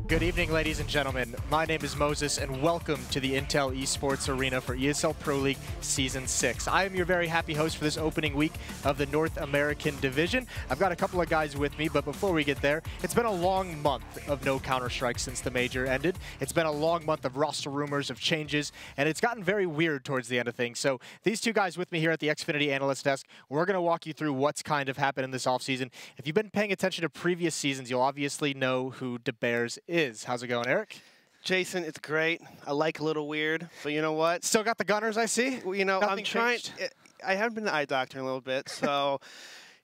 Good evening, ladies and gentlemen. My name is Moses, and welcome to the Intel Esports Arena for ESL Pro League Season 6. I am your very happy host for this opening week of the North American Division. I've got a couple of guys with me, but before we get there, it's been a long month of no Counter-Strike since the Major ended. It's been a long month of roster rumors, of changes, and it's gotten very weird towards the end of things. So these two guys with me here at the Xfinity Analyst Desk, we're going to walk you through what's kind of happened in this offseason. If you've been paying attention to previous seasons, you'll obviously know who De Beers is. How's it going, Eric? Jason, it's great. I like a little weird, but you know what? Still got the gunners, I see. Well, you know, Nothing I'm trying. changed? I haven't been to the eye doctor in a little bit, so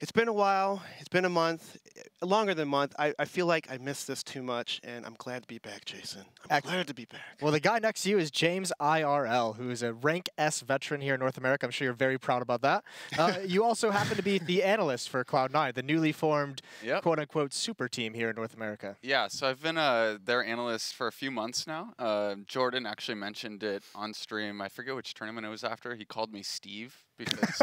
it's been a while. It's been a month, longer than a month. I feel like I missed this too much, and I'm glad to be back, Jason. I'm glad to be back. Well, the guy next to you is James IRL, who is a rank S veteran here in North America. I'm sure you're very proud about that. You also happen to be the analyst for Cloud9, the newly formed quote-unquote super team here in North America. Yeah, so I've been their analyst for a few months now. Jordan actually mentioned it on stream. I forget which tournament it was after. He called me Steve because,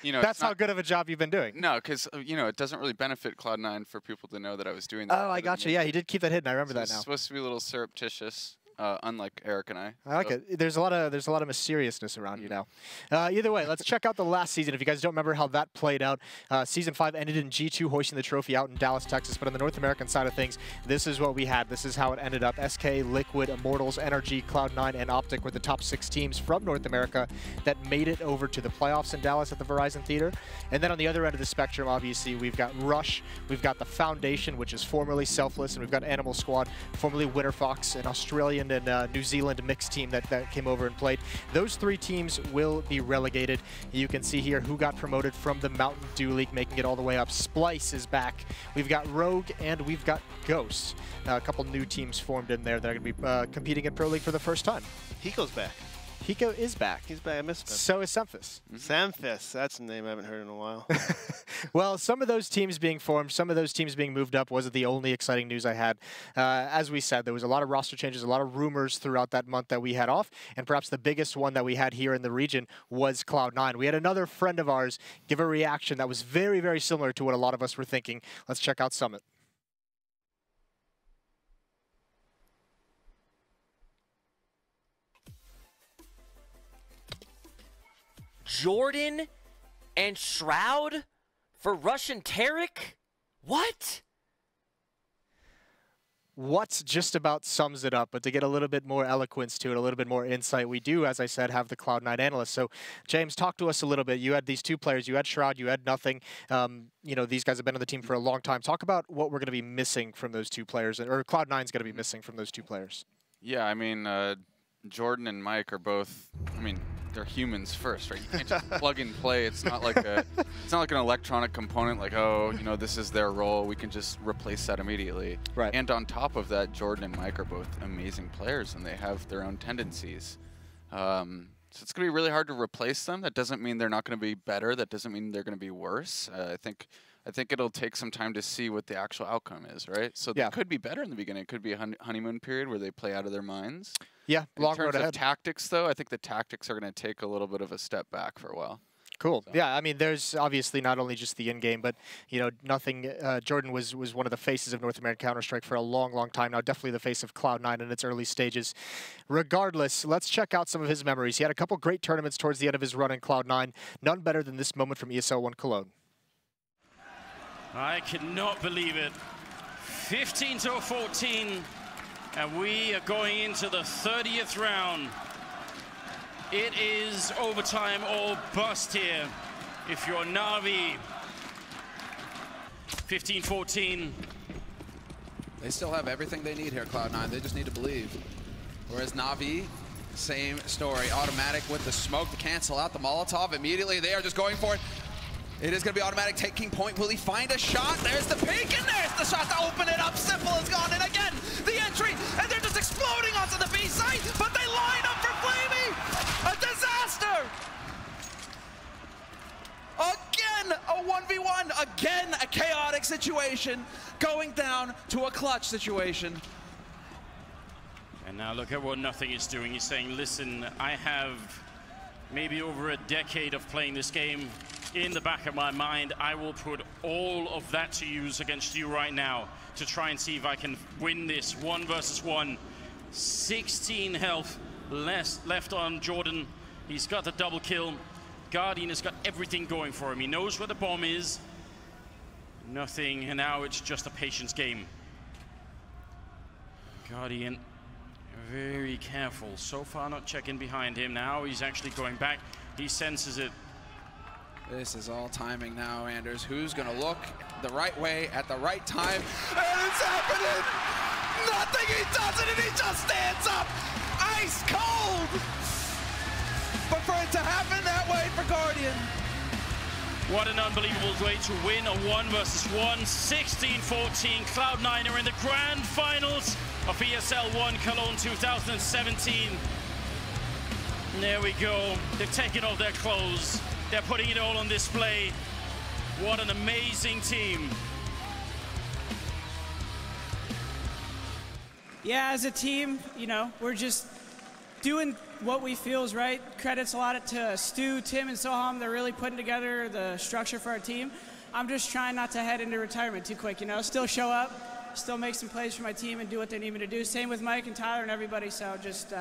you know, that's how good of a job you've been doing. No, because, you know, it doesn't really benefit Cloud9 for people to know that I was doing that. Oh, I got you. Yeah, he did keep that hidden. I remember that now. It's supposed to be a little surreptitious, unlike Eric and I. I like it. There's a lot of mysteriousness around you now. Either way, let's check out the last season. If you guys don't remember how that played out, Season 5 ended in G2 hoisting the trophy out in Dallas, Texas. But on the North American side of things, this is what we had. This is how it ended up. SK, Liquid, Immortals, NRG, Cloud9, and Optic were the top 6 teams from North America that made it over to the playoffs in Dallas at the Verizon Theater. And then on the other end of the spectrum, obviously, we've got Rush, we've got the Foundation, which is formerly Selfless, and we've got Animal Squad, formerly Winter Fox, an Australian and New Zealand mixed team that came over and played. Those 3 teams will be relegated. You can see here who got promoted from the Mountain Dew League, making it all the way up. Splice is back. We've got Rogue and we've got Ghost. A couple new teams formed in there that are going to be competing in Pro League for the first time. Hiko's back. Hiko is back. He's back. I missed him. So is Semphis. Semphis. That's a name I haven't heard in a while. Well, some of those teams being formed, some of those teams being moved up wasn't the only exciting news I had. As we said, there was a lot of roster changes, a lot of rumors throughout that month that we had off, and perhaps the biggest one that we had here in the region was Cloud9. We had another friend of ours give a reaction that was very, very similar to what a lot of us were thinking. Let's check out Summit. Jordan and Shroud for Russian Tarek? What? What's just about sums it up, but to get a little bit more eloquence to it, a little bit more insight, we do, as I said, have the Cloud9 analyst. So, James, talk to us a little bit. You had these 2 players. You had Shroud. You had Nothing. You know, these guys have been on the team for a long time. Talk about what we're going to be missing from those 2 players, or Cloud9's going to be missing from those 2 players. Yeah, I mean, Jordan and Mike are both, I mean, they're humans first, right? You can't just plug and play. It's not like an electronic component like, oh, you know, this is their role. We can just replace that immediately. Right. And on top of that, Jordan and Mike are both amazing players, and they have their own tendencies. So it's going to be really hard to replace them. That doesn't mean they're not going to be better. That doesn't mean they're going to be worse. I think it'll take some time to see what the actual outcome is, right? So they could be better in the beginning. It could be a honeymoon period where they play out of their minds. Yeah, long road ahead. In terms of tactics, though, I think the tactics are going to take a little bit of a step back for a while. Cool. So. Yeah, I mean, there's obviously not only just the in-game, but, you know, Nothing. Jordan was one of the faces of North American Counter-Strike for a long, long time now. Definitely the face of Cloud9 in its early stages. Regardless, let's check out some of his memories. He had a couple great tournaments towards the end of his run in Cloud9. None better than this moment from ESL 1 Cologne. I cannot believe it. 15-14, and we are going into the 30th round. It is overtime or bust here if you're Na'Vi. 15-14. They still have everything they need here, Cloud9. They just need to believe. Whereas Na'Vi, same story. Automatic with the smoke to cancel out the Molotov. Immediately, they are just going for it. It is going to be automatic taking point. Will he find a shot? There's the peek, and there's the shot to open it up. Simple is gone, and again, the entry, and they're just exploding onto the B site, but they line up for Flamey. A disaster. Again, a 1v1. Again, a chaotic situation, going down to a clutch situation. And now look at what Nothing is doing. He's saying, listen, I have maybe over a decade of playing this game. in the back of my mind, I will put all of that to use against you right now to try and see if I can win this 1 versus 1. 16 health left on Jordan. He's got the double kill. Guardian has got everything going for him. He knows where the bomb is. Nothing, and now it's just a patience game. Guardian, very careful. So far not checking behind him. Now he's actually going back. He senses it. This is all timing now, Anders. Who's going to look the right way at the right time? And it's happening! Nothing, he does it, and he just stands up! Ice cold! But for it to happen that way for Guardian. What an unbelievable way to win a 1 versus 1. 16-14. Cloud9 are in the grand finals of ESL 1 Cologne 2017. And there we go. They've taken off their clothes. They're putting it all on display. What an amazing team. Yeah, as a team, you know, we're just doing what we feel is right. Credits a lot to Stu, Tim, and Soham. They're really putting together the structure for our team. I'm just trying not to head into retirement too quick, you know, still show up, still make some plays for my team and do what they need me to do. Same with Mike and Tyler and everybody, so just,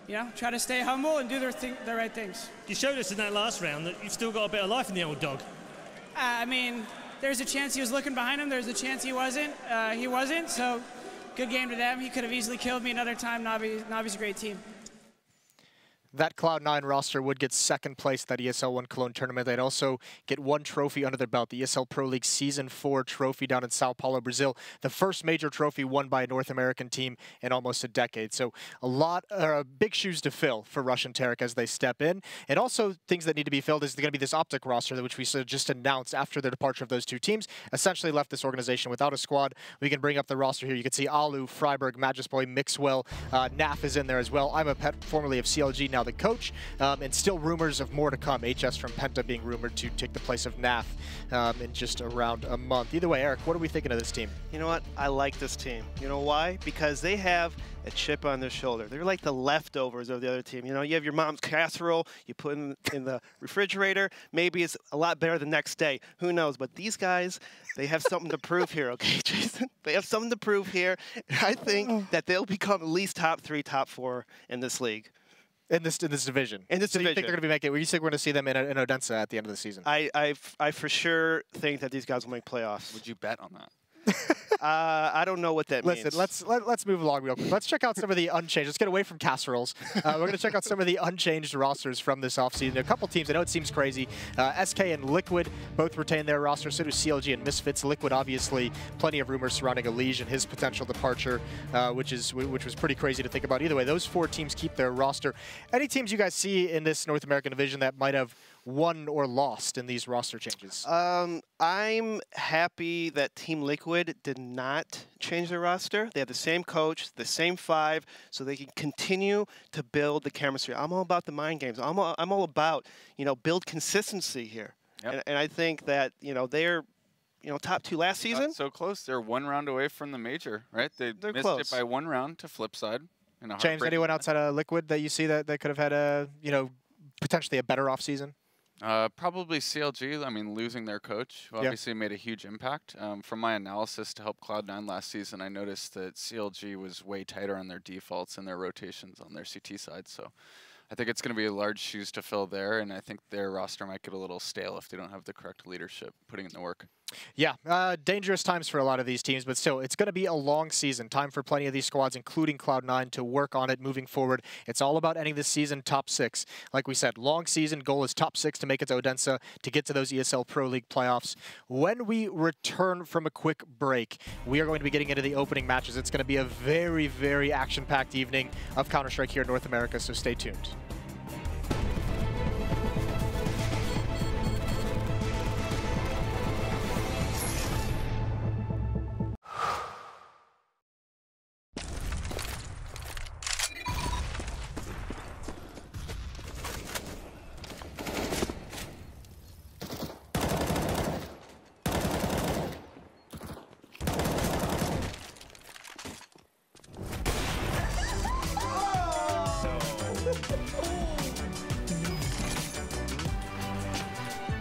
you know, try to stay humble and do the right things. You showed us in that last round that you've still got a bit of life in the old dog. I mean, there's a chance he was looking behind him. There's a chance he wasn't. So good game to them. He could have easily killed me another time. Navi's a great team. That Cloud9 roster would get second place at that ESL 1 Cologne tournament. They'd also get 1 trophy under their belt, the ESL Pro League Season 4 trophy down in Sao Paulo, Brazil. The first major trophy won by a North American team in almost a decade. So big shoes to fill for Russian Terek as they step in. And also things that need to be filled is going to be this Optic roster, which we just announced after the departure of those 2 teams. Essentially left this organization without a squad. We can bring up the roster here. You can see Alu, Freiburg, Magisboy, Mixwell, Naf is in there as well. I'm a pet formerly of CLG, now the coach, and still rumors of more to come. HS from Penta being rumored to take the place of Naf in just around a month. Either way, Eric, what are we thinking of this team? You know what? I like this team. You know why? Because they have a chip on their shoulder. They're like the leftovers of the other team. You know, you have your mom's casserole, you put it in the refrigerator. Maybe it's a lot better the next day. Who knows? But these guys, they have something to prove here, okay, Jason? They have something to prove here. I think that they'll become at least top 3, top 4 in this league. In this division. In this division. You think they're going to be making? You think we're going to see them in Odense at the end of the season? I for sure think that these guys will make playoffs. Would you bet on that? I don't know what that means. Listen, let's move along real quick. Let's check out some of the unchanged. Let's get away from casseroles. We're going to check out some of the unchanged rosters from this offseason. A couple teams, I know it seems crazy. SK and Liquid both retain their roster. So do CLG and Misfits. Liquid, obviously, plenty of rumors surrounding Elige and his potential departure, which was pretty crazy to think about. Either way, those 4 teams keep their roster. Any teams you guys see in this North American division that might have won or lost in these roster changes? I'm happy that Team Liquid did not change their roster. They have the same coach, the same 5, so they can continue to build the chemistry. I'm all about the mind games. I'm all about, you know, build consistency here. Yep. And I think that, you know, they're, you know, top 2 last season. Not so close. They're 1 round away from the major, right? They're missed close. It by 1 round to Flipside. James, anyone outside of Liquid that you see that could have had a, you know, potentially a better offseason? Probably CLG. I mean, losing their coach who obviously made a huge impact. From my analysis to help Cloud9 last season, I noticed that CLG was way tighter on their defaults and their rotations on their CT side. So I think it's going to be large shoes to fill there, and I think their roster might get a little stale if they don't have the correct leadership putting in the work. Yeah, dangerous times for a lot of these teams, but still, it's going to be a long season. Time for plenty of these squads, including Cloud9, to work on it moving forward. It's all about ending this season top 6. Like we said, long season, goal is top 6 to make it to Odense, to get to those ESL Pro League playoffs. When we return from a quick break, we are going to be getting into the opening matches. It's going to be a very, very action-packed evening of Counter-Strike here in North America, so stay tuned.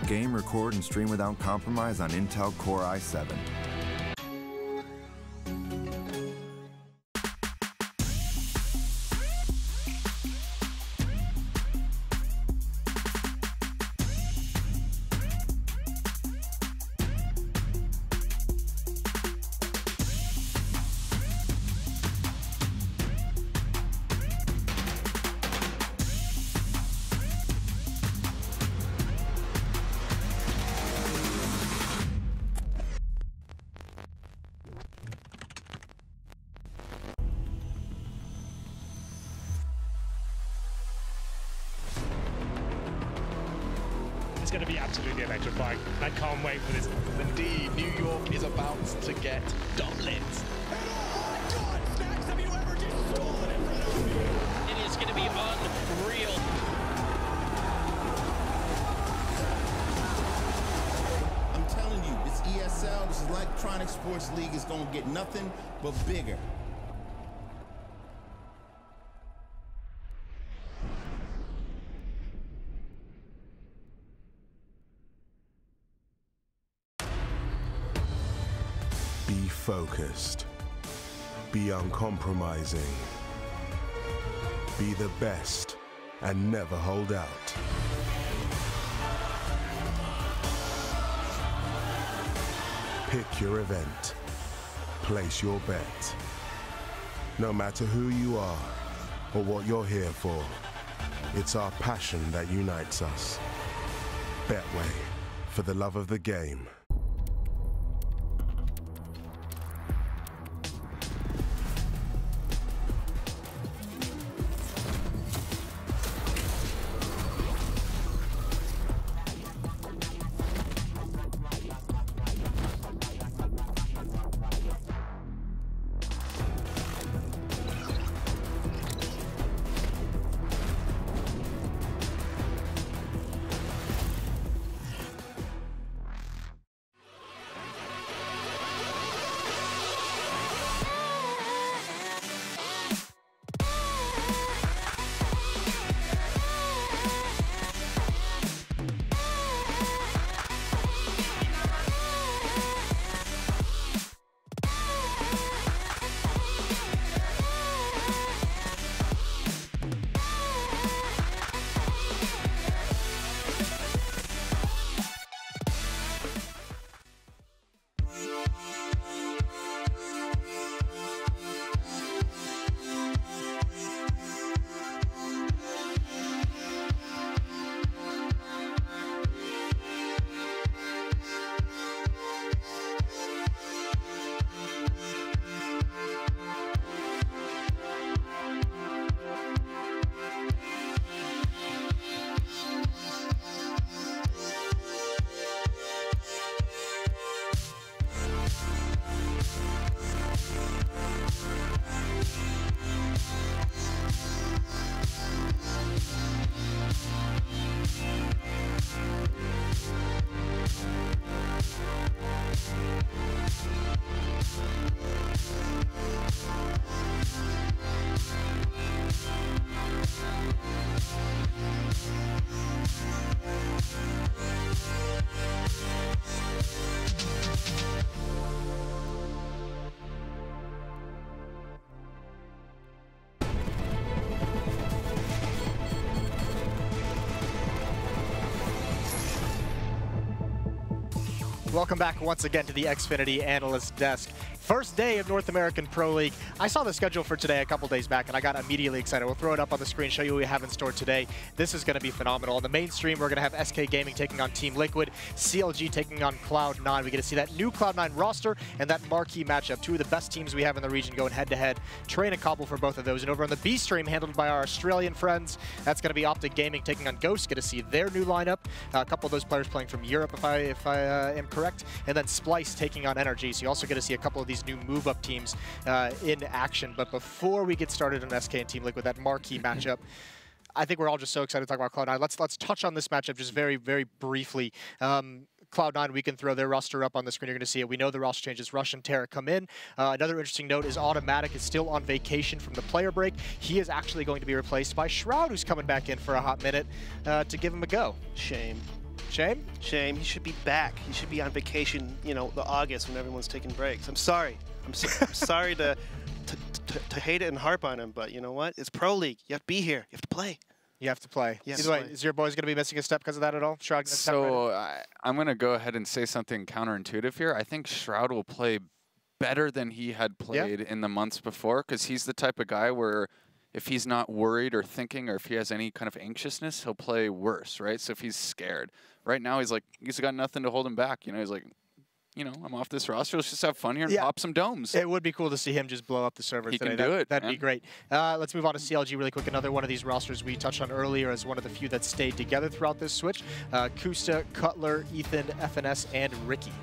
Game, record, and stream without compromise on Intel Core i7. It's going to be absolutely electrifying. I can't wait for this. Indeed, New York is about to get doublet. It is going to be unreal. I'm telling you, this ESL, this Electronic Sports League, is going to get nothing but bigger. Be focused. Be uncompromising. Be the best and never hold out. Pick your event. Place your bet. No matter who you are or what you're here for, it's our passion that unites us. Betway, for the love of the game. Welcome back once again to the Xfinity Analyst Desk. First day of North American Pro League. I saw the schedule for today a couple days back and I got immediately excited. We'll throw it up on the screen, show you what we have in store today. This is going to be phenomenal. On the main stream, we're going to have SK Gaming taking on Team Liquid, CLG taking on Cloud9. We get to see that new Cloud9 roster and that marquee matchup. Two of the best teams we have in the region going head-to-head. Train and Cobble for both of those. And over on the B stream, handled by our Australian friends, that's going to be Optic Gaming taking on Ghost. Get to see their new lineup. A couple of those players playing from Europe, if I am correct. And then Splice taking on Energy. So you also get to see a couple of these new move-up teams in action. But before we get started on SK and Team Liquid, that marquee matchup, I think we're all just so excited to talk about Cloud9. Let's touch on this matchup just very, very briefly. Cloud9, we can throw their roster up on the screen. You're going to see it. We know the roster changes. Rush and Terra come in. Another interesting note is Automatic is still on vacation from the player break. He is actually going to be replaced by Shroud, who's coming back in for a hot minute to give him a go. Shame. Shame? Shame. He should be back. He should be on vacation, you know, the August when everyone's taking breaks. I'm sorry. I'm sorry to hate it and harp on him, but you know what? It's Pro League. You have to be here. You have to play. You have to play. Yes. Either way, is your boys going to be missing a step because of that at all? Shroud? So I'm going to go ahead and say something counterintuitive here. I think Shroud will play better than he had played in the months before, because he's the type of guy where if he's not worried or thinking, or if he has any kind of anxiousness, he'll play worse, right? So if he's scared. Right now, he's like, he's got nothing to hold him back. You know, he's like, you know, I'm off this roster. Let's just have fun here and pop some domes. It would be cool to see him just blow up the server today. He can do it. That'd be great. Let's move on to CLG really quick. Another one of these rosters we touched on earlier as one of the few that stayed together throughout this switch. Kusta, Cutler, Ethan, FNS, and Ricky.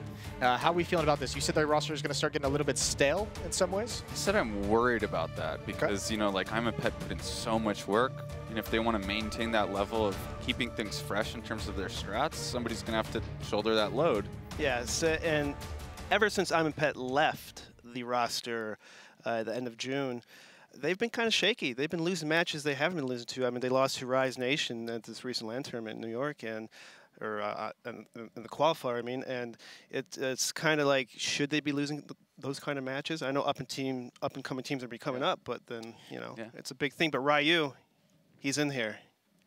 How are we feeling about this? You said their roster is going to start getting a little bit stale in some ways? I said I'm worried about that because, you know, like I'm a pet put in so much work. And if they want to maintain that level of keeping things fresh in terms of their strats, somebody's going to have to shoulder that load. Yeah, and ever since I'm a Pet left the roster at the end of June, they've been kind of shaky. They've been losing matches they haven't been losing to. I mean, they lost to Rise Nation at this recent LAN tournament in New York, and in the qualifier, I mean, and it's kind of like, should they be losing those kind of matches? I know up and coming teams are be coming up, but then, you know, it's a big thing. But Ryu, he's in here.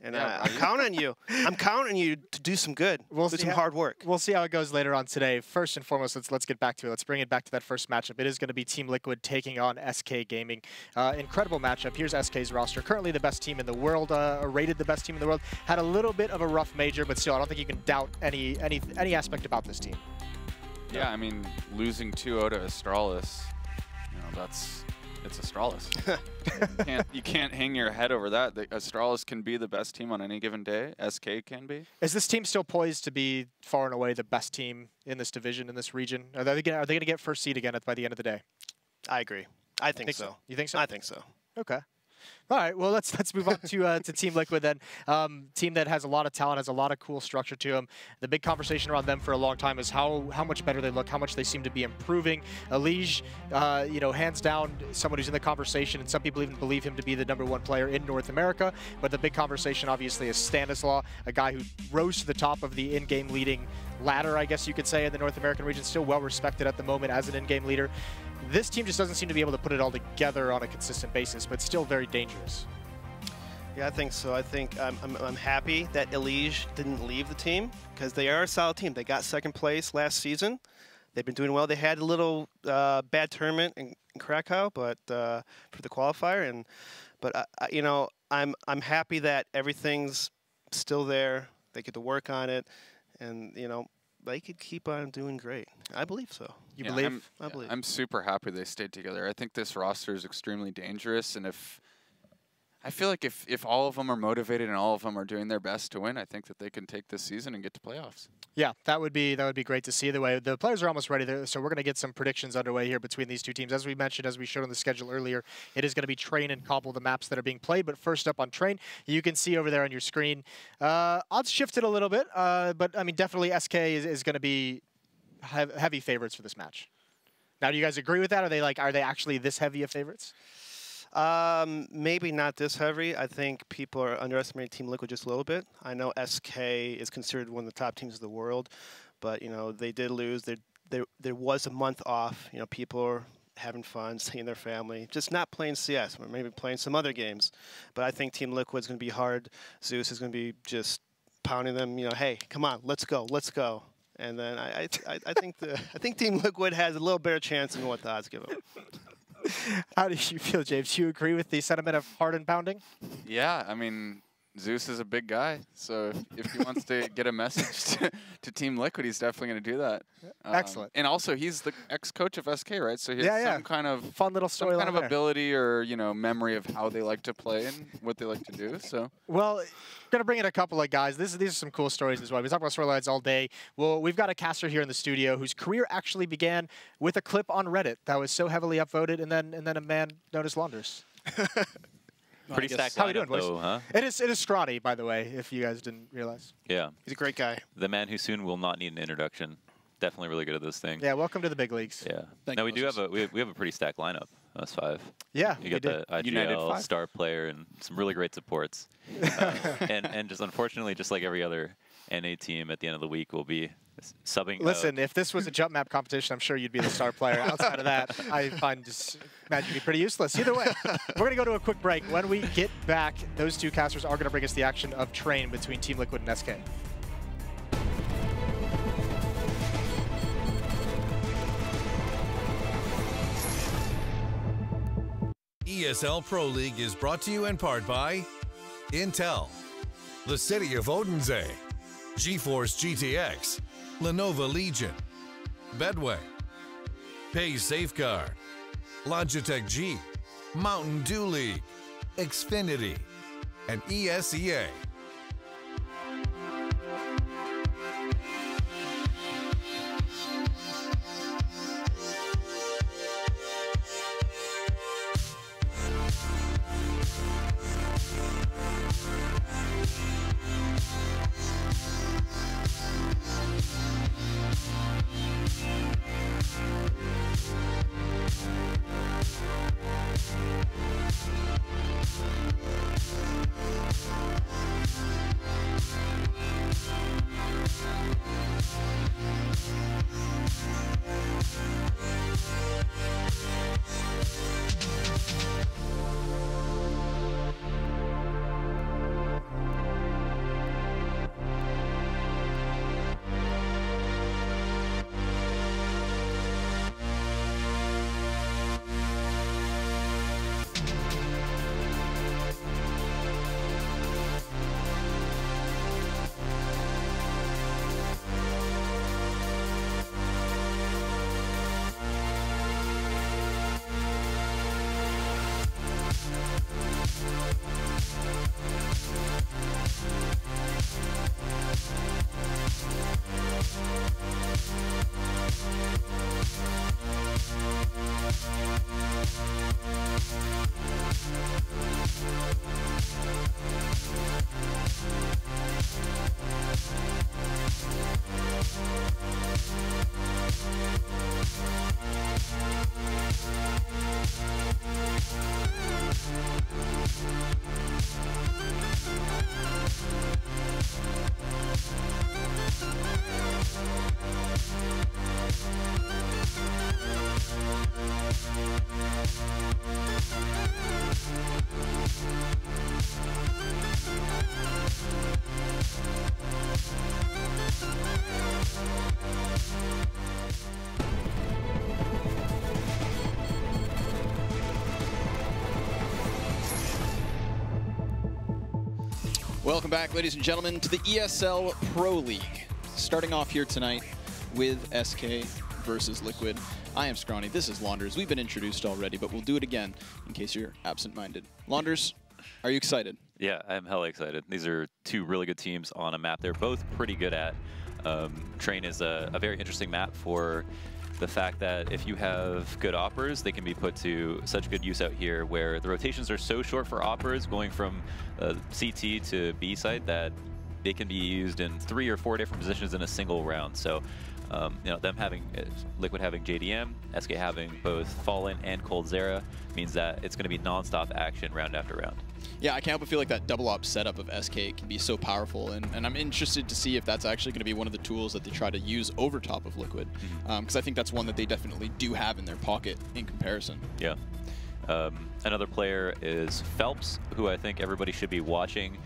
And I'm counting on you. I'm counting on you to do some good, do some hard work. We'll see how it goes later on today. First and foremost, let's get back to it. Let's bring it back to that first matchup. It is going to be Team Liquid taking on SK Gaming. Incredible matchup. Here's SK's roster. Currently the best team in the world, rated the best team in the world. Had a little bit of a rough major, but still, I don't think you can doubt any aspect about this team. Yeah, I mean, losing 2-0 to Astralis, you know, it's Astralis. you can't hang your head over that. Astralis can be the best team on any given day. SK can be. Is this team still poised to be far and away the best team in this division, in this region? Are they going to get first seed again by the end of the day? I agree. I think so. You think so? I think so. Okay. All right, well, let's move on to Team Liquid then. Team that has a lot of talent, has a lot of cool structure to them. The big conversation around them for a long time is how much better they look, how much they seem to be improving. Elige, you know, hands down, someone who's in the conversation, and some people even believe him to be the #1 player in North America. But the big conversation, obviously, is Stanislaw, a guy who rose to the top of the in-game leading ladder, I guess you could say, in the North American region. Still well respected at the moment as an in-game leader. This team just doesn't seem to be able to put it all together on a consistent basis, but still very dangerous. Yeah, I think so. I think I'm happy that Elige didn't leave the team, because they are a solid team. They got second place last season. They've been doing well. They had a little bad tournament in Krakow, but for the qualifier, but you know, I'm happy that everything's still there. They get to work on it, and you know, they could keep on doing great. I believe so. You believe? I believe. I'm super happy they stayed together. I think this roster is extremely dangerous, and I feel like if all of them are motivated and all of them are doing their best to win, I think that they can take this season and get to playoffs. Yeah, that would be great to see. Either way, the players are almost ready there, so we're going to get some predictions underway here between these two teams. As we mentioned, as we showed on the schedule earlier, it is going to be Train and Cobble, the maps that are being played. But first up on Train, you can see over there on your screen, odds shifted a little bit, but I mean, definitely SK is going to be heavy favorites for this match. Now, do you guys agree with that? Are they actually this heavy of favorites? Maybe not this heavy. I think people are underestimating Team Liquid just a little bit. I know SK is considered one of the top teams of the world, but you know, they did lose. There was a month off. You know, people are having fun, seeing their family, just not playing CS, or maybe playing some other games. But I think Team Liquid's going to be hard. Zeus is going to be just pounding them. You know, hey, come on, let's go, let's go. And then I think Team Liquid has a little better chance than what the odds give them. How do you feel, James? Do you agree with the sentiment of hard and pounding? Yeah, I mean, Zeus is a big guy, so if he wants to get a message to Team Liquid, he's definitely going to do that. Excellent. And also, he's the ex-coach of SK, right? So he has some kind of fun little story, some kind of ability or memory of how they like to play and what they like to do. So well, going to bring in a couple of guys. These are some cool stories as well. We talk about storylines all day. Well, we've got a caster here in the studio whose career actually began with a clip on Reddit that was so heavily upvoted, and then a man known as Launders. Pretty stacked How are we doing, boys? though, huh? It is Scrawny, by the way, if you guys didn't realize. Yeah. He's a great guy. The man who soon will not need an introduction. Definitely really good at this thing. Yeah, welcome to the big leagues. Yeah. Now we do have we have a pretty stacked lineup. Us 5. Yeah, you got the IGL star player and some really great supports. And just unfortunately, just like every other NA team at the end of the week will be subbing. Listen, if this was a jump map competition, I'm sure you'd be the star player. Outside of that, I find just Magic to be pretty useless. Either way, we're going to go to a quick break. When we get back, those two casters are going to bring us the action of Train between Team Liquid and SK. ESL Pro League is brought to you in part by Intel, the City of Odense, GeForce GTX, Lenovo Legion, Bedway, Pay Safeguard, Logitech G, Mountain Dew League, Xfinity, and ESEA. Welcome back, ladies and gentlemen, to the ESL Pro League. Starting off here tonight with SK versus Liquid. I am Scrawny, this is Launders. We've been introduced already, but we'll do it again in case you're absent-minded. Launders, are you excited? Yeah, I'm hella excited. These are two really good teams on a map they're both pretty good at. Train is a very interesting map for the fact that if you have good operas, they can be put to such good use out here where the rotations are so short for operas going from CT to B site that they can be used in 3 or 4 different positions in a single round. So, you know, them having Liquid having JDM, SK having both Fallen and Cold Zera means that it's going to be non-stop action round after round. Yeah, I can't help but feel like that double op setup of SK can be so powerful, and I'm interested to see if that's actually going to be one of the tools that they try to use over top of Liquid, because I think that's one that they definitely do have in their pocket in comparison. Yeah. Another player is Phelps, who I think everybody should be watching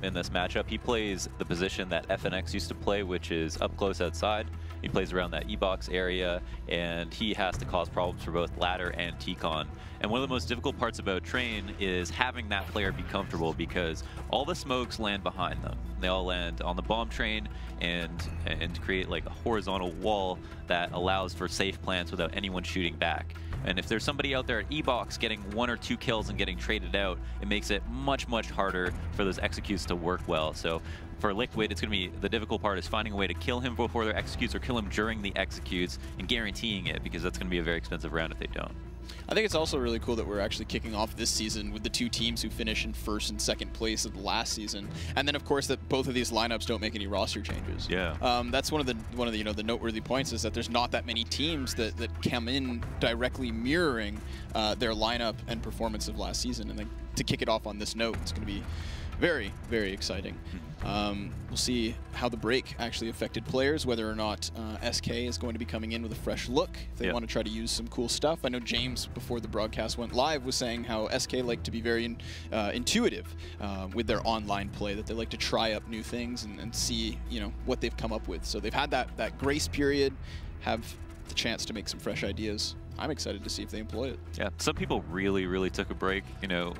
in this matchup. He plays the position that FNX used to play, which is up close outside. He plays around that E-box area, and he has to cause problems for both ladder and T-Con. And one of the most difficult parts about Train is having that player be comfortable, because all the smokes land behind them. They all land on the bomb train and create like a horizontal wall that allows for safe plants without anyone shooting back. And if there's somebody out there at E-box getting 1 or 2 kills and getting traded out, it makes it much, much harder for those executes to work well. So for Liquid, it's going to be the difficult part is finding a way to kill him before their executes or kill him during the executes and guaranteeing it, because that's going to be a very expensive round if they don't. I think it's also really cool that we're actually kicking off this season with the 2 teams who finish in 1st and 2nd place of the last season, and then of course that both of these lineups don't make any roster changes. Yeah. That's one of the you know the noteworthy points is that there's not that many teams that come in directly mirroring their lineup and performance of last season, and then to kick it off on this note, it's going to be Very, very exciting. We'll see how the break actually affected players, whether or not SK is going to be coming in with a fresh look, if they want to try to use some cool stuff. I know James, before the broadcast went live, was saying how SK like to be very intuitive with their online play, that they like to try up new things and see, you know, what they've come up with. So they've had that grace period, have the chance to make some fresh ideas. I'm excited to see if they employ it. Yeah, some people really took a break. You know,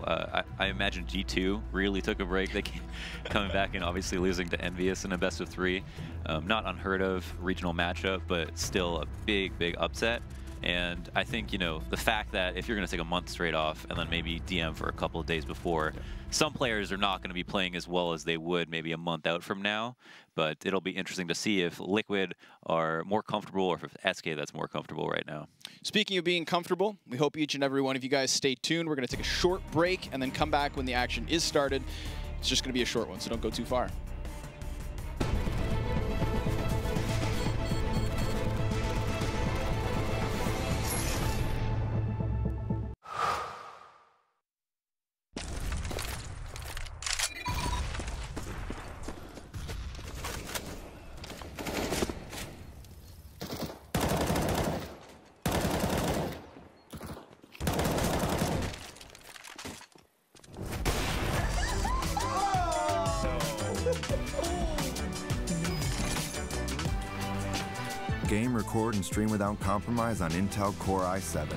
I imagine G2 really took a break. They came coming back and obviously losing to Envious in a best of 3. Not unheard of regional matchup, but still a big upset. And I think, you know, the fact that if you're going to take a month straight off and then maybe DM for a couple of days before, some players are not going to be playing as well as they would maybe a month out from now. But it'll be interesting to see if Liquid are more comfortable or if it's SK that's more comfortable right now. Speaking of being comfortable, we hope each and every one of you guys stay tuned. We're going to take a short break and then come back when the action is started. It's just going to be a short one, so don't go too far. Game, record, and stream without compromise on Intel Core i7.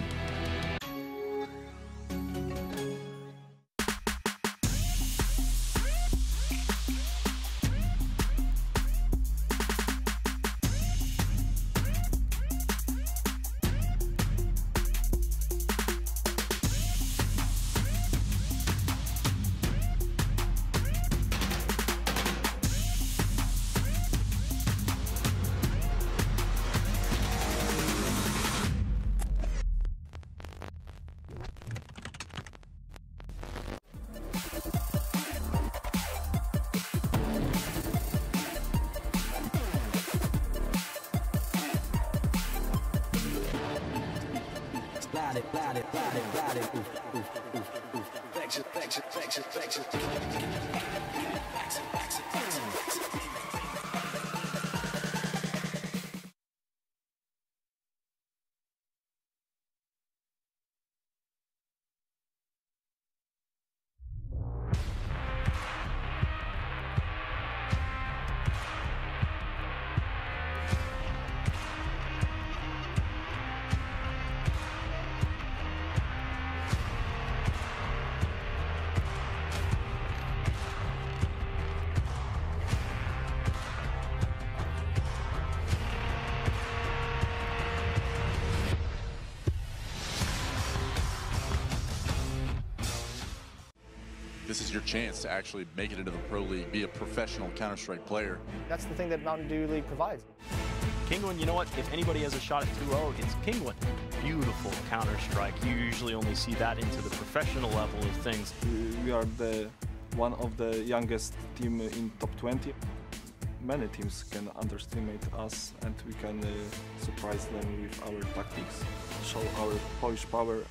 This is your chance to actually make it into the Pro League, be a professional Counter-Strike player. That's the thing that Mountain Dew League provides. Kinguin, you know what? If anybody has a shot at 2-0, it's Kinguin. Beautiful Counter-Strike. You usually only see that into the professional level of things. We are one of the youngest team in top 20. Many teams can underestimate us, and we can surprise them with our tactics, show our Polish power.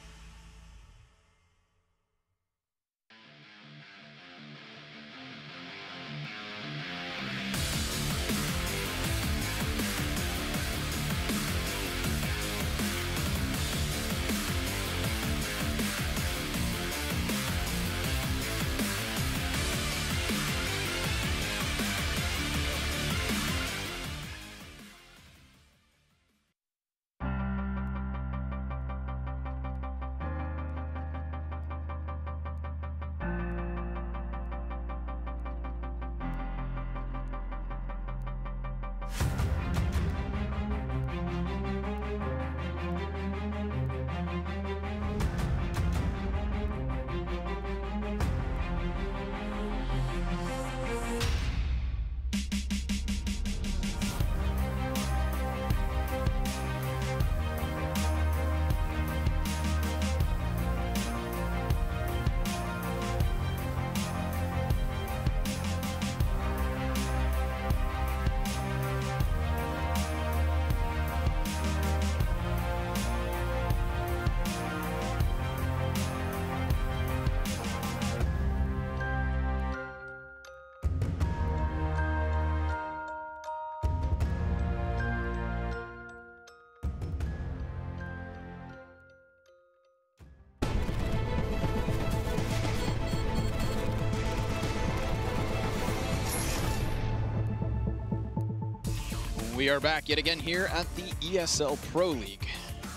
We are back yet again here at the ESL Pro League.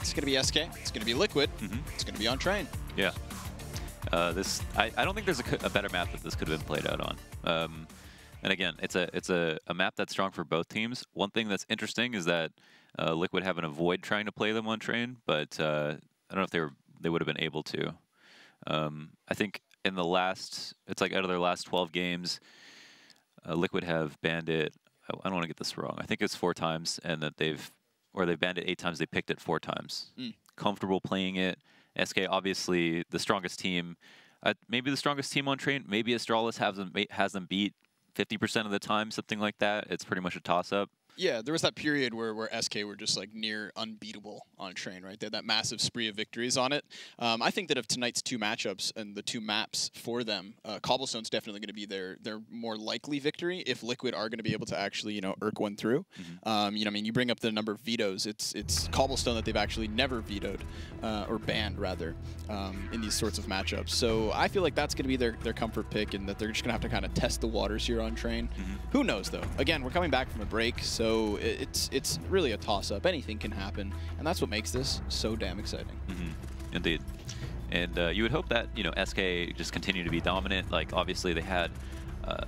It's going to be SK, it's going to be Liquid, it's going to be on Train. Yeah. I don't think there's a better map that this could have been played out on. And again, it's a map that's strong for both teams. One thing that's interesting is that Liquid have an avoid trying to play them on Train, but I don't know if they would have been able to. I think in the last, it's like out of their last 12 games, Liquid have banned it. I don't want to get this wrong. I think it's 4 times, and that they've banned it 8 times. They picked it 4 times. Comfortable playing it. SK obviously the strongest team, maybe the strongest team on Train. Maybe Astralis has them beat 50% of the time, something like that. It's pretty much a toss-up. Yeah, there was that period where SK were just like near unbeatable on Train, right? They had that massive spree of victories on it. I think that of tonight's 2 matchups and the 2 maps for them, Cobblestone's definitely going to be their more likely victory if Liquid are going to be able to actually, irk one through. I mean, you bring up the number of vetoes. It's Cobblestone that they've actually never vetoed, or banned rather, in these sorts of matchups. So I feel like that's going to be their comfort pick, and that they're just going to have to kind of test the waters here on Train. Who knows though? Again, we're coming back from a break, so it's really a toss-up. Anything can happen, and that's what makes this so damn exciting. Indeed. And you would hope that, SK just continue to be dominant. Like, obviously they had,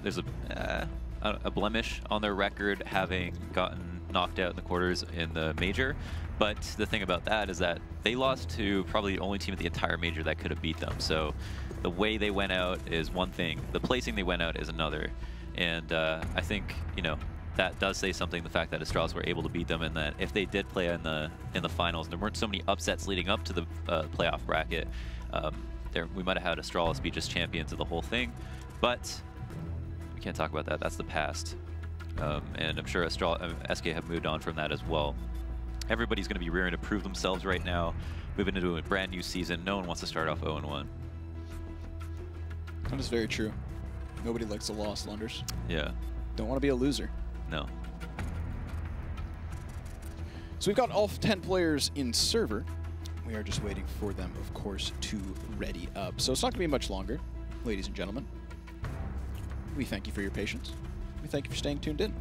there's a blemish on their record, having gotten knocked out in the quarters in the major. But the thing about that is that they lost to probably the only team at the entire major that could have beat them. So the way they went out is one thing. The placing they went out is another. And I think, that does say something, the fact that Astralis were able to beat them, and that if they did play in the finals, and there weren't so many upsets leading up to the playoff bracket, we might have had Astralis be just champions of the whole thing. But we can't talk about that. That's the past. And I'm sure SK have moved on from that as well. Everybody's going to be rearing to prove themselves right now, moving into a brand new season. No one wants to start off 0-1. That is very true. Nobody likes a loss, Lunders. Yeah. Don't want to be a loser. No. So we've got all 10 players in server. We are just waiting for them, of course, to ready up. So it's not going to be much longer, ladies and gentlemen. We thank you for your patience. We thank you for staying tuned in.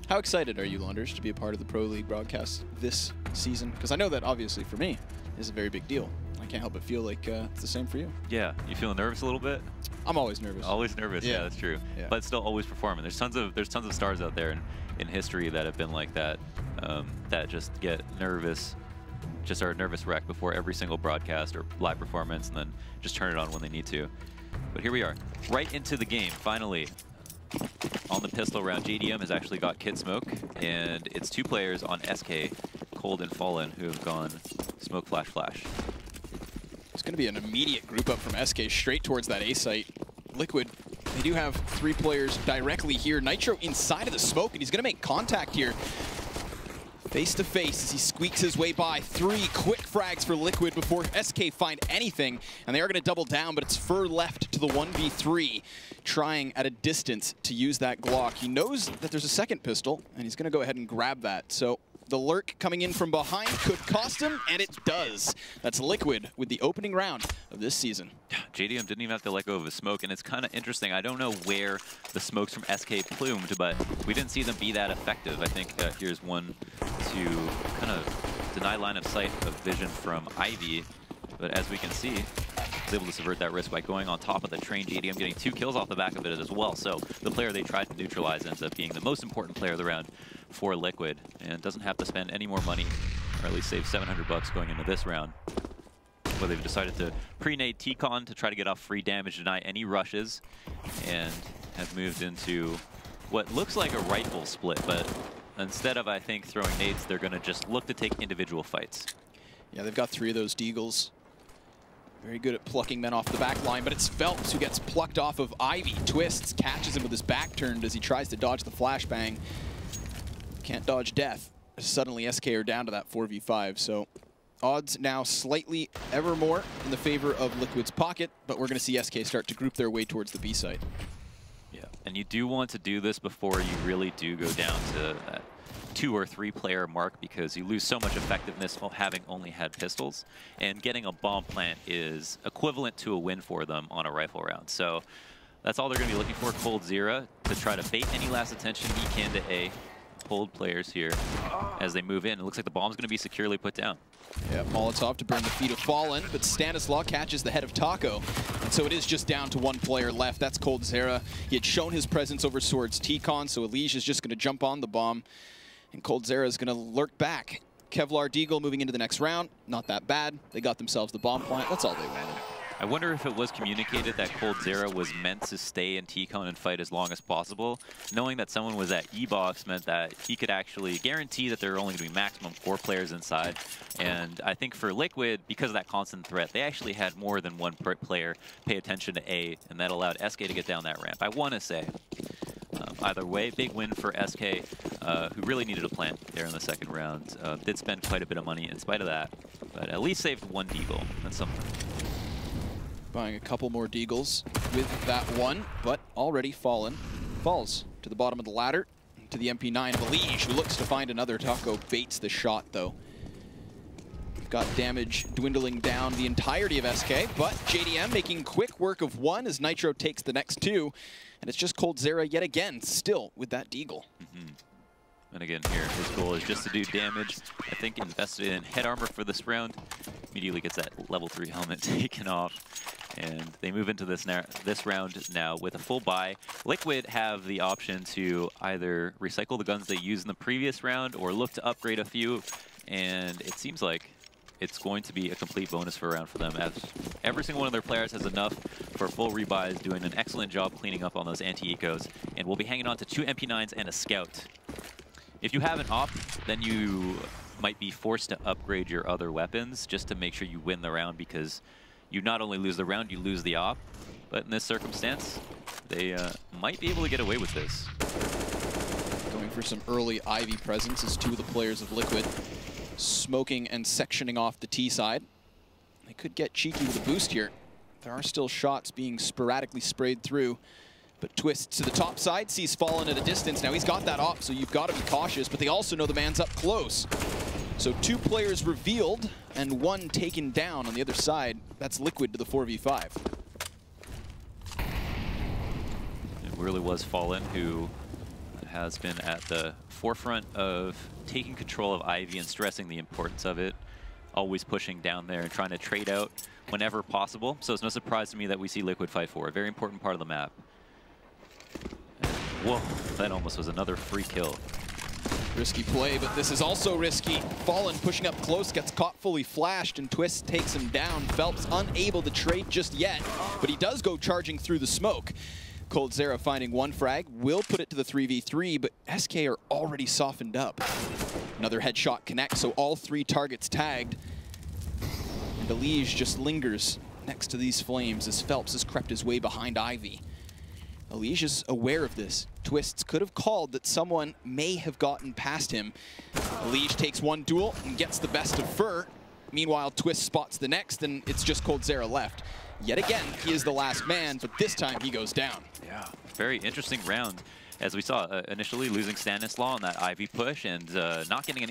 How excited are you, Lunders, to be a part of the Pro League broadcast this season? Because I know that, obviously, for me, is a very big deal. I can't help but feel like it's the same for you. Yeah. You feeling nervous a little bit? I'm always nervous. Always nervous. Yeah, that's true. Yeah. But still always performing. There's tons of stars out there in history that have been like that, that just get nervous, just are a nervous wreck before every single broadcast or live performance, and then just turn it on when they need to. But here we are, right into the game, finally. On the pistol round, JDM has actually got Kid Smoke, and it's 2 players on SK, Cold and Fallen, who have gone Smoke Flash Flash. It's going to be an immediate group up from SK straight towards that A site. Liquid, they do have 3 players directly here. Nitro inside of the smoke, and he's going to make contact here. Face to face as he squeaks his way by. 3 quick frags for Liquid before SK find anything, and they are going to double down, but it's Fur left to the 1v3, trying at a distance to use that Glock. He knows that there's a second pistol, and he's going to go ahead and grab that. So the lurk coming in from behind could cost him, and it does. That's Liquid with the opening round of this season. JDM didn't even have to let go of his smoke, and it's kind of interesting. I don't know where the smokes from SK plumed, but we didn't see them be that effective. I think here's one to kind of deny line of sight of vision from Ivy, but as we can see, was able to subvert that risk by going on top of the train. JDM getting 2 kills off the back of it as well. So the player they tried to neutralize ends up being the most important player of the round for Liquid, and doesn't have to spend any more money, or at least save 700 bucks going into this round. Well, they've decided to pre-nade T-Con to try to get off free damage, deny any rushes, and have moved into what looks like a rifle split, but instead of, I think, throwing nades, they're going to just look to take individual fights. Yeah, they've got 3 of those Deagles. Very good at plucking men off the back line, but it's Phelps who gets plucked off of Ivy. Twists, catches him with his back turned as he tries to dodge the flashbang. Can't dodge death. Suddenly SK are down to that 4v5, so odds now slightly ever more in the favor of Liquid's pocket, but we're going to see SK start to group their way towards the B site. Yeah, and you do want to do this before you really do go down to that 2 or 3 player mark, because you lose so much effectiveness having only had pistols, and getting a bomb plant is equivalent to a win for them on a rifle round. So that's all they're going to be looking for. Cold Zera to try to bait any last attention he can to A. hold players here as they move in. It looks like the bomb's going to be securely put down. Yeah, Molotov to burn the feet of Fallen, but Stanislaw catches the head of Taco. And so it is just down to one player left. That's coldzera. He had shown his presence over Swords T-Con, so Elige is just going to jump on the bomb. And coldzera is going to lurk back. Kevlar Deagle moving into the next round. Not that bad. They got themselves the bomb plant. That's all they wanted. I wonder if it was communicated that coldzera was meant to stay in T-Con and fight as long as possible. Knowing that someone was at E-Box meant that he could actually guarantee that there are only going to be maximum 4 players inside. And I think for Liquid, because of that constant threat, they actually had more than one player pay attention to A, and that allowed SK to get down that ramp. I want to say, either way, big win for SK, who really needed a plant there in the second round. Did spend quite a bit of money in spite of that, but at least saved one Deagle. That's something. Buying a couple more Deagles with that one, but already Fallen falls to the bottom of the ladder, to the MP9 of Elige, who looks to find another. Taco baits the shot, though. We've got damage dwindling down the entirety of SK, but JDM making quick work of one as Nitro takes the next 2, and it's just coldzera yet again, still with that Deagle. And again here, his goal is just to do damage. I think invested in head armor for this round. Immediately gets that level 3 helmet taken off. And they move into this round now with a full buy. Liquid have the option to either recycle the guns they used in the previous round or look to upgrade a few. And it seems like it's going to be a complete bonus for a round for them, as every single one of their players has enough for full rebuys, doing an excellent job cleaning up on those anti-ecos. And we'll be hanging on to 2 MP9s and a scout. If you have an op, then you might be forced to upgrade your other weapons just to make sure you win the round, because you not only lose the round, you lose the op. But in this circumstance, they might be able to get away with this. Going for some early Ivy presence as 2 of the players of Liquid smoking and sectioning off the T side. They could get cheeky with a boost here. There are still shots being sporadically sprayed through. But Twist to the top side, sees Fallen at a distance. Now he's got that op, so you've got to be cautious, but they also know the man's up close. So 2 players revealed and 1 taken down on the other side. That's Liquid to the 4v5. It really was Fallen who has been at the forefront of taking control of Ivy and stressing the importance of it. Always pushing down there and trying to trade out whenever possible. So it's no surprise to me that we see Liquid fight for a very important part of the map. Whoa, that almost was another free kill. Risky play, but this is also risky. Fallen pushing up close, gets caught fully flashed, and Twist takes him down. Phelps unable to trade just yet, but he does go charging through the smoke. coldzera finding 1 frag, will put it to the 3v3, but SK are already softened up. Another headshot connects, so all 3 targets tagged. And Elige just lingers next to these flames as Phelps has crept his way behind Ivy. Elige is aware of this. Twists could have called that someone may have gotten past him. Elige takes 1 duel and gets the best of Fur. Meanwhile, Twist spots the next, and it's just coldzera left. Yet again, he is the last man, but this time he goes down. Yeah, very interesting round. As we saw, initially losing Stanislaw on that Ivy push and not getting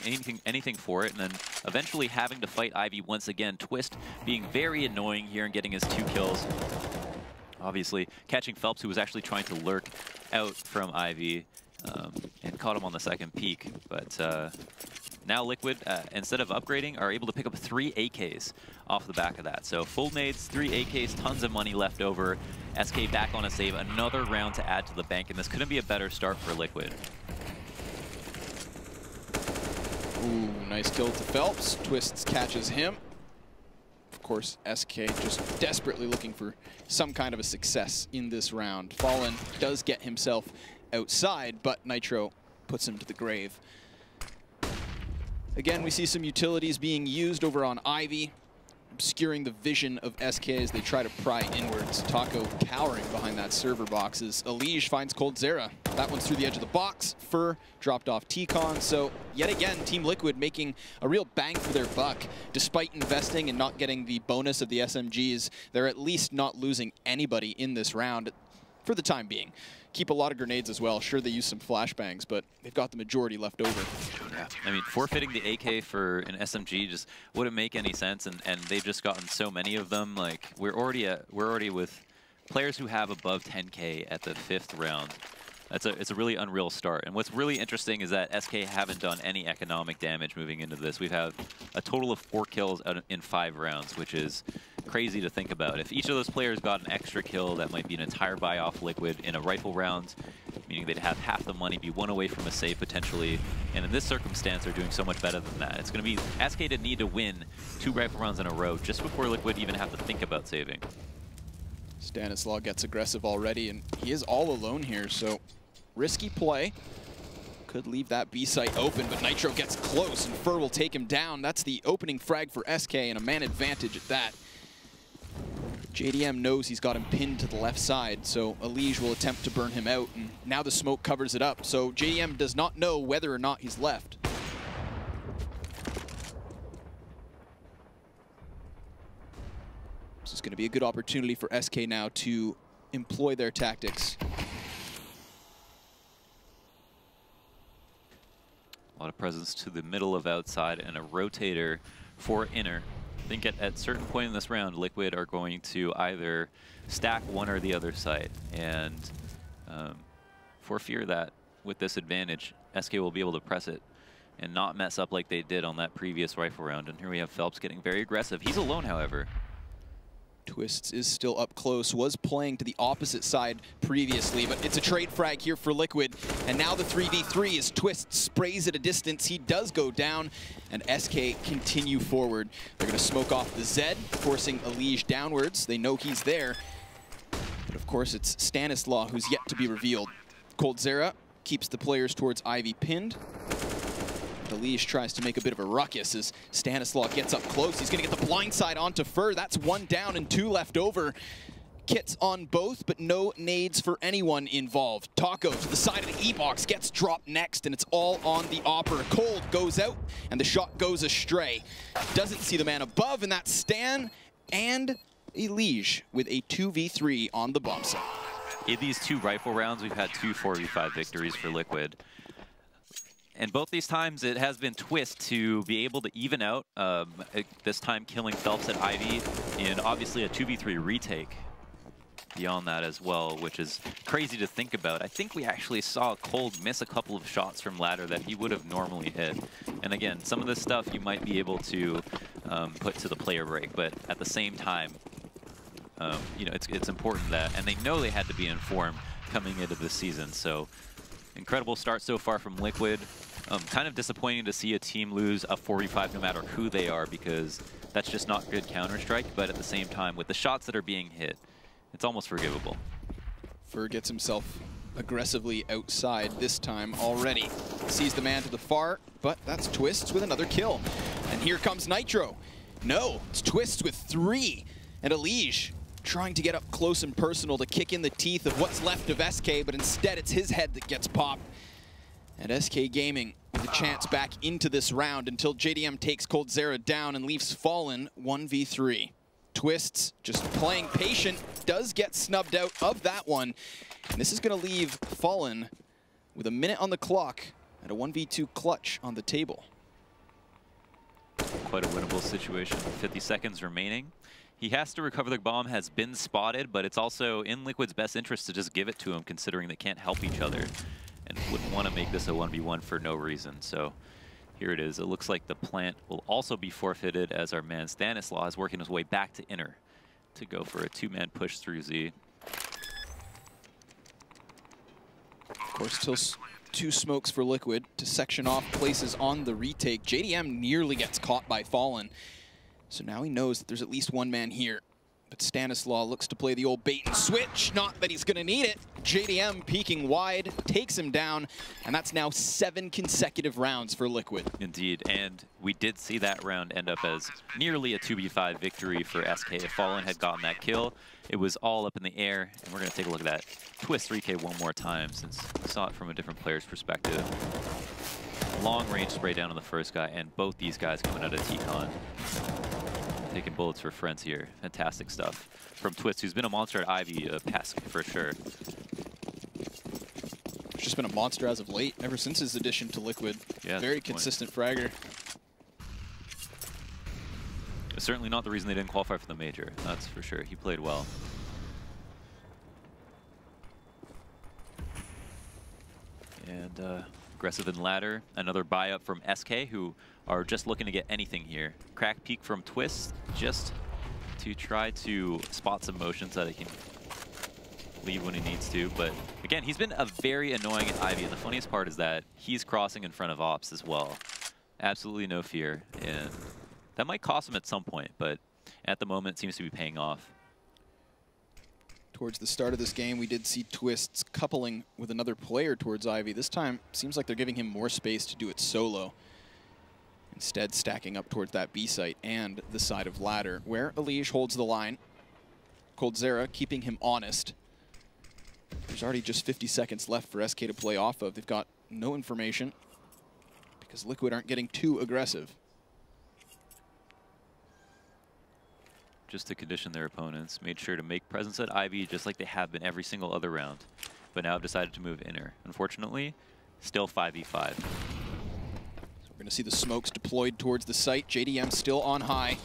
anything for it, and then eventually having to fight Ivy once again. Twist being very annoying here and getting his 2 kills. Obviously, catching Phelps, who was actually trying to lurk out from Ivy, and caught him on the second peak. But now Liquid, instead of upgrading, are able to pick up 3 AKs off the back of that. So full nades, 3 AKs, tons of money left over. SK back on a save, another round to add to the bank, and this couldn't be a better start for Liquid. Ooh, nice kill to Phelps. Twists catches him. Of course, SK just desperately looking for some kind of a success in this round. Fallen does get himself outside, but Nitro puts him to the grave. Again, we see some utilities being used over on Ivy, obscuring the vision of SK as they try to pry inwards. Taco cowering behind that server box as Elige finds coldzera. That one's through the edge of the box. Fur dropped off T-Con. So yet again, Team Liquid making a real bang for their buck. Despite investing and not getting the bonus of the SMGs, they're at least not losing anybody in this round for the time being. Keep a lot of grenades as well. Sure, they use some flashbangs, but they've got the majority left over. Yeah, I mean, forfeiting the AK for an SMG just wouldn't make any sense, and they've just gotten so many of them. Like, we're already with players who have above 10K at the 5th round. It's a really unreal start. And what's really interesting is that SK haven't done any economic damage moving into this. We have a total of 4 kills in 5 rounds, which is crazy to think about. If each of those players got an extra kill, that might be an entire buy off Liquid in a rifle round, meaning they'd have half the money, be 1 away from a save potentially. And in this circumstance, they're doing so much better than that. It's going to be SK to need to win 2 rifle rounds in a row just before Liquid even have to think about saving. Stanislaw gets aggressive already, and he is all alone here, so risky play. Could leave that B site open, but Nitro gets close, and Fur will take him down. That's the opening frag for SK, and a man advantage at that. JDM knows he's got him pinned to the left side, so Elige will attempt to burn him out, and now the smoke covers it up, so JDM does not know whether or not he's left. This is going to be a good opportunity for SK now to employ their tactics. A lot of presence to the middle of outside and a rotator for inner. I think at certain point in this round, Liquid are going to either stack one or the other side. And for fear that with this advantage, SK will be able to press it and not mess up like they did on that previous rifle round. And here we have Phelps getting very aggressive. He's alone, however. Twists is still up close, was playing to the opposite side previously, but it's a trade frag here for Liquid. And now the 3v3 as Twist sprays at a distance. He does go down, and SK continue forward. They're going to smoke off the Zed, forcing Elige downwards. They know he's there. But of course, it's Stanislaw who's yet to be revealed. coldzera keeps the players towards Ivy pinned. Elige tries to make a bit of a ruckus as Stanislaw gets up close. He's going to get the blind side onto Fur. That's 1 down and 2 left over. Kits on both, but no nades for anyone involved. Taco to the side of the E-box gets dropped next, and it's all on the Opera. Cold goes out, and the shot goes astray. Doesn't see the man above, and that's Stan and Elige with a 2v3 on the bomb site. In these 2 rifle rounds, we've had 2 4v5 victories for Liquid. And both these times, it has been Twist to be able to even out, this time killing Phelps at Ivy in obviously a 2v3 retake beyond that as well, which is crazy to think about. I think we actually saw Cold miss a couple of shots from ladder that he would have normally hit. And again, some of this stuff you might be able to put to the player break, but at the same time, you know, it's important that, and they know they had to be informed coming into this season, so incredible start so far from Liquid. Kind of disappointing to see a team lose a 4v5 no matter who they are, because that's just not good Counter-Strike, but at the same time, with the shots that are being hit, it's almost forgivable. Fur gets himself aggressively outside this time already. Sees the man to the far, but that's Twists with another kill. And here comes Nitro. No, it's Twists with 3. And Elige trying to get up close and personal to kick in the teeth of what's left of SK, but instead it's his head that gets popped. And SK Gaming with a chance back into this round until JDM takes coldzera down and leaves Fallen 1v3. Twists just playing patient, does get snubbed out of that one. And this is going to leave Fallen with a minute on the clock and a 1v2 clutch on the table. Quite a winnable situation, 50 seconds remaining. He has to recover the bomb, has been spotted, but it's also in Liquid's best interest to just give it to him, considering they can't help each other and wouldn't want to make this a 1v1 for no reason. So here it is. It looks like the plant will also be forfeited as our man Stanislaw is working his way back to inner to go for a 2-man push through Z. Of course, still 2 smokes for Liquid to section off places on the retake. JDM nearly gets caught by Fallen. So now he knows that there's at least 1 man here. But Stanislaw looks to play the old bait and switch. Not that he's going to need it. JDM peeking wide, takes him down, and that's now 7 consecutive rounds for Liquid. Indeed, and we did see that round end up as nearly a 2v5 victory for SK. If Fallen had gotten that kill, it was all up in the air, and we're going to take a look at that Twist 3K one more time since we saw it from a different player's perspective. Long range spray down on the first guy, and both these guys coming out of T-Con. Taking bullets for friends here. Fantastic stuff from Twist, who's been a monster at Ivy past for sure. He's just been a monster as of late, ever since his addition to Liquid. Yeah, very consistent fragger. It's certainly not the reason they didn't qualify for the major, that's for sure. He played well. And aggressive in ladder. Another buy up from SK, who are just looking to get anything here. Crack peek from Twist, just to try to spot some motions that he can leave when he needs to. But again, he's been a very annoying at Ivy, and the funniest part is that he's crossing in front of Ops as well. Absolutely no fear, and that might cost him at some point, but at the moment it seems to be paying off. Towards the start of this game, we did see Twists coupling with another player towards Ivy. This time, seems like they're giving him more space to do it solo. Instead, stacking up towards that B site and the side of ladder, where Elige holds the line. coldzera keeping him honest. There's already just 50 seconds left for SK to play off of. They've got no information because Liquid aren't getting too aggressive. Just to condition their opponents, made sure to make presence at Ivy just like they have been every single other round, but now have decided to move inner. Unfortunately, still 5v5. So we're going to see the smokes deployed towards the site. JDM still on high.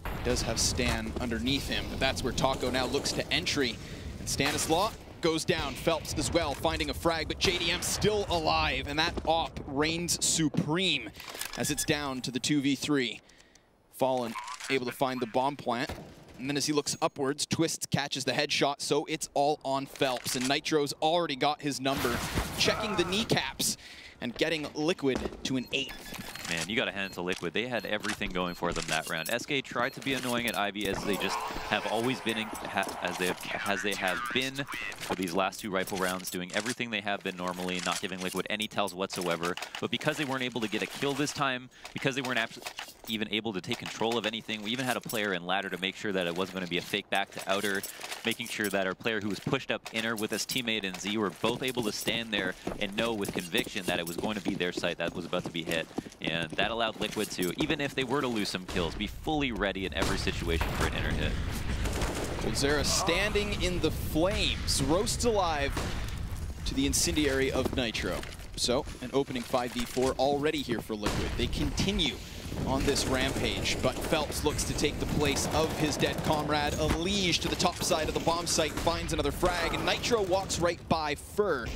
He does have Stan underneath him, but that's where Taco now looks to entry. And Stanislaw goes down. Phelps as well, finding a frag, but JDM still alive, and that op reigns supreme as it's down to the 2v3. Fallen able to find the bomb plant. And then as he looks upwards, Twist catches the headshot, so it's all on Phelps. And Nitro's already got his number, checking the kneecaps and getting Liquid to an 8th. Man, you got to hand it to Liquid. They had everything going for them that round. SK tried to be annoying at Ivy as they just have always been, as they have been for these last 2 rifle rounds, doing everything they have been normally, not giving Liquid any tells whatsoever. But because they weren't able to get a kill this time, because they weren't even able to take control of anything, we even had a player in ladder to make sure that it wasn't going to be a fake back to outer, making sure that our player who was pushed up inner with his teammate in Z were both able to stand there and know with conviction that it was going to be their site that was about to be hit. And that allowed Liquid to, even if they were to lose some kills, be fully ready in every situation for an inner hit. coldzera standing in the flames, roasts alive to the incendiary of Nitro. So, an opening 5v4 already here for Liquid. They continue on this rampage, but Phelps looks to take the place of his dead comrade. Elige to the top side of the bomb site finds another frag, and Nitro walks right by Fur,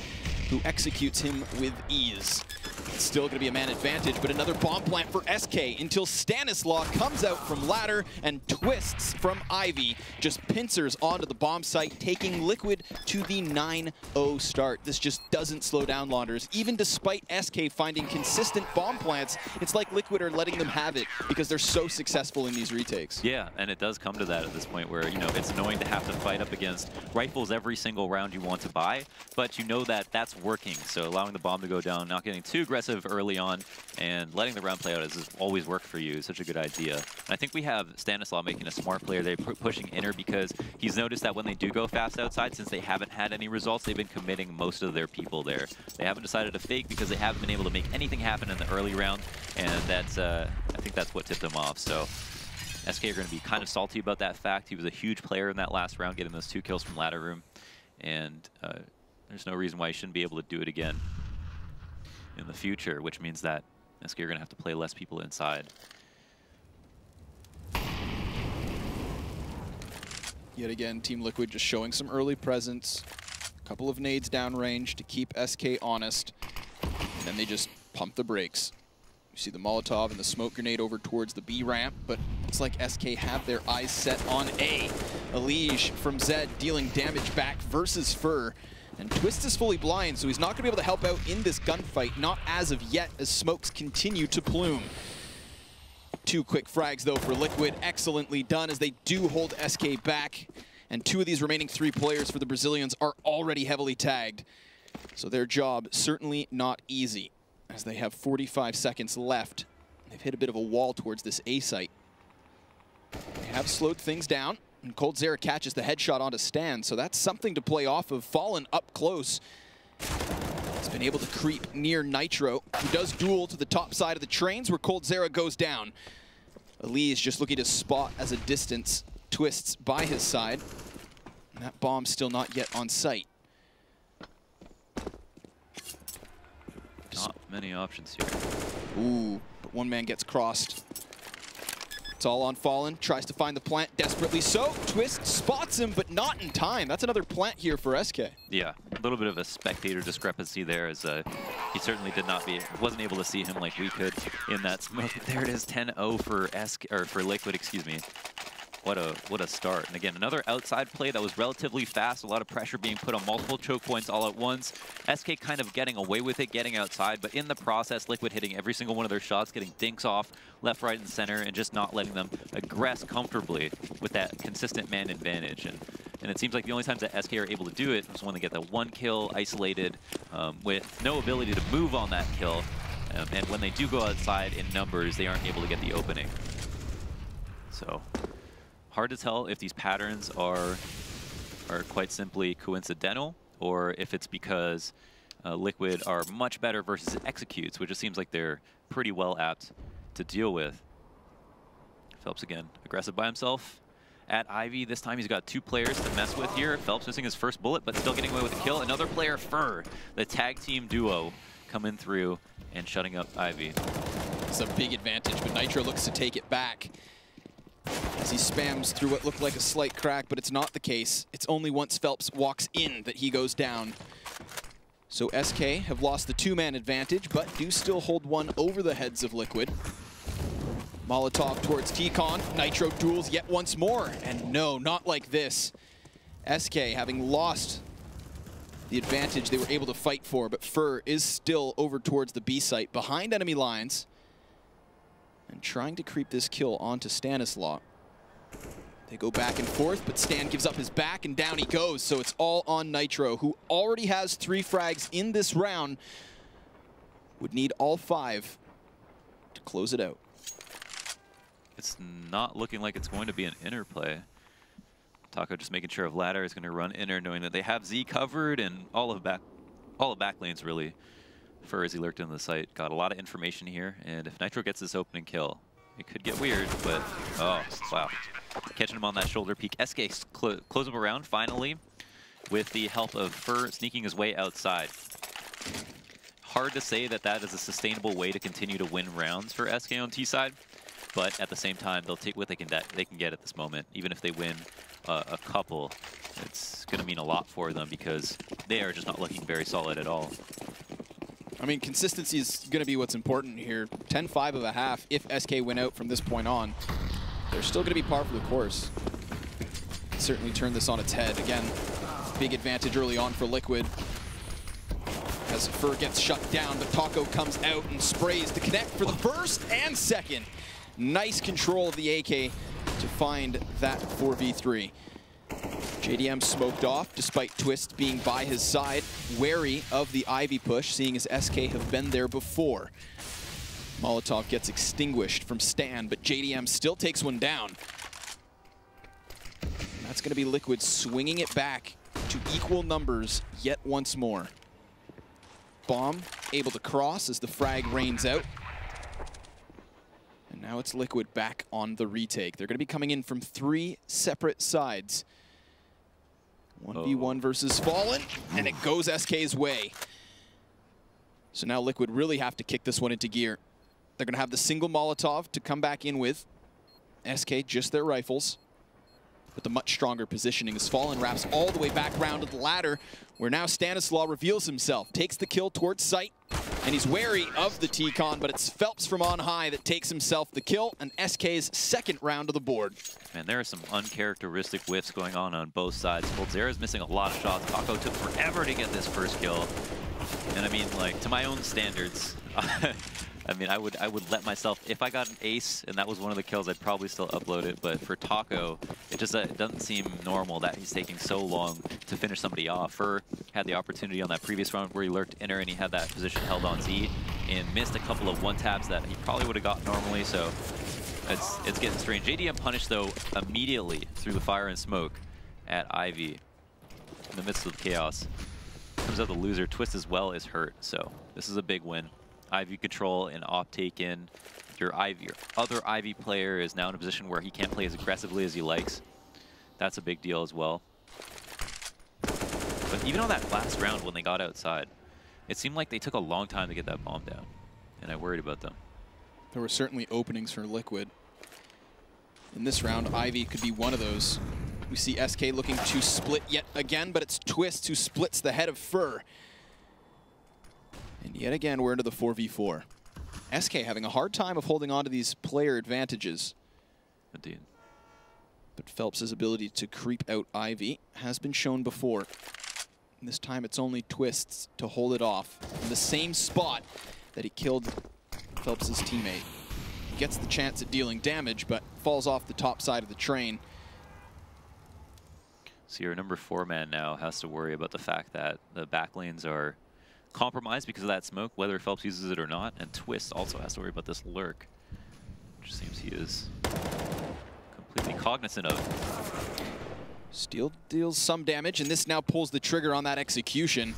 who executes him with ease. It's still going to be a man advantage, but another bomb plant for SK until Stanislaw comes out from ladder and Twists from Ivy, just pincers onto the bomb site, taking Liquid to the 9-0 start. This just doesn't slow down Launders. Even despite SK finding consistent bomb plants, it's like Liquid are letting them have it because they're so successful in these retakes. Yeah, and it does come to that at this point where, you know, it's annoying to have to fight up against rifles every single round you want to buy, but you know that that's working. So allowing the bomb to go down, not getting too aggressive early on, and letting the round play out has always worked for you. It's such a good idea. And I think we have Stanislaw making a smart player. They're pushing inner because he's noticed that when they do go fast outside, since they haven't had any results, they've been committing most of their people there. They haven't decided to fake because they haven't been able to make anything happen in the early round, and that's I think that's what tipped them off. So SK are going to be kind of salty about that fact. He was a huge player in that last round, getting those 2 kills from ladder room, and there's no reason why he shouldn't be able to do it again in the future, which means that SK are going to have to play less people inside. Yet again, Team Liquid just showing some early presence. A couple of nades downrange to keep SK honest. And then they just pump the brakes. You see the Molotov and the smoke grenade over towards the B ramp, but it's like SK have their eyes set on A. Elige from Zed dealing damage back versus Fur. And Twist is fully blind, so he's not going to be able to help out in this gunfight, not as of yet, as smokes continue to plume. 2 quick frags, though, for Liquid. Excellently done, as they do hold SK back. And 2 of these remaining 3 players for the Brazilians are already heavily tagged. So their job certainly not easy, as they have 45 seconds left. They've hit a bit of a wall towards this A site. They have slowed things down. And coldzera catches the headshot onto Stan, so that's something to play off of. Fallen up close. He's been able to creep near Nitro, who does duel to the top side of the trains where coldzera goes down. Elige just looking to spot as a distance. Twists by his side. And that bomb's still not yet on site. Not many options here. Ooh, but one man gets crossed. It's all on Fallen. Tries to find the plant desperately so. Twist spots him, but not in time. That's another plant here for SK. Yeah, a little bit of a spectator discrepancy there, as he certainly wasn't able to see him like we could in that smoke. There it is, 10-0 for Liquid, excuse me. What a start. And again, another outside play that was relatively fast. A lot of pressure being put on multiple choke points all at once. SK kind of getting away with it, getting outside, but in the process, Liquid hitting every single one of their shots, getting dinks off left, right, and center, and just not letting them aggress comfortably with that consistent man advantage. And it seems like the only times that SK are able to do it is when they get the one kill isolated with no ability to move on that kill. And when they do go outside in numbers, they aren't able to get the opening. So hard to tell if these patterns are quite simply coincidental, or if it's because Liquid are much better versus executes, which it seems like they're pretty well apt to deal with. Phelps again, aggressive by himself. At Ivy, this time he's got 2 players to mess with here. Phelps missing his first bullet, but still getting away with a kill. Another player, Fur, the tag team duo, coming through and shutting up Ivy. It's a big advantage, but Nitro looks to take it back as he spams through what looked like a slight crack, but it's not the case. It's only once Phelps walks in that he goes down. So SK have lost the 2-man advantage, but do still hold one over the heads of Liquid. Molotov towards T-Con. Nitro duels yet once more, and no, not like this. SK, having lost the advantage they were able to fight for, but Fur is still over towards the B site, behind enemy lines, and trying to creep this kill onto Stanislaw. They go back and forth, but Stan gives up his back, and down he goes. So it's all on Nitro, who already has 3 frags in this round. Would need all 5 to close it out. It's not looking like it's going to be an interplay. Taco just making sure of ladder is going to run inner, knowing that they have Z covered, and all of back lanes really. Fur, as he lurked in the site, got a lot of information here, and if Nitro gets this opening kill, it could get weird, but oh, wow. Catching him on that shoulder peek. SK close up around, finally, with the help of Fur sneaking his way outside. Hard to say that that is a sustainable way to continue to win rounds for SK on T side, but at the same time, they'll take what they can get at this moment. Even if they win a couple, it's going to mean a lot for them because they are just not looking very solid at all. I mean, consistency is going to be what's important here. 10-5 of a half. If SK win out from this point on, they're still going to be par for the course. Certainly turn this on its head. Again, big advantage early on for Liquid. As Fur gets shut down, but Taco comes out and sprays to connect for the first and second. Nice control of the AK to find that 4v3. JDM smoked off despite Twist being by his side, wary of the Ivy push, seeing as SK have been there before. Molotov gets extinguished from Stan, but JDM still takes one down. And that's going to be Liquid swinging it back to equal numbers yet once more. Bomb able to cross as the frag rains out. And now it's Liquid back on the retake. They're going to be coming in from 3 separate sides. 1v1 versus Fallen, and it goes SK's way. So now Liquid really have to kick this one into gear. They're going to have the single Molotov to come back in with. SK just their rifles, but the much stronger positioning as Fallen wraps all the way back round to the ladder, where now Stanislaw reveals himself, takes the kill towards sight, and he's wary of the T-Con, but it's Phelps from on high that takes himself the kill, and SK's second round of the board. Man, there are some uncharacteristic whiffs going on both sides. Coldzera's missing a lot of shots. Taco took forever to get this first kill. And I mean, like, to my own standards, I mean, I would let myself, if I got an ace and that was one of the kills, I'd probably still upload it. But for Taco, it just it doesn't seem normal that he's taking so long to finish somebody off. Fur had the opportunity on that previous round where he lurked inner and he had that position held on Z and missed a couple of one-taps that he probably would have got normally. So it's getting strange. JDM punished, though, immediately through the fire and smoke at Ivy in the midst of the chaos. Comes out the loser. Twist as well is hurt, so this is a big win. Ivy control and op taken. Your other Ivy player is now in a position where he can't play as aggressively as he likes. That's a big deal as well. But even on that last round when they got outside, it seemed like they took a long time to get that bomb down, and I worried about them. There were certainly openings for Liquid. in this round. Ivy could be one of those. We see SK looking to split yet again, but it's Twist who splits the head of Fur. And yet again, we're into the 4v4. SK having a hard time of holding on to these player advantages. Indeed. But Phelps' ability to creep out Ivy has been shown before. And this time it's only Twists to hold it off in the same spot that he killed Phelps' teammate. He gets the chance at dealing damage, but falls off the top side of the train. So your number 4 man now has to worry about the fact that the back lanes are compromised because of that smoke, whether Phelps uses it or not, and Twist also has to worry about this lurk, which seems he is completely cognizant of. Steel deals some damage, and this now pulls the trigger on that execution.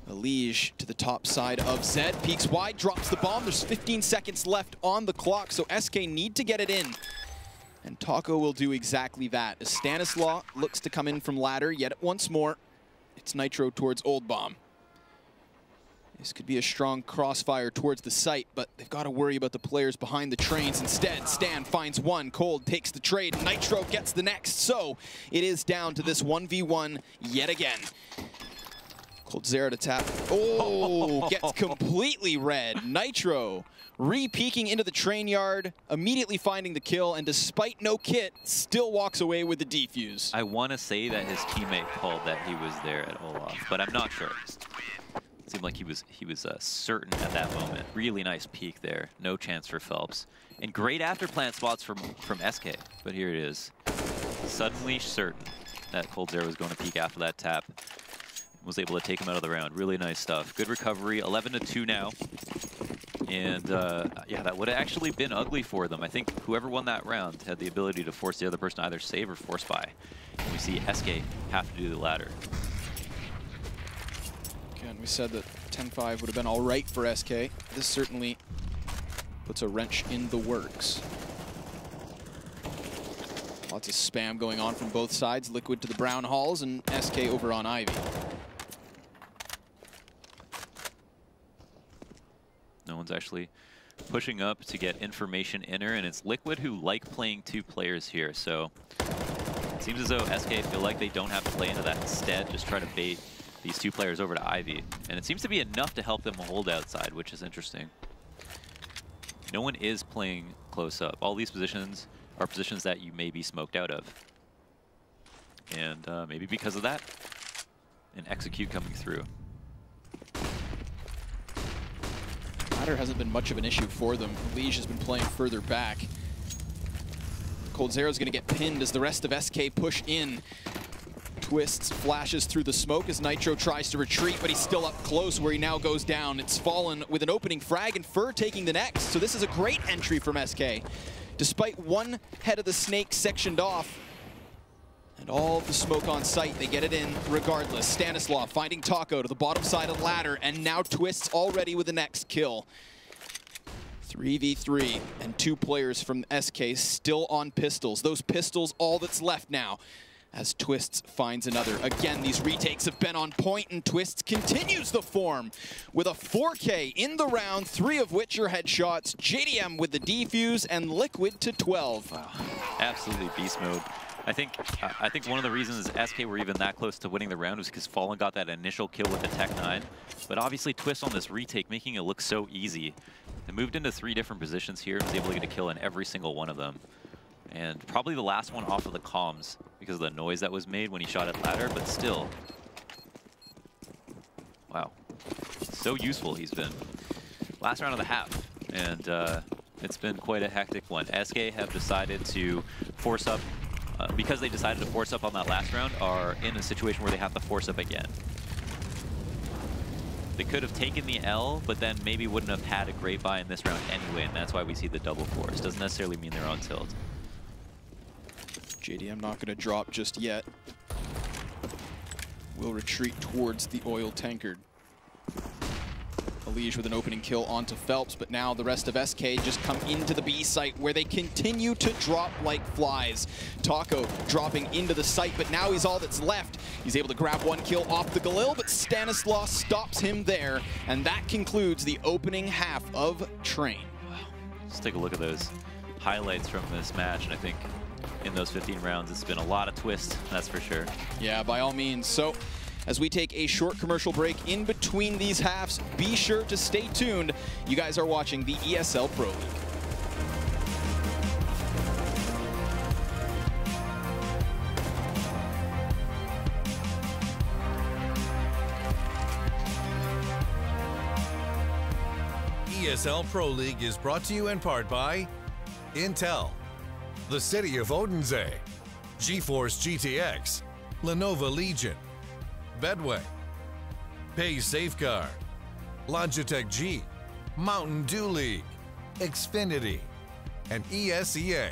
Elige to the top side of Zed, peeks wide, drops the bomb. There's 15 seconds left on the clock, so SK need to get it in. And Taco will do exactly that. As Stanislaw looks to come in from ladder yet once more. It's Nitro towards Old Bomb. This could be a strong crossfire towards the site, but they've got to worry about the players behind the trains. Instead, Stan finds one, Cold takes the trade, and Nitro gets the next. So it is down to this 1v1 yet again. Coldzera to tap. Oh, gets completely red. Nitro re-peeking into the train yard, immediately finding the kill, and despite no kit, still walks away with the defuse. I want to say that his teammate called that he was there at Olaf, but I'm not sure. It seemed like he was certain at that moment. Really nice peek there. No chance for Phelps. And great after plant spots from SK, but here it is. Suddenly certain that Coldzera was going to peek after that tap. Was able to take him out of the round. Really nice stuff. Good recovery. 11-2 now. And yeah, that would have actually been ugly for them. I think whoever won that round had the ability to force the other person to either save or force buy. And we see SK have to do the latter. Again, we said that 10-5 would have been all right for SK. This certainly puts a wrench in the works. Lots of spam going on from both sides. Liquid to the brown halls and SK over on Ivy. No one's actually pushing up to get information in her, and it's Liquid who like playing 2 players here. So it seems as though SK feel like they don't have to play into that. Instead, just try to bait these 2 players over to Ivy. And it seems to be enough to help them hold outside, which is interesting. No one is playing close up. All these positions are positions that you may be smoked out of. And maybe because of that, an execute coming through. Ladder hasn't been much of an issue for them. Elige has been playing further back. Coldzera's going to get pinned as the rest of SK push in. Twists, flashes through the smoke as Nitro tries to retreat, but he's still up close where he now goes down. It's Fallen with an opening frag and Fur taking the next. So this is a great entry from SK. Despite one head of the snake sectioned off, and all of the smoke on site, they get it in regardless. Stanislaw finding Taco to the bottom side of ladder, and now Twists already with the next kill. 3v3, and 2 players from SK still on pistols. Those pistols, all that's left now, as Twists finds another. Again, these retakes have been on point, and Twists continues the form with a 4K in the round, 3 of which are headshots. JDM with the defuse, and Liquid to 12. Wow, absolutely beast mode. I think one of the reasons SK were even that close to winning the round was because Fallen got that initial kill with the Tech 9. But obviously Twist on this retake, making it look so easy. They moved into 3 different positions here and was able to get a kill in every single one of them. And probably the last one off of the comms because of the noise that was made when he shot at ladder, but still. Wow. So useful he's been. Last round of the half. And it's been quite a hectic one. SK have decided to force up. Because they decided to force up on that last round, are in a situation where they have to force up again. They could have taken the L, but then maybe wouldn't have had a great buy in this round anyway, and that's why we see the double force. Doesn't necessarily mean they're on tilt. JDM not going to drop just yet. Will retreat towards the oil tankard. Elige with an opening kill onto Phelps, but now the rest of SK just come into the B site where they continue to drop like flies. Taco dropping into the site, but now he's all that's left. He's able to grab 1 kill off the Galil, but Stanislaw stops him there, and that concludes the opening half of Train. Let's take a look at those highlights from this match, and I think in those 15 rounds, it's been a lot of twists, that's for sure. Yeah, by all means. So, as we take a short commercial break in between these halves, be sure to stay tuned. You guys are watching the ESL Pro League. ESL Pro League is brought to you in part by Intel, the City of Odense, GeForce GTX, Lenovo Legion, Bedway, Pay Safeguard, Logitech G, Mountain Dew League, Xfinity, and ESEA.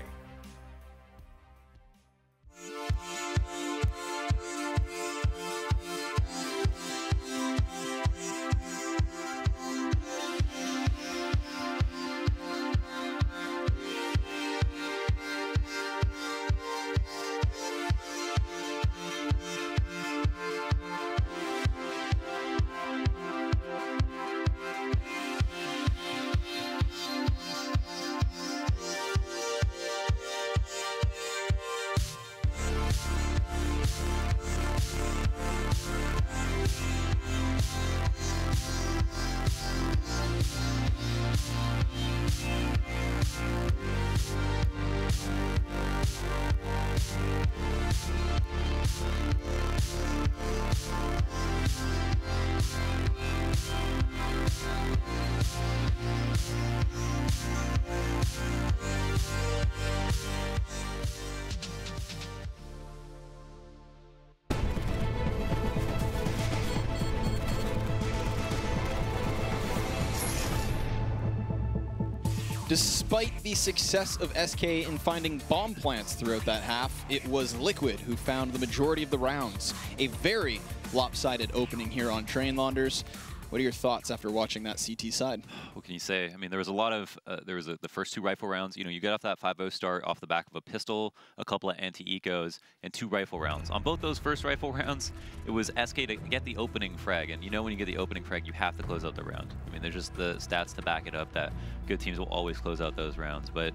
Despite the success of SK in finding bomb plants throughout that half, it was Liquid who found the majority of the rounds. A very lopsided opening here on Train Launders. What are your thoughts after watching that CT side? What can you say? I mean, there was a lot of, the first 2 rifle rounds. You know, you get off that 5-0 start off the back of a pistol, a couple of anti-ecos, and 2 rifle rounds. On both those first rifle rounds, it was SK to get the opening frag. And you know when you get the opening frag, you have to close out the round. I mean, there's just the stats to back it up that good teams will always close out those rounds. But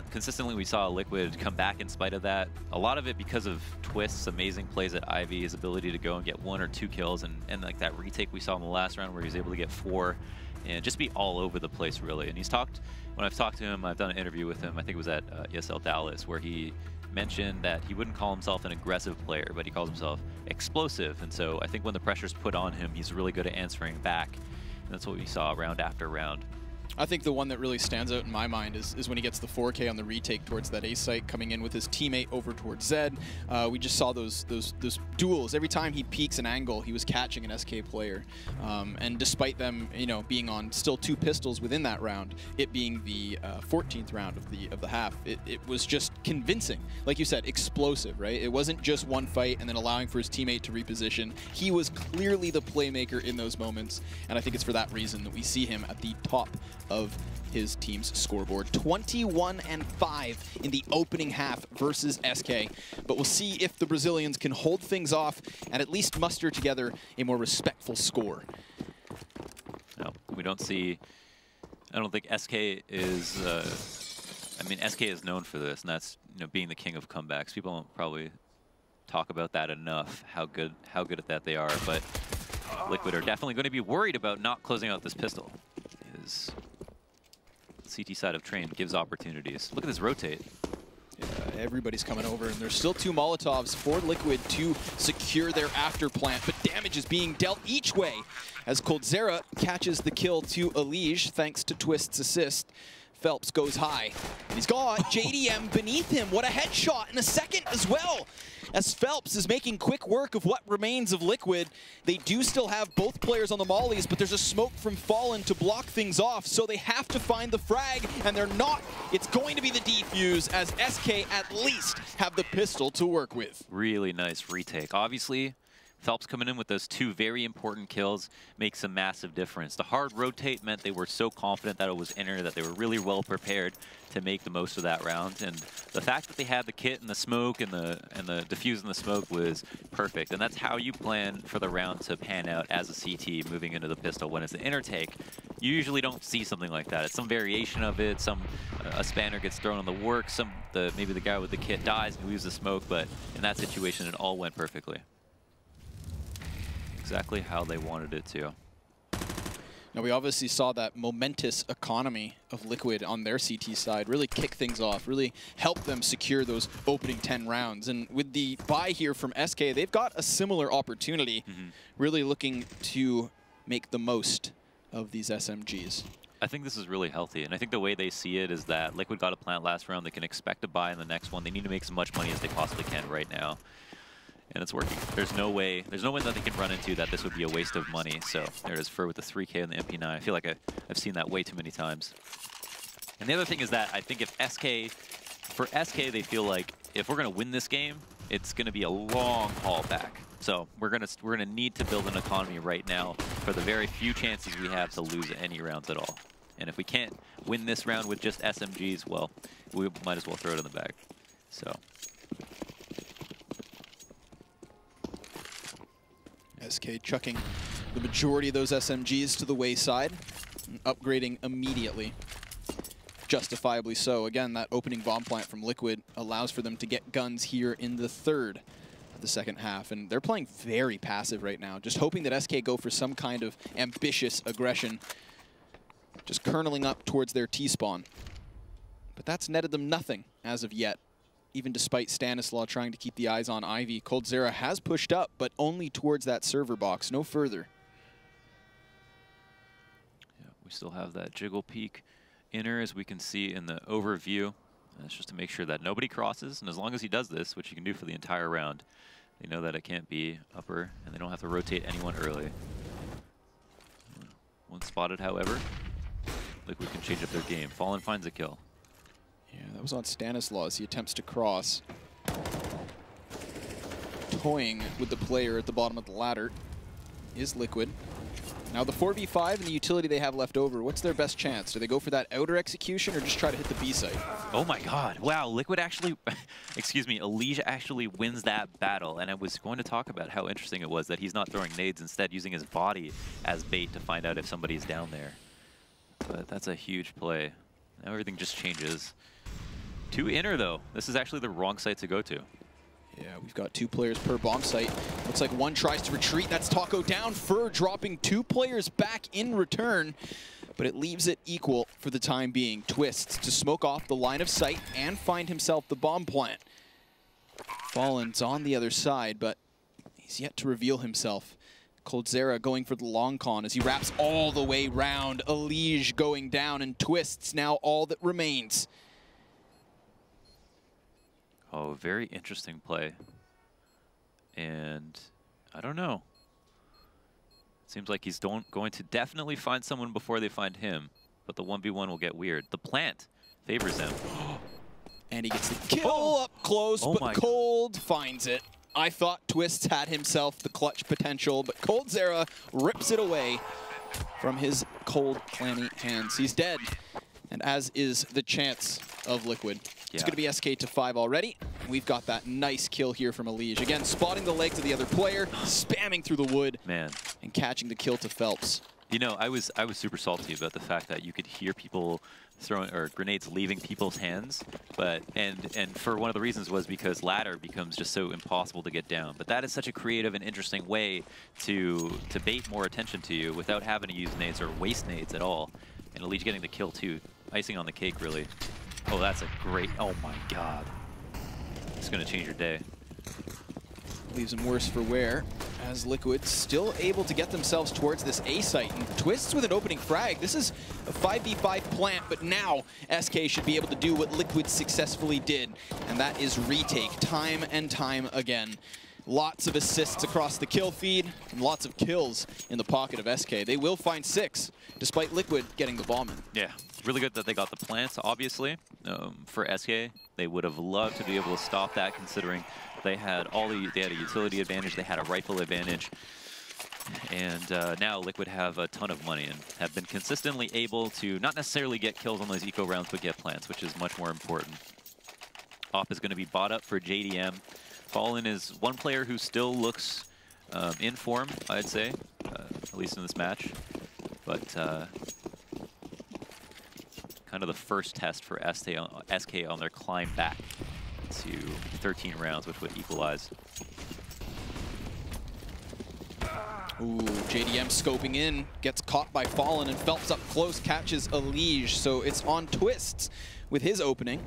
consistently, we saw Liquid come back in spite of that. A lot of it because of twists, amazing plays at Ivy, his ability to go and get 1 or 2 kills, and like that retake we saw in the last round where he was able to get 4 and just be all over the place, really. And when I've talked to him, I've done an interview with him, I think it was at ESL Dallas, where he mentioned that he wouldn't call himself an aggressive player, but he calls himself explosive. And so I think when the pressure's put on him, he's really good at answering back. And that's what we saw round after round. I think the one that really stands out in my mind is when he gets the 4K on the retake towards that A site, coming in with his teammate over towards Zed. We just saw those duels. Every time he peeks an angle, he was catching an SK player. And despite them, you know, being on still 2 pistols within that round, it being the 14th round of the half, it was just convincing. Like you said, explosive, right? It wasn't just one fight and then allowing for his teammate to reposition. He was clearly the playmaker in those moments, and I think it's for that reason that we see him at the top of his team's scoreboard. 21-5 in the opening half versus SK. But we'll see if the Brazilians can hold things off and at least muster together a more respectful score. No, we don't see... I don't think SK is... I mean, SK is known for this, and that's, you know, being the king of comebacks. People don't probably talk about that enough, how good at that they are. But Liquid are definitely going to be worried about not closing out this pistol. His CT side of Train gives opportunities. Look at this rotate. Yeah, everybody's coming over, and there's still 2 Molotovs for Liquid to secure their after plant, but damage is being dealt each way as Coldzera catches the kill to Elige thanks to Twist's assist. Phelps goes high. He's got JDM beneath him. What a headshot in a second as well. As Phelps is making quick work of what remains of Liquid. They do still have both players on the mollies, but there's a smoke from Fallen to block things off, so they have to find the frag, and they're not. It's going to be the defuse, as SK at least have the pistol to work with. Really nice retake. Obviously, Phelps coming in with those 2 very important kills makes a massive difference. The hard rotate meant they were so confident that it was inner, that they were really well prepared to make the most of that round. And the fact that they had the kit and the smoke and the defuse and the smoke was perfect. And that's how you plan for the round to pan out as a CT moving into the pistol. When it's an inner take, you usually don't see something like that. It's some variation of it. A spanner gets thrown on the work. Maybe the guy with the kit dies and we use the smoke. But in that situation, it all went perfectly. Exactly how they wanted it to. Now, we obviously saw that momentous economy of Liquid on their CT side really kick things off, really help them secure those opening 10 rounds. And with the buy here from SK, they've got a similar opportunity, really looking to make the most of these SMGs. I think this is really healthy, and I think the way they see it is that Liquid got a plant last round. They can expect a buy in the next one. They need to make as much money as they possibly can right now. And it's working. There's no way that they can run into that this would be a waste of money. So there it is, Fur with the 3K and the MP9. I feel like I've seen that way too many times. And the other thing is that I think for SK, they feel like if we're gonna win this game, it's gonna be a long haul back. So we're gonna need to build an economy right now for the very few chances we have to lose any rounds at all. And if we can't win this round with just SMGs, well, we might as well throw it in the bag. So. SK chucking the majority of those SMGs to the wayside, and upgrading immediately. Justifiably so. Again, that opening bomb plant from Liquid allows for them to get guns here in the third of the second half. And they're playing very passive right now, just hoping that SK go for some kind of ambitious aggression, just kerneling up towards their T-spawn. But that's netted them nothing as of yet. Even despite Stanislaw trying to keep the eyes on Ivy, coldzera has pushed up, but only towards that server box, no further. Yeah, we still have that jiggle peek inner, as we can see in the overview. That's just to make sure that nobody crosses, and as long as he does this, which you can do for the entire round, they know that it can't be upper, and they don't have to rotate anyone early. One spotted, however. Liquid can change up their game. Fallen finds a kill. Yeah, that was on Stanislaw as he attempts to cross. Toying with the player at the bottom of the ladder is Liquid. Now the 4v5 and the utility they have left over, what's their best chance? Do they go for that outer execution or just try to hit the B site? Oh my god, wow, Liquid actually, excuse me, ELIJA actually wins that battle. And I was going to talk about how interesting it was that he's not throwing nades, instead using his body as bait to find out if somebody's down there. But that's a huge play. Now everything just changes. 2 inner though. This is actually the wrong site to go to. Yeah, we've got 2 players per bomb site. Looks like one tries to retreat. That's Taco down. Fur dropping 2 players back in return, but it leaves it equal for the time being. Twists to smoke off the line of sight and find himself the bomb plant. Fallen's on the other side, but he's yet to reveal himself. coldzera going for the long con as he wraps all the way round. ELIJA going down, and Twists now all that remains. Oh, very interesting play. And I don't know. It seems like he's going to definitely find someone before they find him, but the 1v1 will get weird. The plant favors him. And he gets the kill up close, but Cold finds it. I thought Twists had himself the clutch potential, but coldzera rips it away from his cold, clammy hands. He's dead, and as is the chance of Liquid. It's going to be SK to 5 already. We've got that nice kill here from ELIJA. Again, spotting the legs of the other player, spamming through the wood, and catching the kill to Phelps. You know, I was super salty about the fact that you could hear people throwing, or grenades leaving people's hands, but and for one of the reasons was because ladder becomes just so impossible to get down. But that is such a creative and interesting way to bait more attention to you without having to use nades or waste nades at all. And ELIJA getting the kill too, icing on the cake really. Oh, that's a great, oh my god. It's gonna change your day. Leaves him worse for wear, as Liquid still able to get themselves towards this A site. And Twists with an opening frag. This is a 5v5 plant, but now SK should be able to do what Liquid successfully did, and that is retake time and time again. Lots of assists across the kill feed, and lots of kills in the pocket of SK. They will find 6, despite Liquid getting the bomb in. Yeah, really good that they got the plants, obviously. for SK. They would have loved to be able to stop that, considering they had they had a utility advantage, they had a rifle advantage, and now Liquid have a ton of money and have been consistently able to not necessarily get kills on those eco rounds, but get plants, which is much more important. Op is going to be bought up for JDM. Fallen is one player who still looks in form, I'd say, at least in this match, but kind of the first test for SK on their climb back to 13 rounds, which would equalize. Ooh, JDM scoping in, gets caught by Fallen, and Phelps up close catches Elige. So it's on Twists with his opening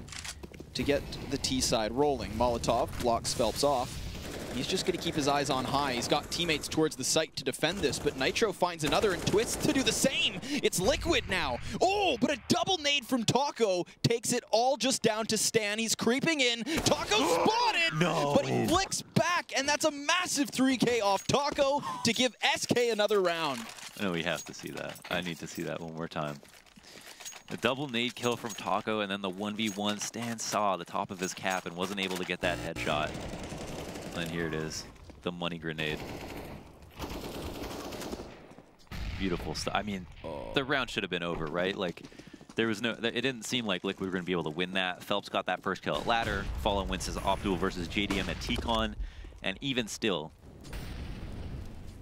to get the T side rolling. Molotov blocks Phelps off. He's just going to keep his eyes on high. He's got teammates towards the site to defend this, but Nitro finds another and Twists to do the same. It's Liquid now. Oh, but a double nade from Taco takes it all just down to Stan. He's creeping in. Taco spotted, but he flicks back, and that's a massive 3K off Taco to give SK another round. I know we have to see that. I need to see that one more time. The double nade kill from Taco, and then the 1v1. Stan saw the top of his cap and wasn't able to get that headshot. And here it is, the money grenade. Beautiful stuff. I mean, the round should have been over, right? Like, there was no, it didn't seem like Liquid were going to be able to win that. Phelps got that first kill at ladder. Fallen wins his op duel versus JDM at T-Con. And even still,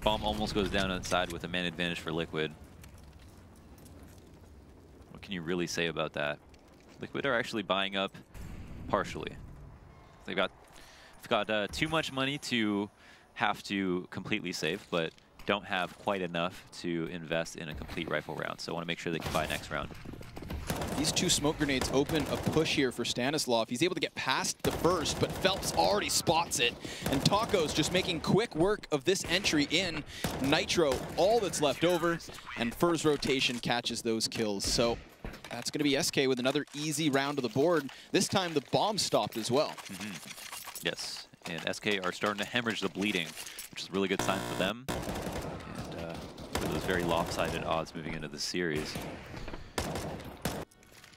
Bomb almost goes down inside with a man advantage for Liquid. What can you really say about that? Liquid are actually buying up partially. They've got too much money to have to completely save, but don't have quite enough to invest in a complete rifle round. So I want to make sure they can buy next round. These two smoke grenades open a push here for Stanislav. He's able to get past the first, but Phelps already spots it. And Taco's just making quick work of this entry in. Nitro, all that's left over, and Fur's rotation catches those kills. So that's going to be SK with another easy round of the board. This time the bomb stopped as well. Yes, and SK are starting to hemorrhage the bleeding, which is a really good sign for them. And for those very lopsided odds moving into the series.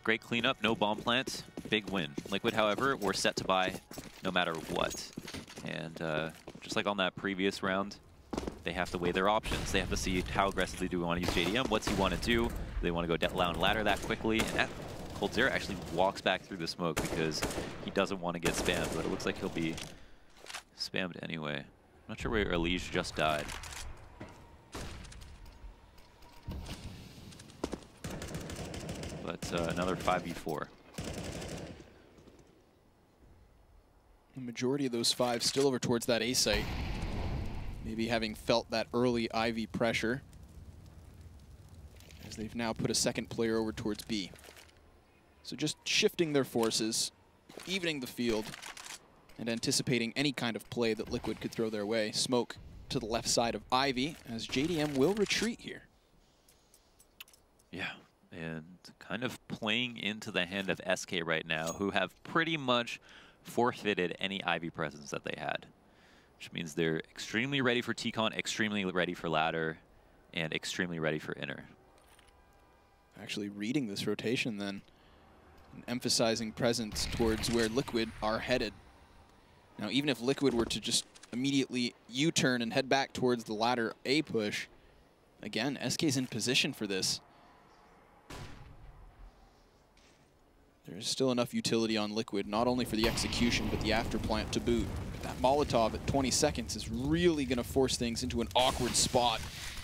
Great cleanup, no bomb plant, big win. Liquid, however, were set to buy no matter what. And just like on that previous round, they have to weigh their options. They have to see how aggressively do we want to use JDM, what's he want to do, they want to go down ladder that quickly, and that coldzera actually walks back through the smoke because he doesn't want to get spammed, but it looks like he'll be spammed anyway. I'm not sure where Elige just died. But another 5v4. The majority of those five still over towards that A site. Maybe having felt that early Ivy pressure, as they've now put a second player over towards B. So just shifting their forces, evening the field, and anticipating any kind of play that Liquid could throw their way. Smoke to the left side of Ivy, as JDM will retreat here. Yeah, and kind of playing into the hand of SK right now, who have pretty much forfeited any Ivy presence that they had. Which means they're extremely ready for T-Con, extremely ready for ladder, and extremely ready for inner. Actually reading this rotation then, and emphasizing presence towards where Liquid are headed. Now, even if Liquid were to just immediately U-turn and head back towards the ladder A push, again, SK's in position for this. There's still enough utility on Liquid, not only for the execution, but the afterplant to boot. But that Molotov at 20 seconds is really going to force things into an awkward spot.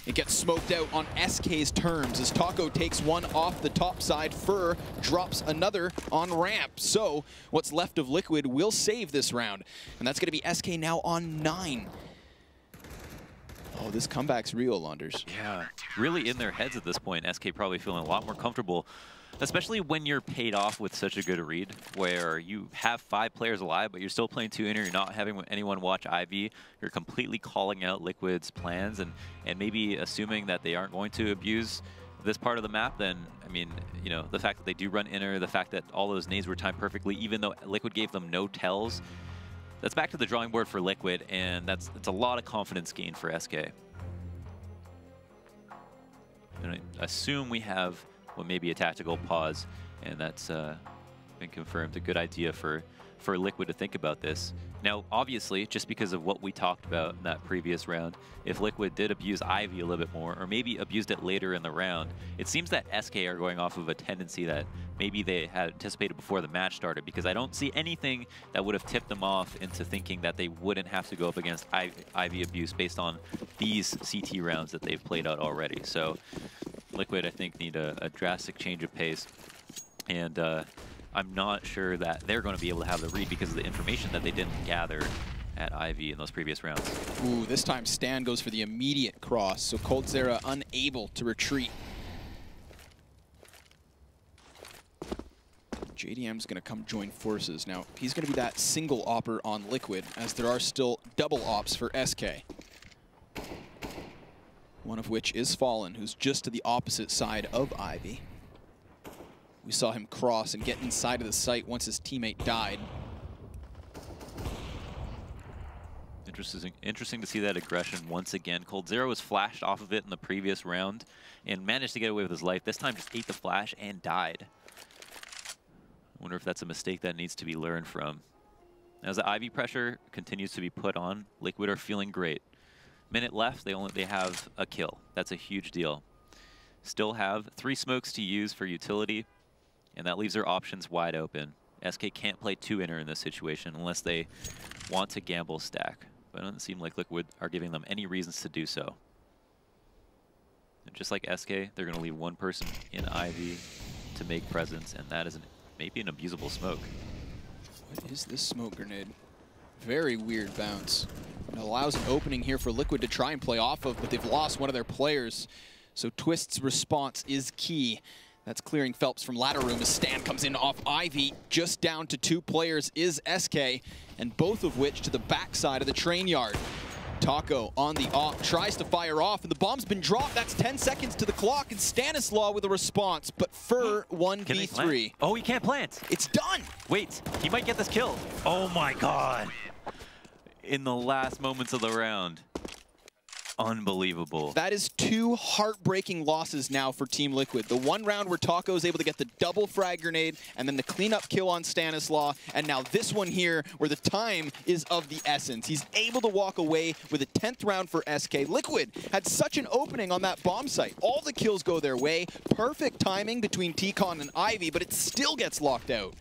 It gets smoked out on SK's terms as Taco takes one off the top side. Fur drops another on ramp. So what's left of Liquid will save this round. And that's going to be SK now on 9. Oh, this comeback's real, Launders. Yeah, really in their heads at this point. SK probably feeling a lot more comfortable, especially when you're paid off with such a good read, where you have 5 players alive, but you're still playing 2 inner, you're not having anyone watch IV, you're completely calling out Liquid's plans and maybe assuming that they aren't going to abuse this part of the map. Then, I mean, you know, the fact that they do run inner, the fact that all those nades were timed perfectly, even though Liquid gave them no tells, that's back to the drawing board for Liquid, and that's a lot of confidence gain for SK. And I assume we have what may be a tactical pause, and that's been confirmed. A good idea for Liquid to think about this. Now, obviously, just because of what we talked about in that previous round, if Liquid did abuse Ivy a little bit more, or maybe abused it later in the round, it seems that SK are going off of a tendency that maybe they had anticipated before the match started, because I don't see anything that would have tipped them off into thinking that they wouldn't have to go up against Ivy abuse based on these CT rounds that they've played out already. So Liquid, I think, need a drastic change of pace. And I'm not sure that they're going to be able to have the read because of the information that they didn't gather at Ivy in those previous rounds. Ooh, this time Stan goes for the immediate cross, so coldzera unable to retreat. JDM's going to come join forces. Now, he's going to be that single opper on Liquid, as there are still double ops for SK. One of which is Fallen, who's just to the opposite side of Ivy. We saw him cross and get inside of the site once his teammate died. Interesting to see that aggression once again. coldzera was flashed off of it in the previous round and managed to get away with his life. This time just ate the flash and died. I wonder if that's a mistake that needs to be learned from. As the Ivy pressure continues to be put on, Liquid are feeling great. Minute left, they have a kill. That's a huge deal. Still have 3 smokes to use for utility, and that leaves their options wide open. SK can't play 2 inner in this situation unless they want to gamble stack. But it doesn't seem like Liquid are giving them any reasons to do so. And just like SK, they're going to leave one person in Ivy to make presence, and that is maybe an abusable smoke. What is this smoke grenade? Very weird bounce. It allows an opening here for Liquid to try and play off of, but they've lost one of their players. So Twist's response is key. That's clearing Phelps from ladder room as Stan comes in off Ivy. Just down to 2 players is SK, and both of which to the backside of the train yard. Taco on the op, tries to fire off, and the bomb's been dropped. That's 10 seconds to the clock, and Stanislaw with a response, but Fur 1v3. Oh, he can't plant. It's done. Wait, he might get this kill. Oh my God. In the last moments of the round. Unbelievable. That is 2 heartbreaking losses now for Team Liquid. The one round where Taco is able to get the double frag grenade and then the cleanup kill on Stanislaw, and now this one here where the time is of the essence. He's able to walk away with a 10th round for SK. Liquid had such an opening on that bomb site. All the kills go their way. Perfect timing between T-Con and Ivy, but it still gets locked out.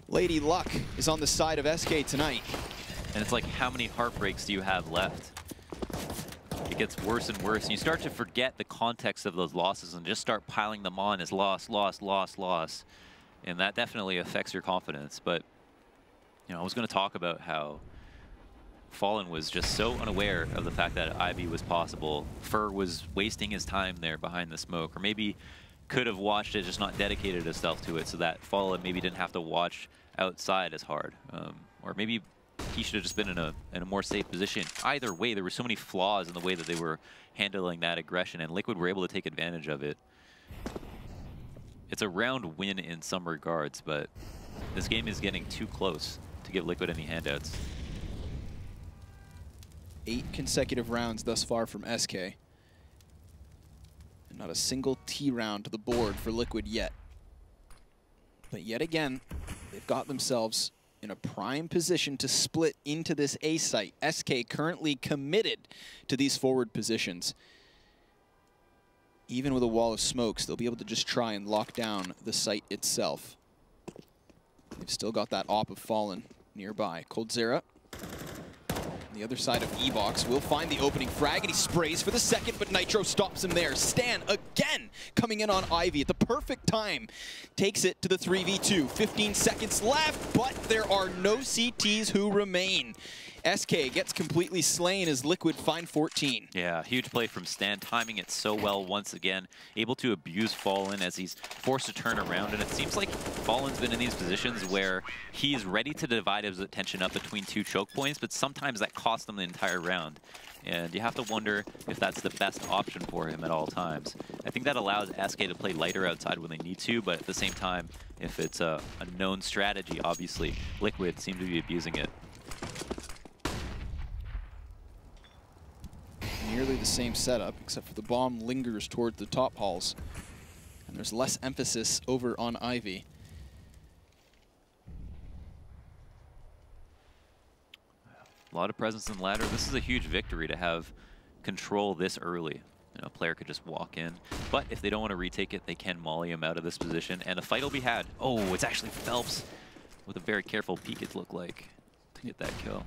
Lady Luck is on the side of SK tonight. And it's like, how many heartbreaks do you have left? It gets worse and worse, and you start to forget the context of those losses and just start piling them on as loss, loss, loss, loss. And that definitely affects your confidence. But, you know, I was going to talk about how Fallen was just so unaware of the fact that Ivy was possible. Fur was wasting his time there behind the smoke, or maybe could have watched it, just not dedicated himself to it, so that Fallen maybe didn't have to watch outside as hard. Or maybe he should have just been in a more safe position. Either way, there were so many flaws in the way that they were handling that aggression, and Liquid were able to take advantage of it. It's a round win in some regards, but this game is getting too close to give Liquid any handouts. 8 consecutive rounds thus far from SK. And not a single T round to the board for Liquid yet. But yet again, they've got themselves in a prime position to split into this A site. SK currently committed to these forward positions. Even with a wall of smokes, they'll be able to just try and lock down the site itself. They've still got that op of Fallen nearby. coldzera on the other side of E-Box will find the opening frag, and he sprays for the second, but Nitro stops him there. Stan again coming in on Ivy at the perfect time. Takes it to the 3v2. 15 seconds left, but there are no CTs who remain. SK gets completely slain as Liquid find 14. Yeah, huge play from Stan, timing it so well once again. Able to abuse Fallen as he's forced to turn around, and it seems like Fallen's been in these positions where he's ready to divide his attention up between 2 choke points, but sometimes that costs him the entire round. And you have to wonder if that's the best option for him at all times. I think that allows SK to play lighter outside when they need to, but at the same time, if it's a known strategy, obviously, Liquid seem to be abusing it. Nearly the same setup, except for the bomb lingers towards the top halls. And there's less emphasis over on Ivy. A lot of presence in ladder. This is a huge victory to have control this early. You know, a player could just walk in. But if they don't want to retake it, they can molly him out of this position, and a fight will be had. Oh, it's actually Phelps with a very careful peek, it looked like, to get that kill.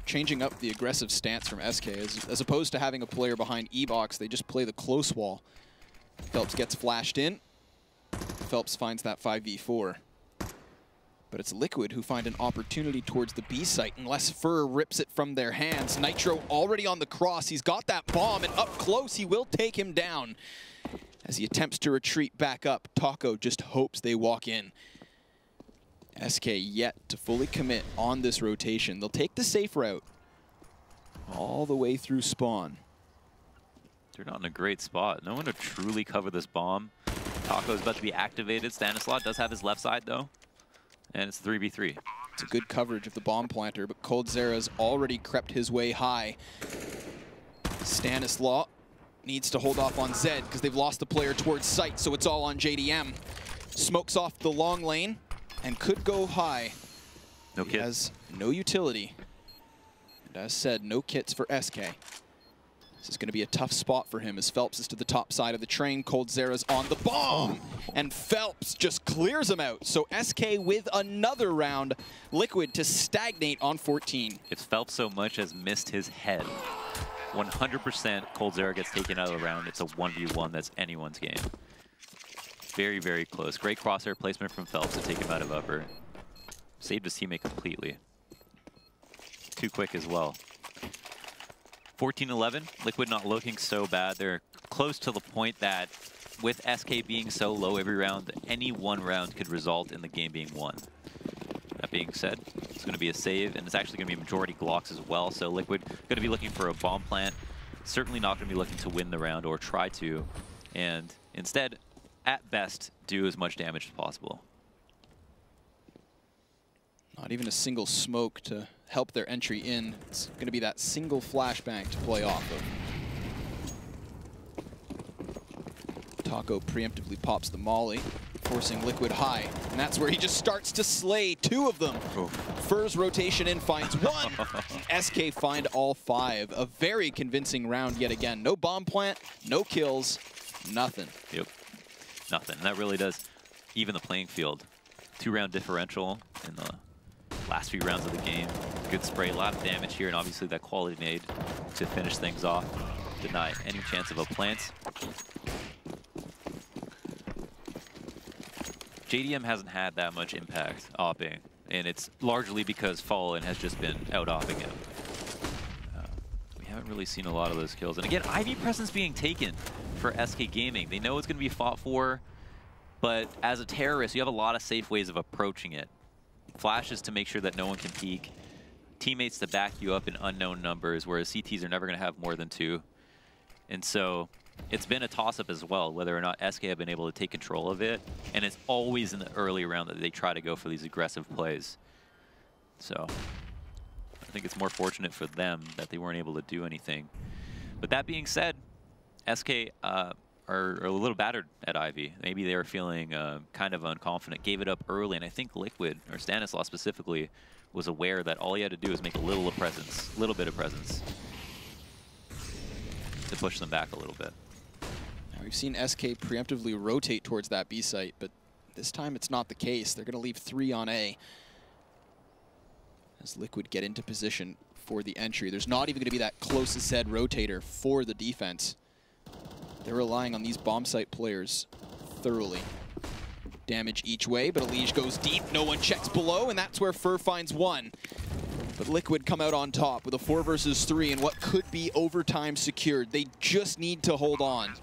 Changing up the aggressive stance from SK. As opposed to having a player behind E-Box, they just play the close wall. Phelps gets flashed in. Phelps finds that 5v4. But it's Liquid who find an opportunity towards the B site unless Fur rips it from their hands. Nitro already on the cross. He's got that bomb, and up close he will take him down. As he attempts to retreat back up, Taco just hopes they walk in. SK yet to fully commit on this rotation. They'll take the safe route all the way through spawn. They're not in a great spot. No one to truly cover this bomb. Taco's about to be activated. Stanislaw does have his left side, though. And it's 3v3. It's a good coverage of the bomb planter, but Coldzera's already crept his way high. Stanislaw needs to hold off on Zed because they've lost the player towards site, so it's all on JDM. Smokes off the long lane and could go high. No kit. He has no utility. And as said, no kits for SK. This is going to be a tough spot for him as Phelps is to the top side of the train. Coldzera's on the bomb, and Phelps just clears him out. So SK with another round, Liquid to stagnate on 14. If Phelps so much as missed his head, 100% Coldzera gets taken out of the round. It's a 1v1. That's anyone's game. Very, very close. Great crosshair placement from Phelps to take him out of upper. Saved his teammate completely. Too quick as well. 14-11, Liquid not looking so bad. They're close to the point that with SK being so low every round, any one round could result in the game being won. That being said, it's going to be a save, and it's actually going to be majority Glocks as well, so Liquid going to be looking for a bomb plant. Certainly not going to be looking to win the round or try to, and instead, at best, do as much damage as possible. Not even a single smoke to help their entry in. It's going to be that single flashbang to play off of. Taco preemptively pops the molly, forcing Liquid high. And that's where he just starts to slay two of them. Fur's rotation in finds one. SK find all five. A very convincing round yet again. No bomb plant, no kills, nothing. Yep, nothing. And that really does even the playing field. 2-round differential in the last few rounds of the game. Good spray, a lot of damage here, and obviously that quality nade to finish things off. Deny any chance of a plant. JDM hasn't had that much impact opping, and it's largely because Fallen has just been out-opping him. We haven't really seen a lot of those kills. And again, Ivy presence being taken for SK Gaming. They know it's going to be fought for, but as a terrorist, you have a lot of safe ways of approaching it. Flashes to make sure that no one can peek. Teammates to back you up in unknown numbers, whereas CTs are never going to have more than 2. And so it's been a toss-up as well, whether or not SK have been able to take control of it. And it's always in the early round that they try to go for these aggressive plays. So I think it's more fortunate for them that they weren't able to do anything. But that being said, SK are a little battered at Ivy. Maybe they were feeling kind of unconfident, gave it up early, and I think Liquid, or Stanislaw specifically, was aware that all he had to do was make a little bit of presence to push them back a little bit. Now we've seen SK preemptively rotate towards that B site, but this time it's not the case. They're going to leave 3 on A as Liquid get into position for the entry. There's not even going to be that close Z rotator for the defense. They're relying on these bomb site players thoroughly. Damage each way, but Elige goes deep. No one checks below, and that's where Fur finds one. But Liquid come out on top with a 4 versus 3 and what could be overtime secured. They just need to hold on.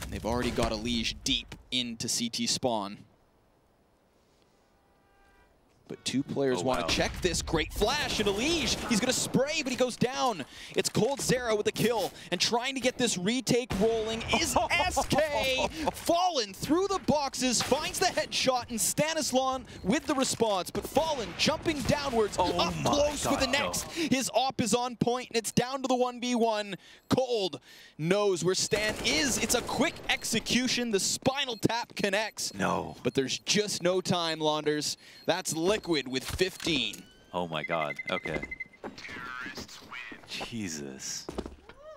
And they've already got Elige deep into CT spawn. But 2 players want to check this. Great flash, and Elige, he's going to spray, but he goes down. It's Coldzera with a kill, and trying to get this retake rolling is SK. Fallen through the boxes, finds the headshot, and Stanislaw with the response. But Fallen jumping downwards, up close with the next. His op is on point, and it's down to the 1v1. Cold knows where Stan is. It's a quick execution. The spinal tap connects. No. But there's just no time, Launders. That's Liquid with 15. Oh my god, okay. Jesus.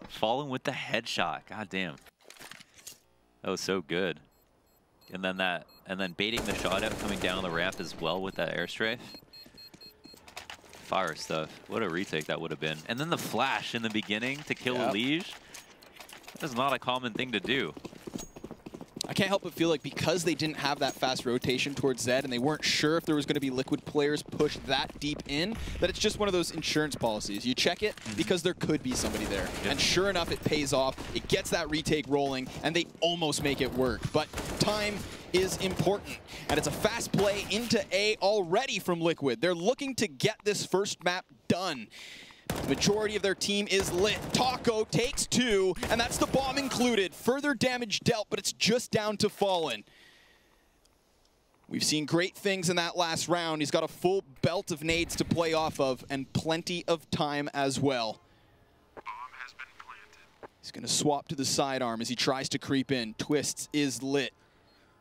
Falling with the headshot. God damn. That was so good. And then baiting the shot out, coming down the ramp as well with that airstrafe. Fire stuff. What a retake that would have been. And then the flash in the beginning to kill a Liege. That is not a common thing to do. I can't help but feel like because they didn't have that fast rotation towards Zed and they weren't sure if there was going to be Liquid players pushed that deep in, that it's just one of those insurance policies. You check it because there could be somebody there. And sure enough, it pays off. It gets that retake rolling, and they almost make it work. But time is important, and it's a fast play into A already from Liquid. They're looking to get this first map done. Majority of their team is lit. Taco takes 2, and that's the bomb included. Further damage dealt, but it's just down to Fallen. We've seen great things in that last round. He's got a full belt of nades to play off of, and plenty of time as well. He's going to swap to the sidearm as he tries to creep in. Twists is lit.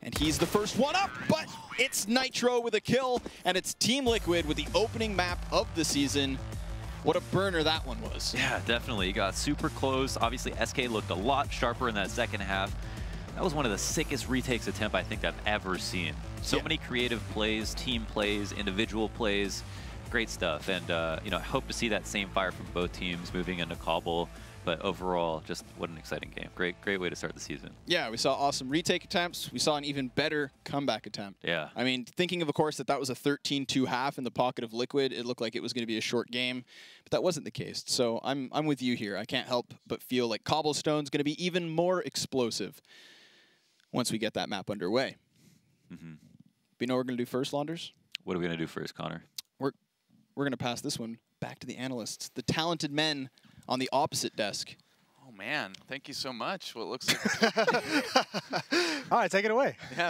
And he's the first one up, but it's Nitro with a kill, and it's Team Liquid with the opening map of the season. What a burner that one was. Yeah, definitely. He got super close. Obviously, SK looked a lot sharper in that second half. That was one of the sickest retakes attempt I think I've ever seen. So many creative plays, team plays, individual plays. Great stuff. And, you know, I hope to see that same fire from both teams moving into Cobble. But overall, just what an exciting game. Great way to start the season. Yeah, we saw awesome retake attempts. We saw an even better comeback attempt. Yeah. I mean, thinking of course, that was a 13-2 half in the pocket of Liquid, it looked like it was going to be a short game, but that wasn't the case. So I'm with you here. I can't help but feel like Cobblestone's going to be even more explosive once we get that map underway. You know what we're going to do first, Launders? What are we going to do first, Connor? We're going to pass this one back to the analysts, the talented men on the opposite desk. Oh man, thank you so much. Well, it looks like all right, take it away. Yeah,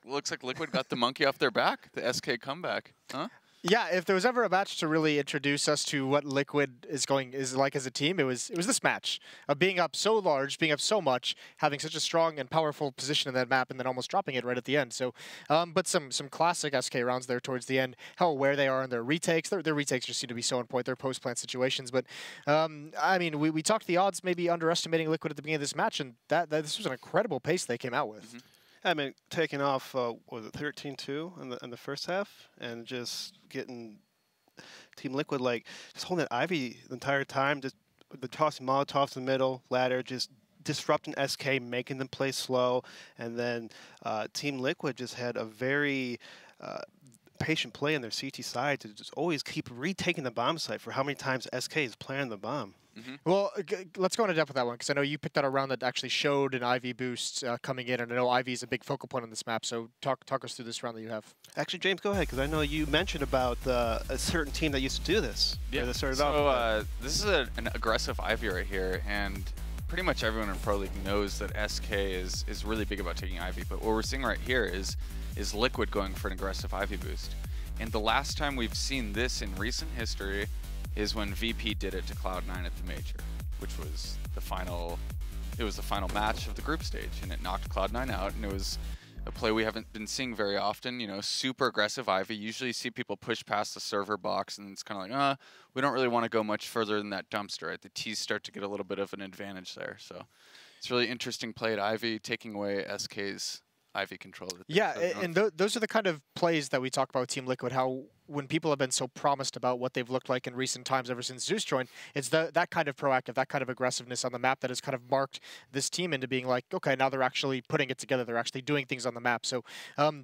looks like Liquid got the monkey off their back. The SK comeback, huh? Yeah, if there was ever a match to really introduce us to what Liquid is like as a team, it was this match of being up so large, being up so much, having such a strong and powerful position in that map, and then almost dropping it right at the end. So, but some classic SK rounds there towards the end. How aware they are in their retakes. Their retakes just seem to be so on point. Their post plant situations. But I mean, we talked the odds maybe underestimating Liquid at the beginning of this match, and this was an incredible pace they came out with. I mean, taking off, what was it, 13-2 in the first half, and just getting Team Liquid, like, just holding that Ivy the entire time, just the tossing Molotovs in the middle, ladder, just disrupting SK, making them play slow, and then Team Liquid just had a very patient play on their CT side to just always keep retaking the bomb site for how many times SK is planting the bomb. Well, let's go into depth with that one, because I know you picked out a round that actually showed an Ivy boost coming in, and I know Ivy is a big focal point on this map, so talk us through this round that you have. Actually, James, go ahead, because I know you mentioned about a certain team that used to do this. Yeah, that started so this is an aggressive Ivy right here, and pretty much everyone in Pro League knows that SK is really big about taking Ivy, but what we're seeing right here is Liquid going for an aggressive Ivy boost. And the last time we've seen this in recent history is when VP did it to Cloud9 at the Major, which was the final match of the group stage, and it knocked Cloud9 out, and it was a play we haven't been seeing very often, you know, super aggressive Ivy. Usually you see people push past the server box, and it's kind of like, we don't really want to go much further than that dumpster, right? The T's start to get a little bit of an advantage there, so it's really interesting play at Ivy, taking away SK's Ivy control. Yeah, and those are the kind of plays that we talk about with Team Liquid, how when people have been so promised about what they've looked like in recent times ever since Zeus joined, it's that kind of proactive, that kind of aggressiveness on the map that has kind of marked this team into being like, okay, now they're actually putting it together, they're actually doing things on the map. So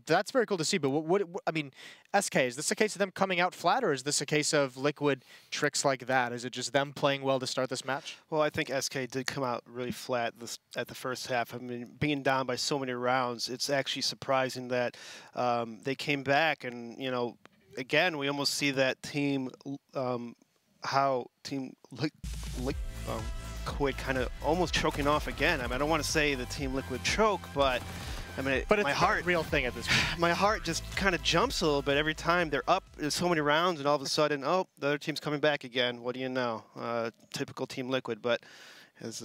that's very cool to see. But what I mean, SK, is this a case of them coming out flat, or is this a case of Liquid tricks like that? Is it just them playing well to start this match? Well, I think SK did come out really flat at the first half. I mean, being down by so many rounds, it's actually surprising that they came back, and, you know, again, we almost see that team, how Team Liquid kind of almost choking off again. I mean, I don't want to say the Team Liquid choke, but I mean, it's a real thing at this point. My heart just kind of jumps a little bit every time they're up. There's so many rounds, and all of a sudden, oh, the other team's coming back again. What do you know? Typical Team Liquid, but as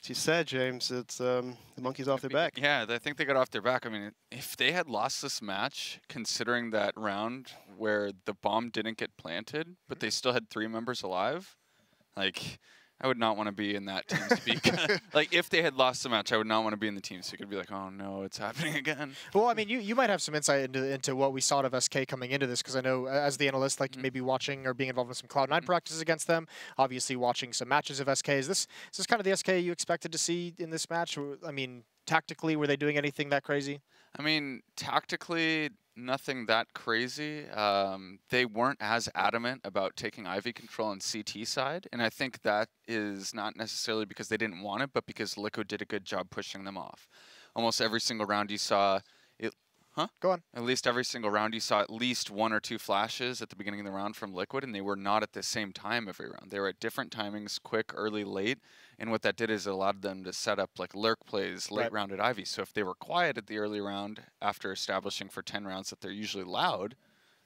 As you said, James, it's the monkey's off their back. Yeah, I think they got off their back. I mean, if they had lost this match, considering that round where the bomb didn't get planted, but they still had 3 members alive, like, I would not want to be in that team speak. Like, if they had lost the match, I would not want to be in the team speak. I'd be like, oh no, it's happening again. Well, I mean, you might have some insight into what we saw of SK coming into this, because I know as the analyst, like maybe watching or being involved in some Cloud9 practices against them, obviously watching some matches of SK. Is this kind of the SK you expected to see in this match? I mean, tactically, were they doing anything that crazy? I mean, tactically, nothing that crazy. They weren't as adamant about taking Ivy control on CT side, and I think that is not necessarily because they didn't want it, but because Liquid did a good job pushing them off. Almost every single round you saw it. Huh? Go on. At least every single round you saw at least 1 or 2 flashes at the beginning of the round from Liquid, and they were not at the same time every round. They were at different timings, quick, early, late, and what that did is it allowed them to set up like lurk plays late round at Ivy. So if they were quiet at the early round after establishing for 10 rounds that they're usually loud,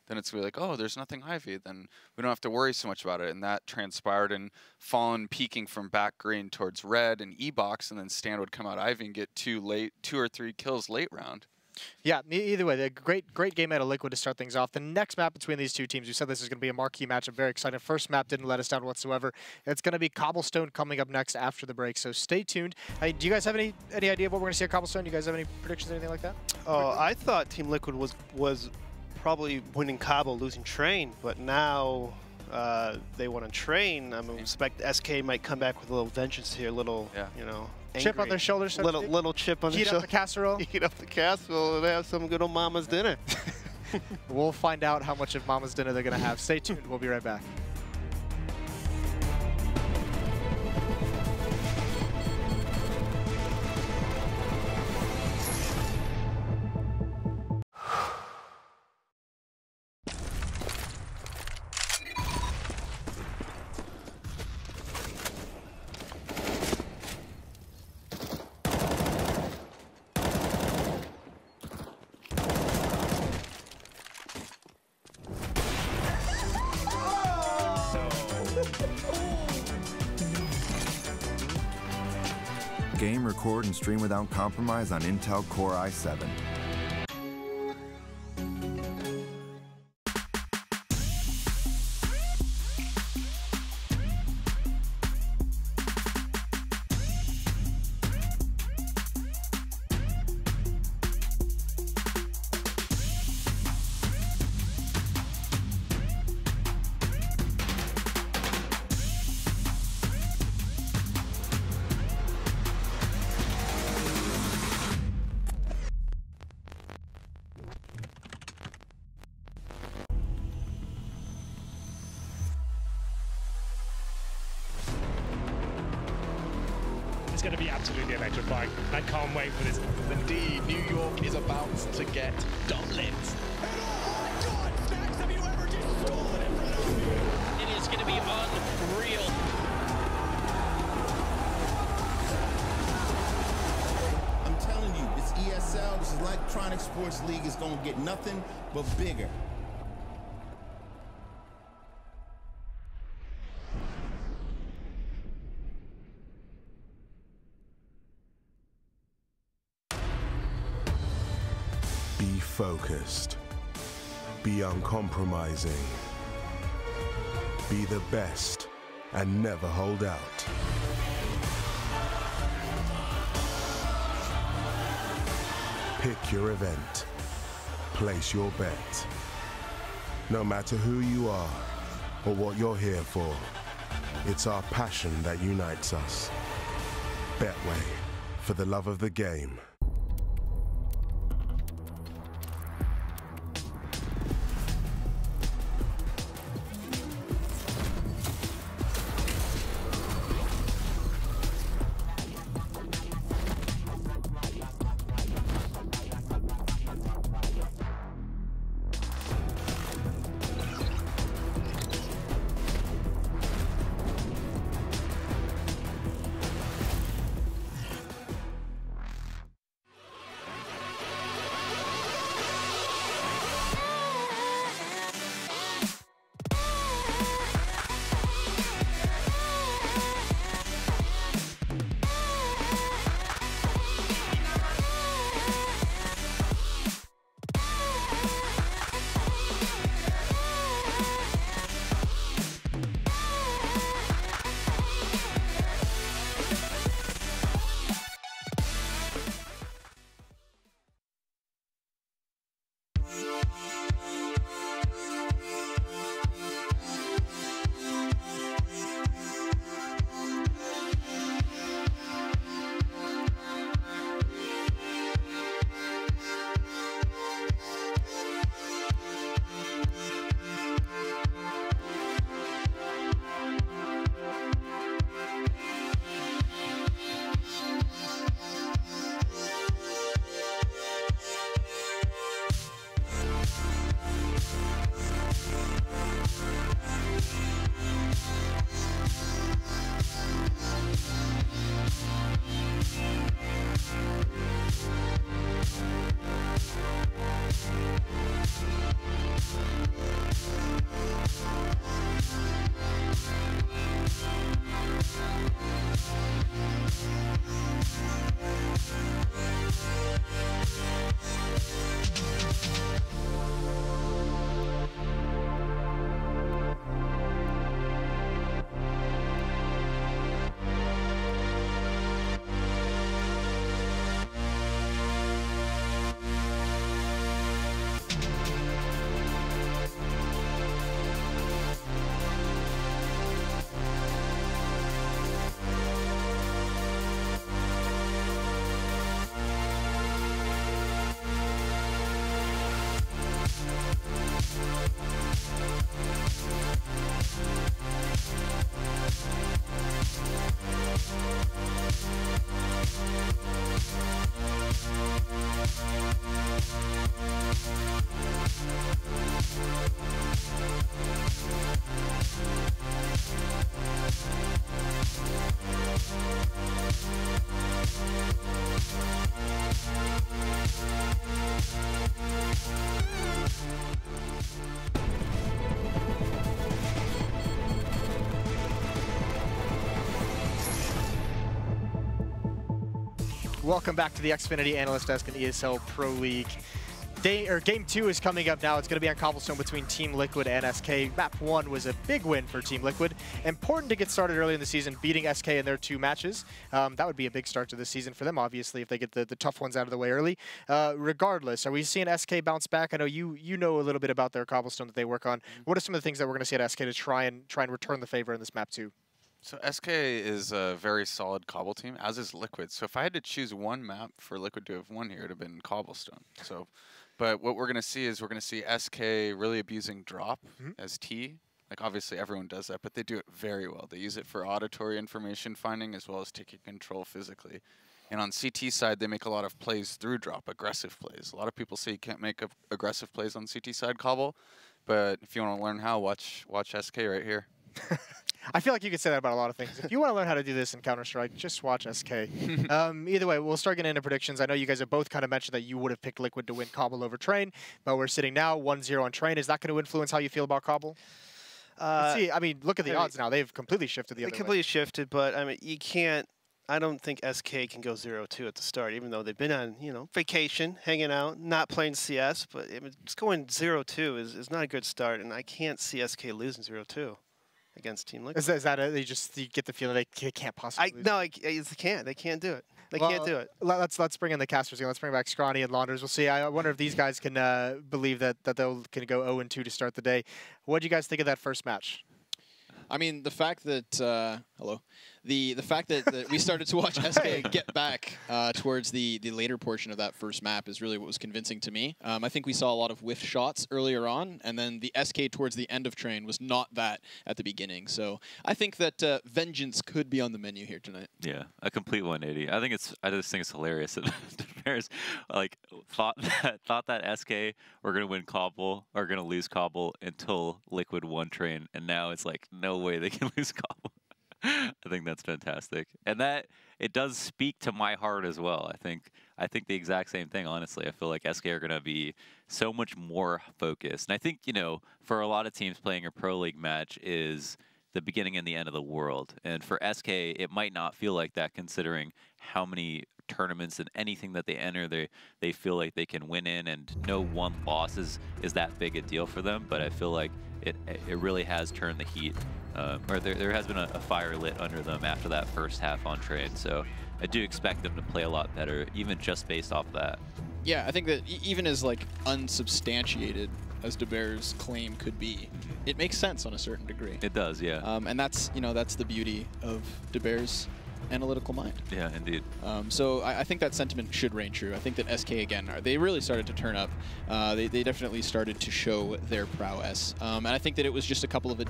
then it's going to be like, oh, there's nothing Ivy. Then we don't have to worry so much about it. And that transpired in Fallen peeking from back green towards red and E-box, and then Stan would come out Ivy and get 2 or 3 kills late round. Yeah, either way, the great game out of Liquid to start things off. The next map between these two teams, we said this is going to be a marquee match. I'm very excited. First map didn't let us down whatsoever. It's going to be Cobblestone coming up next after the break, so stay tuned. Do you guys have any idea of what we're going to see at Cobblestone? Do you guys have any predictions, anything like that? Oh, I thought Team Liquid was probably winning Cobble, losing Train, but now they won on Train. I expect SK might come back with a little vengeance here, you know, angry. Chip on their shoulders. So little chip on their shoulders. Heat up the casserole. Heat up the casserole and have some good old mama's dinner. We'll find out how much of mama's dinner they're going to have. Stay tuned. We'll be right back. Game, record, and stream without compromise on Intel Core i7. It's going to be absolutely electrifying. I can't wait for this. Indeed, New York is about to get dumped. It is going to be unreal. I'm telling you, it's ESL. This is Electronic Sports League. It's going to get nothing but bigger. Be focused. Be uncompromising. Be the best and never hold out. Pick your event. Place your bet. No matter who you are or what you're here for, it's our passion that unites us. Betway, for the love of the game. Welcome back to the Xfinity Analyst Desk in ESL Pro League. Game 2 is coming up now. It's going to be on Cobblestone between Team Liquid and SK. Map 1 was a big win for Team Liquid. Important to get started early in the season, beating SK in their 2 matches. That would be a big start to the season for them, obviously, if they get the tough ones out of the way early. Regardless, are we seeing SK bounce back? I know you know a little bit about their Cobblestone that they work on. What are some of the things that we're going to see at SK to try and return the favor in this map 2? So SK is a very solid Cobble team, as is Liquid. So if I had to choose one map for Liquid to have won here, it would have been Cobblestone. So, but what we're going to see is we're going to see SK really abusing drop as T. Like, obviously, everyone does that, but they do it very well. They use it for auditory information finding as well as taking control physically. And on CT side, they make a lot of plays through drop, aggressive plays. A lot of people say you can't make aggressive plays on CT side Cobble, but if you want to learn how, watch SK right here. I feel like you could say that about a lot of things. If you want to learn how to do this in Counter-Strike, just watch SK. Either way, we'll start getting into predictions. I know you guys have both kind of mentioned that you would have picked Liquid to win Cobble over Train, but we're sitting now 1-0 on Train. Is that going to influence how you feel about Cobble? Let's see. I mean, look at the odds now. They've completely shifted the other way. They completely shifted, but I mean, you can't. I don't think SK can go 0-2 at the start, even though they've been on, vacation, hanging out, not playing CS. But just going 0-2 is not a good start, and I can't see SK losing 0-2 against Team Liquid. Is that it? You get the feeling they can't possibly lose? No, they can't. They can't do it. They can't do it. Let's bring in the casters again. Let's bring back Scrawny and Launders. We'll see. I wonder if these guys can believe that they'll can go 0-2 to start the day. What did you guys think of that first match? I mean, the fact that the fact that we started to watch SK get back towards the later portion of that first map is really what was convincing to me. I think we saw a lot of whiff shots earlier on, and then the SK towards the end of Train was not that at the beginning. So I think that vengeance could be on the menu here tonight. Yeah, a complete 180. I just think it's hilarious that the Bears thought that SK were gonna win Cobble or gonna lose Cobble until Liquid won Train, and now it's like no way they can lose Cobble. I think that's fantastic, and that it does speak to my heart as well. I think the exact same thing. Honestly, I feel like SK are going to be so much more focused, and I think for a lot of teams, playing a pro league match is the beginning and the end of the world, and for SK, it might not feel like that considering how many tournaments and anything that they enter, they feel like they can win in, and no one loss is that big a deal for them. But I feel like it really has turned the heat. Or there has been a fire lit under them after that first half on Train. So I do expect them to play a lot better, even just based off that. Yeah, I think that even as unsubstantiated as DeBear's claim could be, it makes sense on a certain degree. It does, yeah. And that's that's the beauty of DeBear's analytical mind. Yeah, indeed. So I think that sentiment should reign true. I think that SK, again, they really started to turn up. They definitely started to show their prowess. And I think that it was just a couple of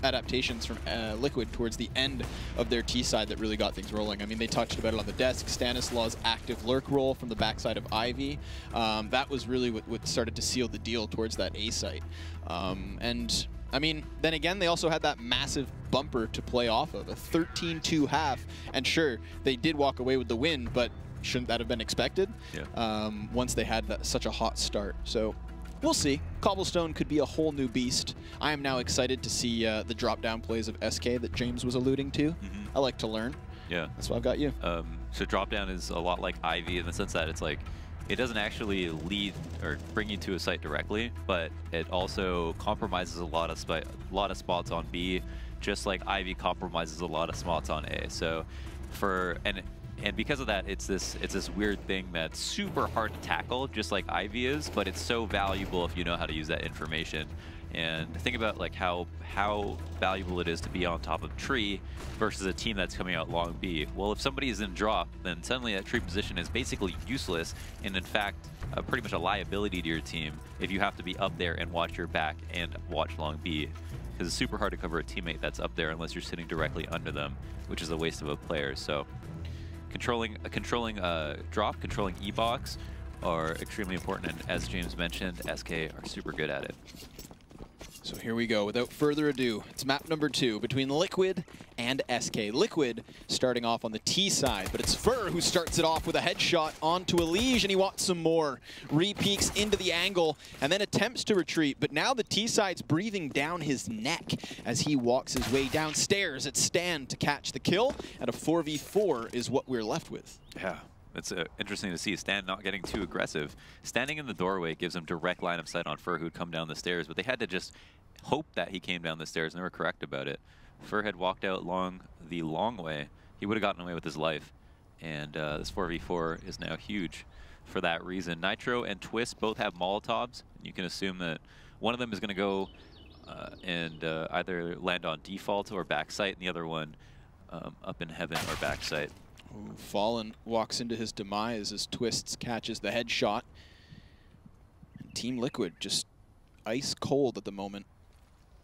adaptations from Liquid towards the end of their T side that really got things rolling. I mean, they touched about it on the desk. Stanislaus' active lurk roll from the backside of Ivy. That was really what started to seal the deal towards that A site. And I mean, then again, they also had that massive bumper to play off of, a 13-2 half. And sure, they did walk away with the win, but shouldn't that have been expected? Yeah. Once they had such a hot start. So we'll see. Cobblestone could be a whole new beast. I am now excited to see the drop-down plays of SK that James was alluding to. I like to learn. Yeah. That's why I've got you. So drop-down is a lot like Ivy in the sense that it's like, it doesn't actually lead or bring you to a site directly, but it also compromises a lot of spots on B, just like Ivy compromises a lot of spots on A. So and because of that, it's this weird thing that's super hard to tackle, just like Ivy is, but it's so valuable if you know how to use that information. And think about how valuable it is to be on top of tree versus a team that's coming out long B. Well, if somebody is in drop, then suddenly that tree position is basically useless, and in fact, pretty much a liability to your team if you have to be up there and watch your back and watch long B. Because it's super hard to cover a teammate that's up there unless you're sitting directly under them, which is a waste of a player. So controlling drop, controlling E-box are extremely important, and as James mentioned, SK are super good at it. So here we go. Without further ado, it's map number 2 between Liquid and SK. Liquid starting off on the T side, but it's Fur who starts it off with a headshot onto Elige, and he wants some more. Re-peeks into the angle, and then attempts to retreat, but now the T side's breathing down his neck as he walks his way downstairs at Stan to catch the kill, and a 4v4 is what we're left with. Yeah. It's interesting to see Stan not getting too aggressive. Standing in the doorway gives him direct line of sight on Fur, who'd come down the stairs, but they had to just hope that he came down the stairs, and they were correct about it. Fur had walked out the long way. He would have gotten away with his life, and this 4v4 is now huge for that reason. Nitro and Twist both have Molotovs. You can assume that one of them is going to go and either land on default or backside, and the other one up in heaven or backside. Ooh, Fallen walks into his demise as Twists catches the headshot. And Team Liquid just ice cold at the moment,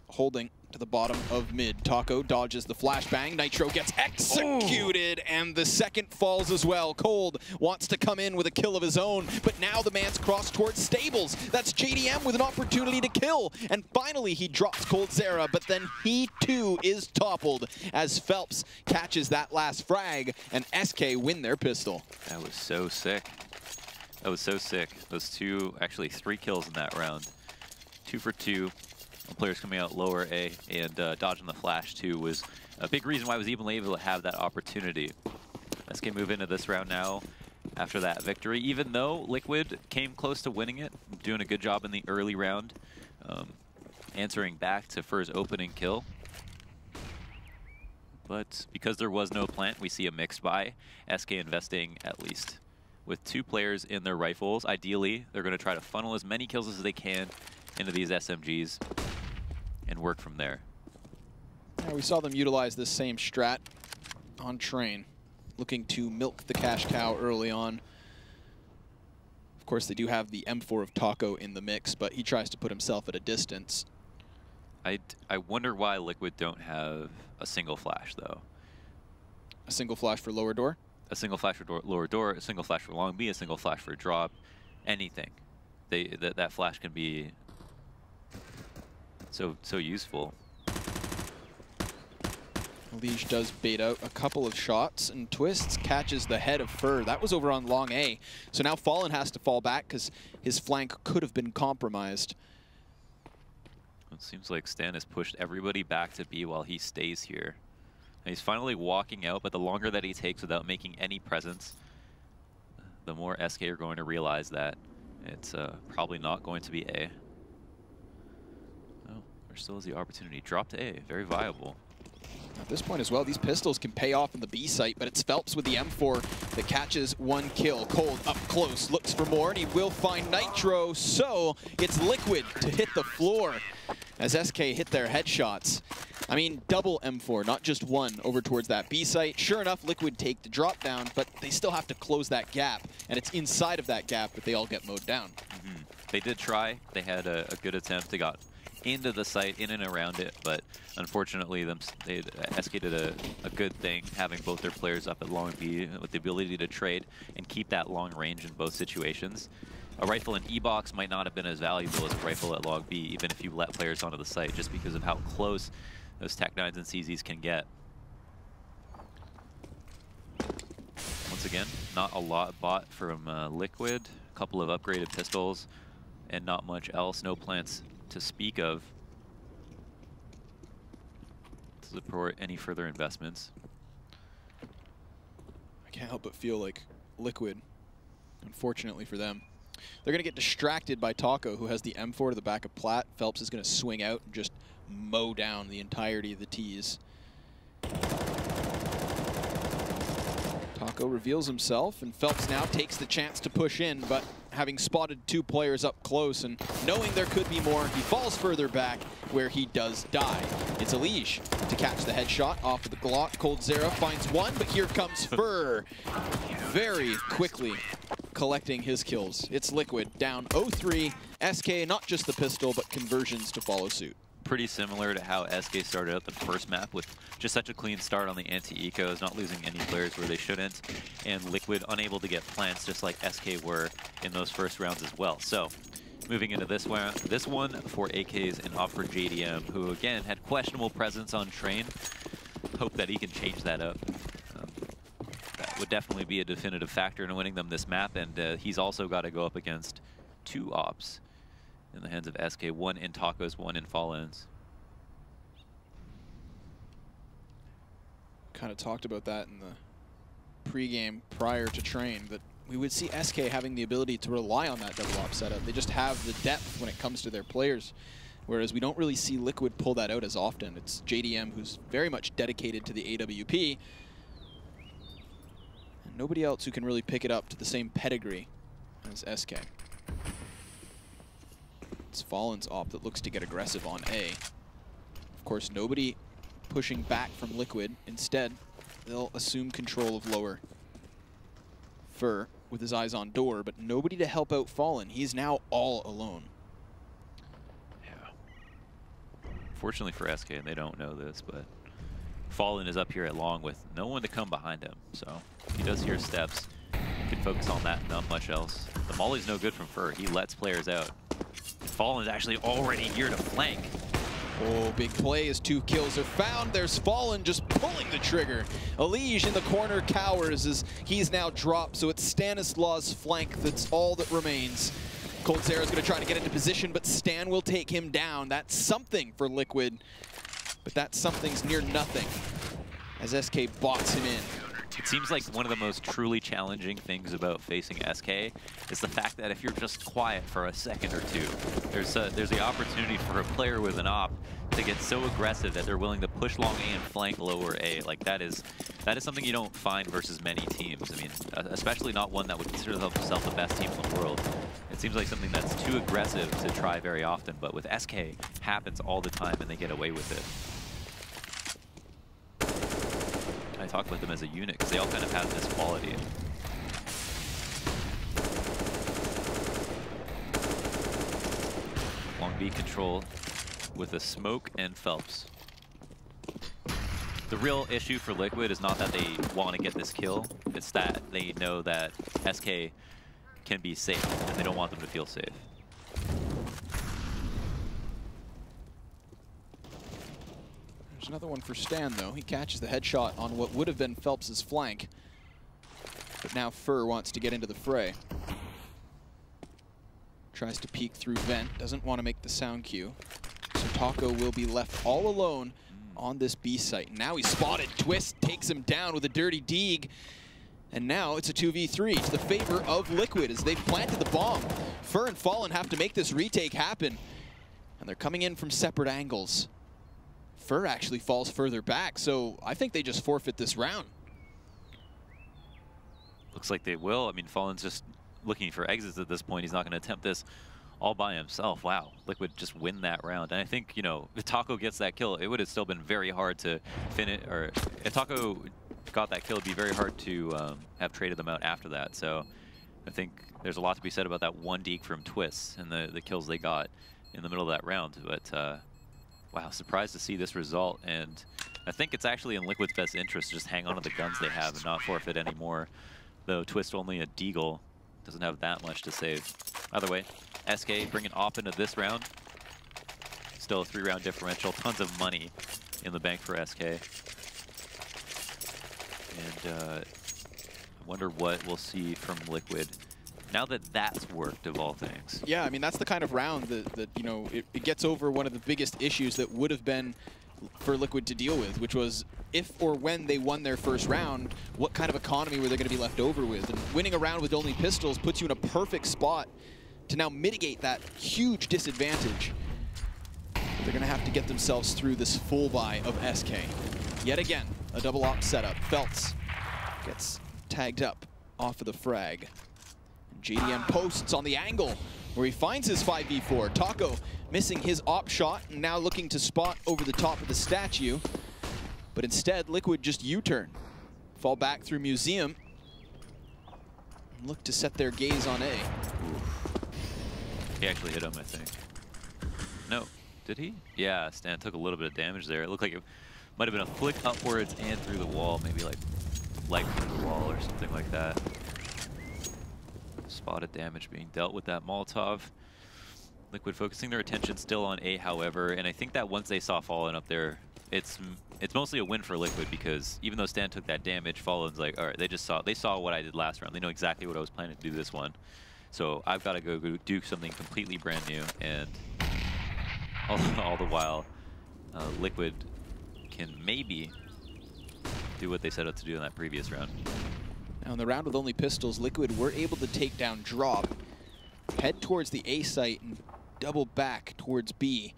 holding to the bottom of mid. Taco dodges the flashbang. Nitro gets executed, and the second falls as well. Cold wants to come in with a kill of his own, but now the man's crossed towards Stables. That's JDM with an opportunity to kill, and finally he drops Cold Zera, but then he too is toppled as Phelps catches that last frag, and SK win their pistol. That was so sick. That was so sick. Those two, actually 3 kills in that round. 2 for 2. Players coming out lower A and dodging the flash too was a big reason why I was even able to have that opportunity. SK move into this round now after that victory, even though Liquid came close to winning it, doing a good job in the early round, answering back to Fur's opening kill. But because there was no plant, we see a mixed buy. SK investing at least with 2 players in their rifles. Ideally, they're going to try to funnel as many kills as they can into these SMGs and work from there. Yeah, we saw them utilize this same strat on Train, looking to milk the cash cow early on. Of course, they do have the M4 of Taco in the mix, but he tries to put himself at a distance. I wonder why Liquid don't have a single flash, though. A single flash for lower door? A single flash for lower door, a single flash for long B, a single flash for drop, anything. That flash can be so useful. Liege does bait out a couple of shots, and Twists catches the head of Fur. That was over on long A. So now Fallen has to fall back because his flank could have been compromised. It seems like Stan has pushed everybody back to B while he stays here. And he's finally walking out, but the longer that he takes without making any presence, the more SK are going to realize that it's probably not going to be A. Oh, there still is the opportunity. Drop to A, very viable. At this point as well, these pistols can pay off in the B site, but it's Phelps with the M4 that catches 1 kill. Cold up close, looks for more, and he will find Nitro, so it's Liquid to hit the floor as SK hit their headshots. I mean, double M4, not just one, over towards that B site. Sure enough, Liquid take the drop down, but they still have to close that gap, and it's inside of that gap that they all get mowed down. They did try. They had a good attempt. They got into the site, in and around it, but unfortunately SK did a good thing, having both their players up at long B with the ability to trade and keep that long range in both situations. A rifle in E-box might not have been as valuable as a rifle at long B, even if you let players onto the site, just because of how close those Tech-9s and CZs can get. Once again, not a lot bought from Liquid, a couple of upgraded pistols, and not much else. No plants to speak of to support any further investments. I can't help but feel like Liquid, unfortunately for them, they're going to get distracted by Taco, who has the M4 to the back of Plat. Phelps is going to swing out and just mow down the entirety of the T's. Taco reveals himself, and Phelps now takes the chance to push in, but having spotted 2 players up close and knowing there could be more, he falls further back where he does die. It's Elige to catch the headshot off of the Glock. Cold Zera finds 1, but here comes Fur very quickly collecting his kills. It's Liquid down 0-3. SK, not just the pistol, but conversions to follow suit. Pretty similar to how SK started out the first map, with just such a clean start on the anti-ecos, not losing any players where they shouldn't, and Liquid unable to get plants just like SK were in those first rounds as well. So moving into this one for AKs and off for JDM, who again had questionable presence on Train. Hope that he can change that up. That would definitely be a definitive factor in winning them this map, and he's also got to go up against 2 ops in the hands of SK, 1 in Tacos, 1 in Fallen's. Kind of talked about that in the pregame prior to train that we would see SK having the ability to rely on that double op setup. They just have the depth when it comes to their players, whereas we don't really see Liquid pull that out as often. It's JDM who's very much dedicated to the AWP, and nobody else who can really pick it up to the same pedigree as SK. It's Fallen's op that looks to get aggressive on A. Of course, nobody pushing back from Liquid. Instead, they'll assume control of lower. Fur with his eyes on door, but nobody to help out Fallen. He's now all alone. Yeah. Fortunately for SK, and they don't know this, but Fallen is up here at long with no one to come behind him. So he does hear steps. He can focus on that, not much else. The molly's no good from Fur. He lets players out. Fallen is actually already here to flank. Oh, big play as 2 kills are found. There's Fallen just pulling the trigger. Elige in the corner cowers as he's now dropped, so it's Stanislaus' flank that's all that remains. Coldzera's going to try to get into position, but Stan will take him down. That's something for Liquid, but that something's near nothing as SK bots him in. It seems like one of the most truly challenging things about facing SK is the fact that if you're just quiet for a second or two, there's the opportunity for a player with an op to get so aggressive that they're willing to push long A and flank lower A. Like that is something you don't find versus many teams. I mean, especially not one that would consider themselves the best team in the world. It seems like something that's too aggressive to try very often, but with SK, happens all the time and they get away with it. I talk about them as a unit because they all kind of have this quality. Long B control with a smoke and Phelps. The real issue for Liquid is not that they want to get this kill, it's that they know that SK can be safe and they don't want them to feel safe. There's another one for Stan, though. He catches the headshot on what would have been Phelps' flank. But now Fur wants to get into the fray. Tries to peek through vent, doesn't want to make the sound cue. So Taco will be left all alone on this B site. Now he's spotted. Twist takes him down with a dirty deeg. And now it's a 2v3 to the favor of Liquid as they've planted the bomb. Fur and Fallen have to make this retake happen. And they're coming in from separate angles. Fur actually falls further back, so I think they just forfeit this round. Looks like they will. I mean, Fallen's just looking for exits at this point. He's not going to attempt this all by himself. Wow, Liquid just win that round. And I think, you know, if Taco gets that kill, it would have still been very hard to finish, or if Taco got that kill, it'd be very hard to have traded them out after that. So I think there's a lot to be said about that one deke from Twist and the kills they got in the middle of that round. But wow, surprised to see this result, and I think it's actually in Liquid's best interest to just hang on to the guns they have and not forfeit anymore. Though Twist only a deagle, doesn't have that much to save. Either way, SK bringing op into this round. Still a 3-round differential, tons of money in the bank for SK. And I wonder what we'll see from Liquid now that that's worked, of all things. Yeah, I mean, that's the kind of round that you know, it gets over one of the biggest issues that would have been for Liquid to deal with, which was if or when they won their first round, what kind of economy were they going to be left over with? And winning a round with only pistols puts you in a perfect spot to now mitigate that huge disadvantage. But they're going to have to get themselves through this full buy of SK. Yet again, a double op setup. Phelps gets tagged up off of the frag. JDM posts on the angle where he finds his 5v4. Taco missing his op shot and now looking to spot over the top of the statue. But instead, Liquid just U-turn. Fall back through Museum. And look to set their gaze on A. He actually hit him, I think. No, did he? Yeah, Stan took a little bit of damage there. It looked like it might have been a flick upwards and through the wall, maybe like through the wall or something like that. Spotted damage being dealt with that Molotov. Liquid focusing their attention still on A, however, and I think that once they saw Fallen up there, it's mostly a win for Liquid, because even though Stan took that damage, Fallen's like, all right, they saw what I did last round. They know exactly what I was planning to do this one. So I've got to go do something completely brand new, and all the while, Liquid can maybe do what they set out to do in that previous round. Now in the round with only pistols, Liquid were able to take down Drop, head towards the A site, and double back towards B.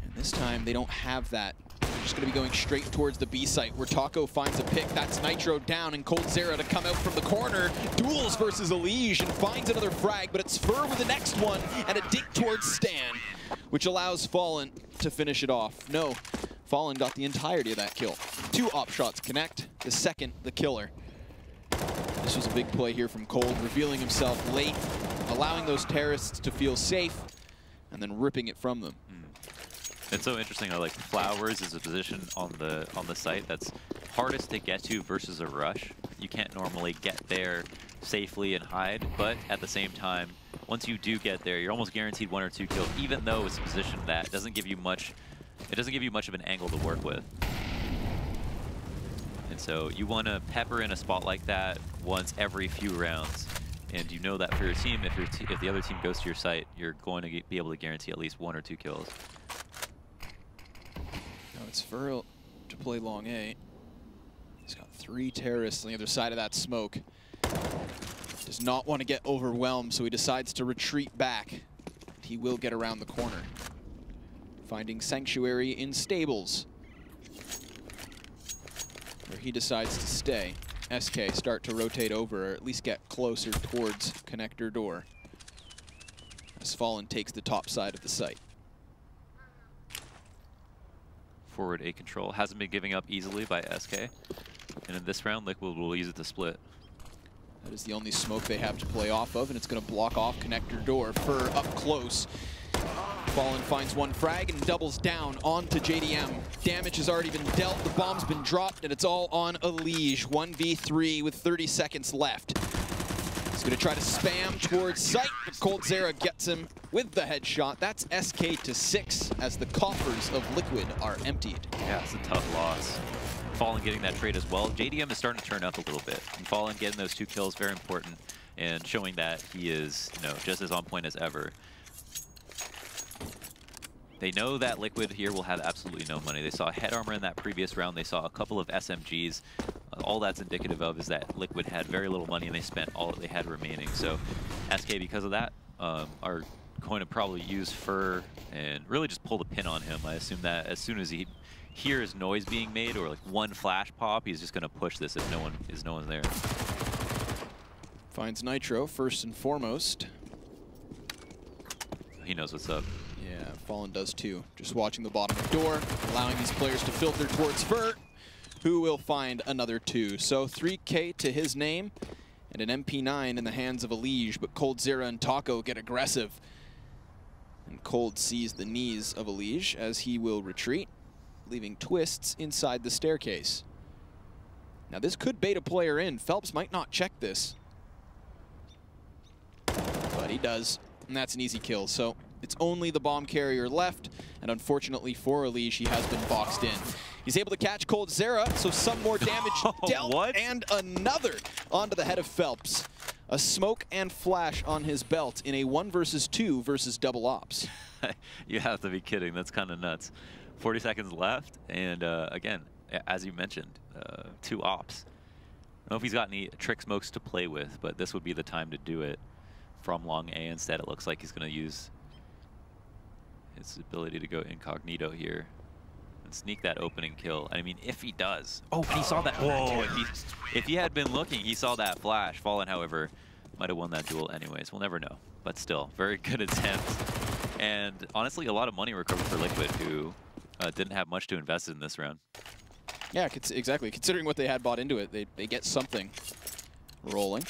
And this time they don't have that. They're just going to be going straight towards the B site where Taco finds a pick. That's Nitro down, and coldzera to come out from the corner. Duels versus Elige and finds another frag, but it's Fur with the next one and a dink towards Stan, which allows Fallen to finish it off. No, Fallen got the entirety of that kill. 2 op shots connect, the second the killer. This was a big play here from Cold, revealing himself late, allowing those terrorists to feel safe, and then ripping it from them. It's so interesting how, like, Flowers is a position on the site that's hardest to get to versus a rush. You can't normally get there safely and hide, but at the same time, once you do get there, you're almost guaranteed 1 or 2 kills, even though it's a position that doesn't give you much. It doesn't give you much of an angle to work with. And so you want to pepper in a spot like that once every few rounds. And you know that for your team, if the other team goes to your site, you're going to be able to guarantee at least 1 or 2 kills. Now it's Fur to play long A. He's got 3 terrorists on the other side of that smoke. Does not want to get overwhelmed, so he decides to retreat back. He will get around the corner. Finding Sanctuary in Stables, where he decides to stay. SK start to rotate over, or at least get closer towards connector door, as Fallen takes the top side of the site. Forward A control hasn't been giving up easily by SK. And in this round, Liquid will use it to split. That is the only smoke they have to play off of, and it's going to block off connector door. Fur up close. Fallen finds 1 frag and doubles down onto JDM. Damage has already been dealt, the bomb's been dropped, and it's all on Elige. 1v3 with 30 seconds left. He's going to try to spam towards site, but coldzera gets him with the headshot. That's SK to 6 as the coffers of Liquid are emptied. Yeah, it's a tough loss. Fallen getting that trade as well. JDM is starting to turn up a little bit. And Fallen getting those 2 kills, very important, and showing that he is, just as on point as ever. They know that Liquid here will have absolutely no money. They saw head armor in that previous round. They saw a couple of SMGs. All that's indicative of is that Liquid had very little money and they spent all that they had remaining. So SK, because of that, are going to probably use Fur and really just pull the pin on him. I assume that as soon as he hears noise being made or like 1 flash pop, he's just going to push this if no one's there. Finds Nitro first and foremost. He knows what's up. Yeah, Fallen does too. Just watching the bottom of the door, allowing these players to filter towards Fur, who will find another 2. So 3K to his name, and an MP9 in the hands of Elige, but coldzera and Taco get aggressive. And Cold sees the knees of Elige as he will retreat, leaving Twists inside the staircase. Now this could bait a player in. Phelps might not check this, but he does, and that's an easy kill. So it's only the bomb carrier left, and unfortunately for Elige, he has been boxed in. He's able to catch coldzera, so some more damage dealt, and another onto the head of Phelps. A smoke and flash on his belt in a 1 versus 2 versus double ops. You have to be kidding. That's kind of nuts. 40 seconds left, and again, as you mentioned, 2 ops. I don't know if he's got any trick smokes to play with, but this would be the time to do it from long A. Instead, it looks like he's going to use his ability to go incognito here and sneak that opening kill. I mean, if he does. Oh, and he saw that. Whoa, if he had been looking, he saw that flash. Fallen, however, might have won that duel anyways. We'll never know. But still, very good attempt. And honestly, a lot of money recovered for Liquid, who didn't have much to invest in this round. Yeah, exactly. Considering what they had bought into it, they get something rolling.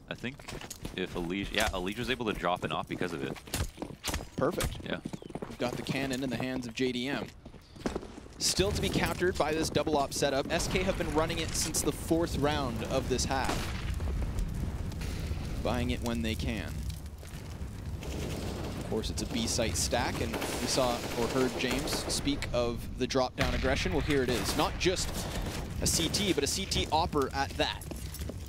I think if Elige, Elige was able to drop an off because of it. Perfect. Yeah. We've got the cannon in the hands of JDM. Still to be countered by this double op setup. SK have been running it since the 4th round of this half. Buying it when they can. Of course, it's a B site stack, and we saw or heard James speak of the drop down aggression. Well, here it is. Not just a CT, but a CT opper at that.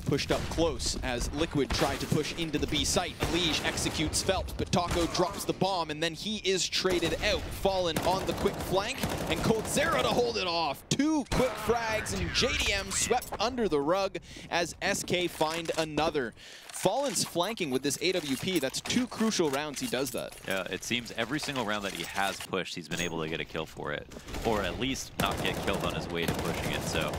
pushed up close as Liquid tried to push into the B site. Elige executes Phelps, but Taco drops the bomb, and then he is traded out. Fallen on the quick flank, and coldzera to hold it off. 2 quick frags, and JDM swept under the rug as SK find another. Fallen's flanking with this AWP. That's 2 crucial rounds he does that. Yeah, it seems every single round that he has pushed, he's been able to get a kill for it. Or at least not get killed on his way to pushing it. So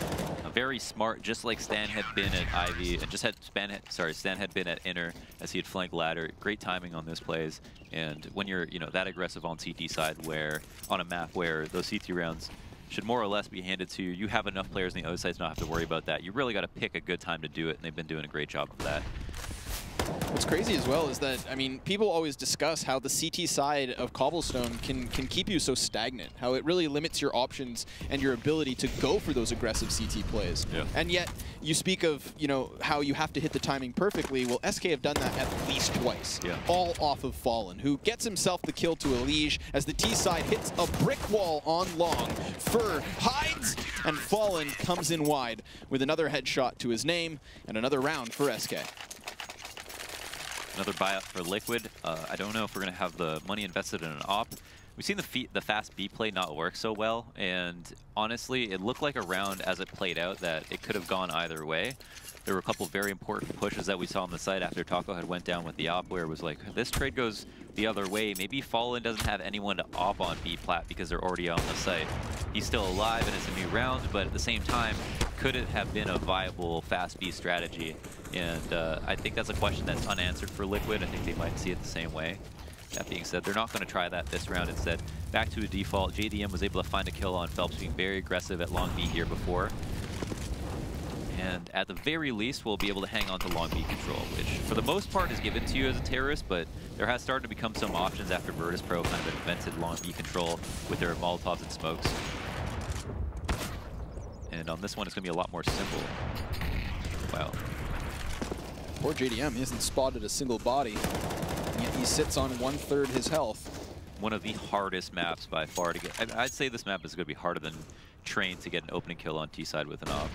very smart, just like Stan had been at Ivy, and just had Stan had been at Inner as he had flanked ladder. Great timing on those plays. And when you're, that aggressive on CT side, where on a map where those CT rounds should more or less be handed to you, you have enough players on the other side to not have to worry about that. You really got to pick a good time to do it, and they've been doing a great job of that. What's crazy as well is that, I mean, people always discuss how the CT side of Cobblestone can keep you so stagnant, how it really limits your options and your ability to go for those aggressive CT plays. Yeah. And yet, you speak of, how you have to hit the timing perfectly. Well, SK have done that at least twice, all off of Fallen, who gets himself the kill to Elige as the T side hits a brick wall on long. Fur hides, and Fallen comes in wide with another headshot to his name and another round for SK. Another buyout for Liquid. I don't know if we're going to have the money invested in an op. We've seen the fast B play not work so well, and honestly, it looked like a round as it played out that it could have gone either way. There were a couple very important pushes that we saw on the site after Taco had went down with the op, where it was like, this trade goes the other way. Maybe Fallen doesn't have anyone to op on B plat because they're already on the site. He's still alive and it's a new round, but at the same time, could it have been a viable fast B strategy? And I think that's a question that's unanswered for Liquid. I think they might see it the same way. That being said, they're not going to try that this round. Instead, back to a default. JDM was able to find a kill on Phelps, being very aggressive at long B here before. And at the very least, we'll be able to hang on to long B control, which for the most part is given to you as a terrorist, but there has started to become some options after Virtus Pro kind of invented long B control with their Molotovs and smokes. And on this one, it's going to be a lot more simple. Wow. Poor JDM, he hasn't spotted a single body, and yet he sits on 1/3 his health. One of the hardest maps by far to get. I'd say this map is going to be harder than Train to get an opening kill on T side with an op.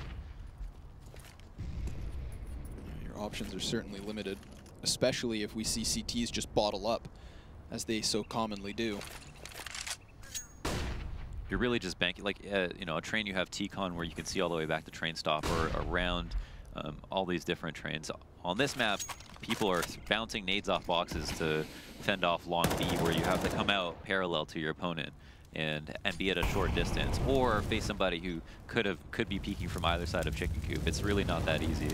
Your options are certainly limited, especially if we see CTs just bottle up, as they so commonly do. You're really just banking, like, a Train, you have T-Con where you can see all the way back to Train Stop or around all these different trains. On this map, people are bouncing nades off boxes to fend off long B, where you have to come out parallel to your opponent and be at a short distance, or face somebody who could be peeking from either side of Chicken Coop. It's really not that easy.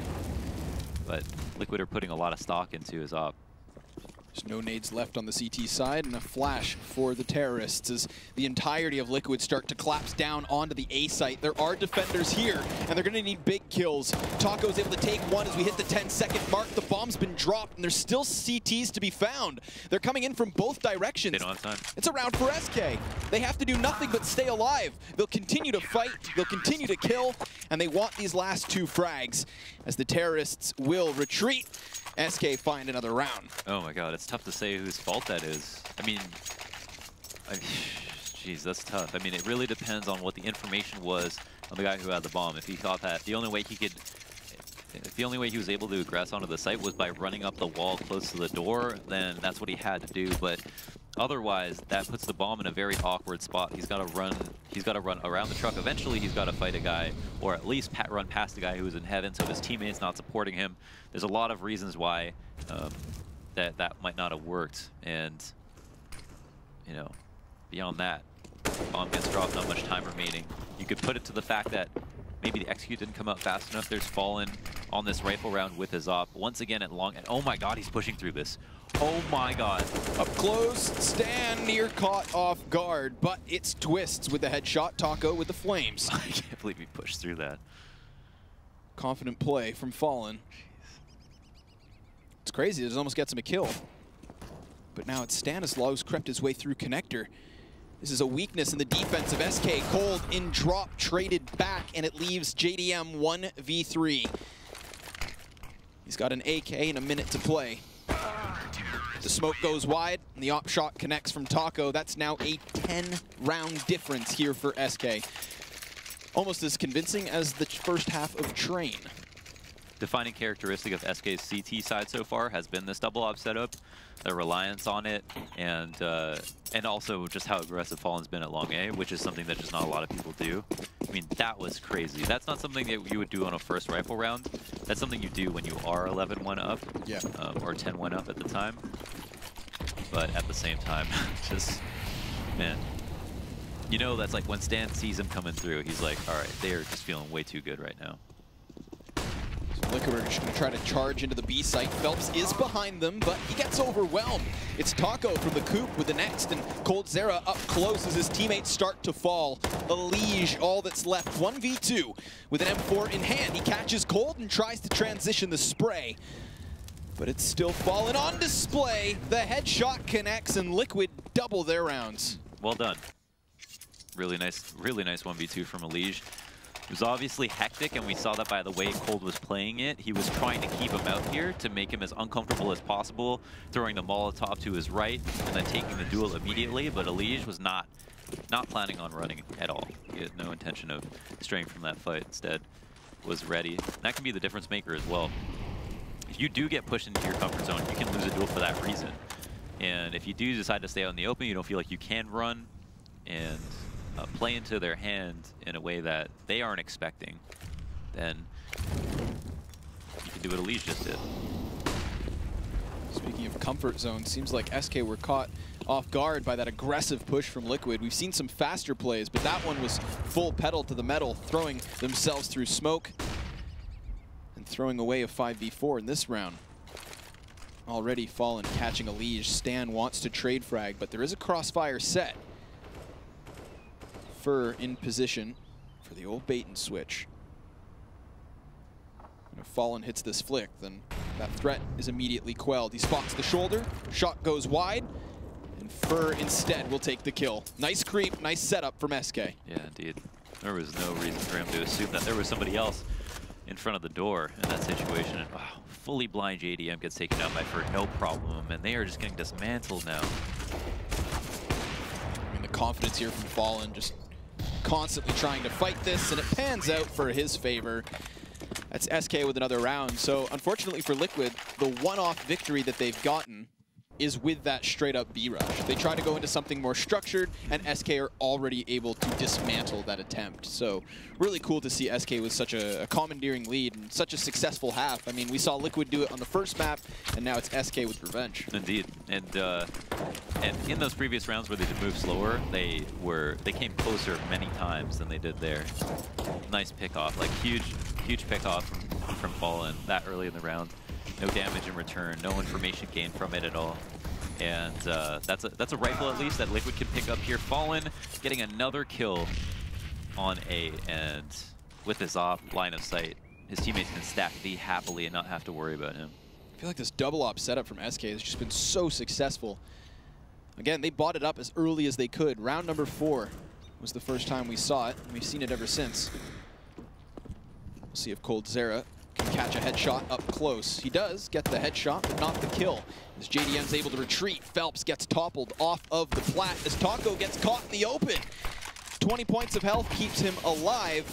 But Liquid are putting a lot of stock into his op. There's no nades left on the CT side, and a flash for the terrorists as the entirety of Liquid start to collapse down onto the A site. There are defenders here, and they're going to need big kills. Taco's able to take one as we hit the 10-second mark. The bomb's been dropped, and there's still CTs to be found. They're coming in from both directions. They don't have time. It's a round for SK. They have to do nothing but stay alive. They'll continue to fight, they'll continue to kill, and they want these last 2 frags as the terrorists will retreat. SK find another round. Oh my god, it's tough to say whose fault that is. I mean, geez, that's tough. I mean, it really depends on what the information was on the guy who had the bomb. If he thought that the only way he was able to aggress onto the site was by running up the wall close to the door, then that's what he had to do. But otherwise, that puts the bomb in a very awkward spot. He's got to run around the truck. Eventually, he's got to fight a guy, or at least run past a guy who's in heaven, so his teammate's not supporting him. There's a lot of reasons why that might not have worked. And, beyond that, bomb gets dropped, not much time remaining. You could put it to the fact that maybe the execute didn't come out fast enough. There's Fallen on this rifle round with his op. Once again at long, and oh my god, he's pushing through this. Oh my god. Up close, Stan near caught off guard, but it's Twists with the headshot, Taco with the flames. I can't believe he pushed through that. Confident play from Fallen. It's crazy, it almost gets him a kill. But now it's Stanislaw who's crept his way through connector. This is a weakness in the defense of SK. Cold in drop, traded back, and it leaves JDM 1v3. He's got an AK and a minute to play. The smoke goes wide, and the op shot connects from Taco. That's now a 10-round difference here for SK. Almost as convincing as the first half of Train. defining characteristic of SK's CT side so far has been this double op setup, the reliance on it, and also just how aggressive Fallen's been at long A, which is something that just not a lot of people do. I mean, that was crazy. That's not something that you would do on a first rifle round. That's something you do when you are 11-1 up, or 10-1 up at the time. But at the same time, just, man. You know, that's like when Stan sees him coming through, he's like, all right, they are just feeling way too good right now. Liquid are just going to try to charge into the B site. Phelps is behind them, but he gets overwhelmed. It's Taco from the Coop with the next, and Coldzera up close as his teammates start to fall. Elige, all that's left, 1v2 with an M4 in hand. He catches Cold and tries to transition the spray, but it's still Fallen on display. The headshot connects, and Liquid double their rounds. Well done. Really nice 1v2 from Elige. It was obviously hectic, and we saw that by the way Cold was playing it. He was trying to keep him out here to make him as uncomfortable as possible, throwing the Molotov to his right, and then taking the duel immediately, but Elige was not planning on running at all. He had no intention of straying from that fight. Instead, was ready. And that can be the difference maker as well. If you do get pushed into your comfort zone, you can lose a duel for that reason. And if you do decide to stay out in the open, you don't feel like you can run, and play into their hand in a way that they aren't expecting, then you can do what Elige just did. Speaking of comfort zone, seems like SK were caught off guard by that aggressive push from Liquid. We've seen some faster plays, but that one was full pedal to the metal, throwing themselves through smoke and throwing away a 5v4 in this round. Already Fallen catching Elige. Stan wants to trade frag, but there is a crossfire set. Fur in position for the old bait and switch. And if Fallen hits this flick, then that threat is immediately quelled. He spots the shoulder, shot goes wide, and Fur instead will take the kill. Nice creep, nice setup from SK. Yeah, indeed. There was no reason for him to assume that there was somebody else in front of the door in that situation. And, wow, fully blind JDM gets taken out by Fur, no problem, and they are just getting dismantled now. I mean, the confidence here from Fallen, just constantly trying to fight this, and it pans out for his favor. That's SK with another round. So unfortunately for Liquid, the one-off victory that they've gotten is with that straight-up B rush. They try to go into something more structured, and SK are already able to dismantle that attempt. So really cool to see SK with such a commandeering lead and such a successful half. I mean, we saw Liquid do it on the first map, and now it's SK with revenge. Indeed, and in those previous rounds where they did move slower, they came closer many times than they did there. Nice pick-off, like huge pick-off from Fallen that early in the round. No damage in return, no information gained from it at all. And that's a rifle at least that Liquid can pick up here. Fallen getting another kill on A, and with his off line of sight, his teammates can stack B happily and not have to worry about him. I feel like this double op setup from SK has just been so successful. Again, they bought it up as early as they could. Round number 4 was the first time we saw it, and we've seen it ever since. We'll see if Coldzera can catch a headshot up close. He does get the headshot, but not the kill. As JDM's able to retreat, Phelps gets toppled off of the plat as Taco gets caught in the open. 20 points of health keeps him alive.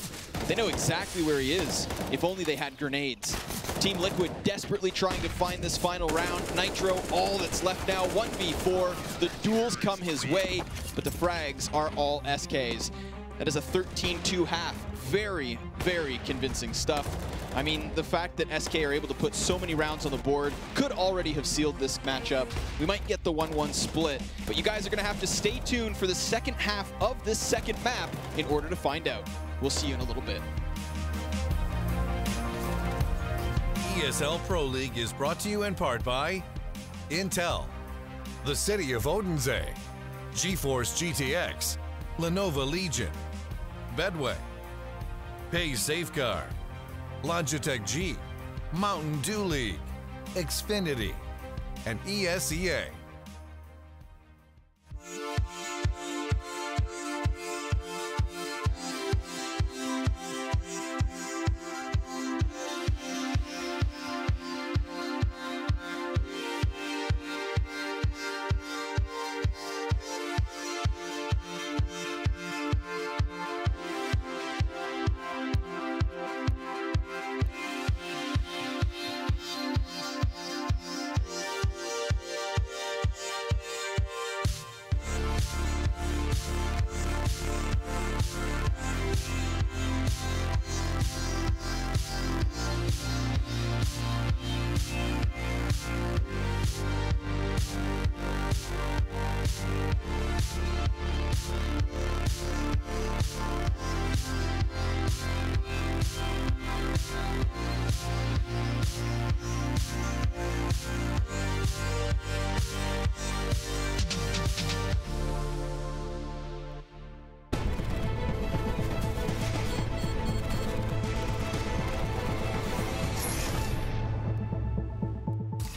They know exactly where he is. If only they had grenades. Team Liquid desperately trying to find this final round. Nitro, all that's left now, 1v4. The duels come his way, but the frags are all SK's. That is a 13-2 half. Very, very convincing stuff. I mean, the fact that SK are able to put so many rounds on the board could already have sealed this matchup. We might get the 1-1 split, but you guys are going to have to stay tuned for the second half of this second map in order to find out. We'll see you in a little bit. ESL Pro League is brought to you in part by Intel, the City of Odense, GeForce GTX, Lenovo Legion, Bedway, Pay Safeguard, Logitech G, Mountain Dew League, Xfinity, and ESEA.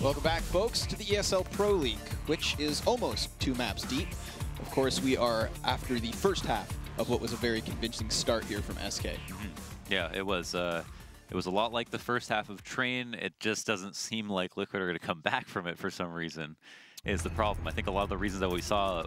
Welcome back, folks, to the ESL Pro League, which is almost 2 maps deep. Of course, we are after the first half of what was a very convincing start here from SK. Yeah, it was a lot like the first half of Train. It just doesn't seem like Liquid are going to come back from it for some reason, is the problem. I think a lot of the reasons that we saw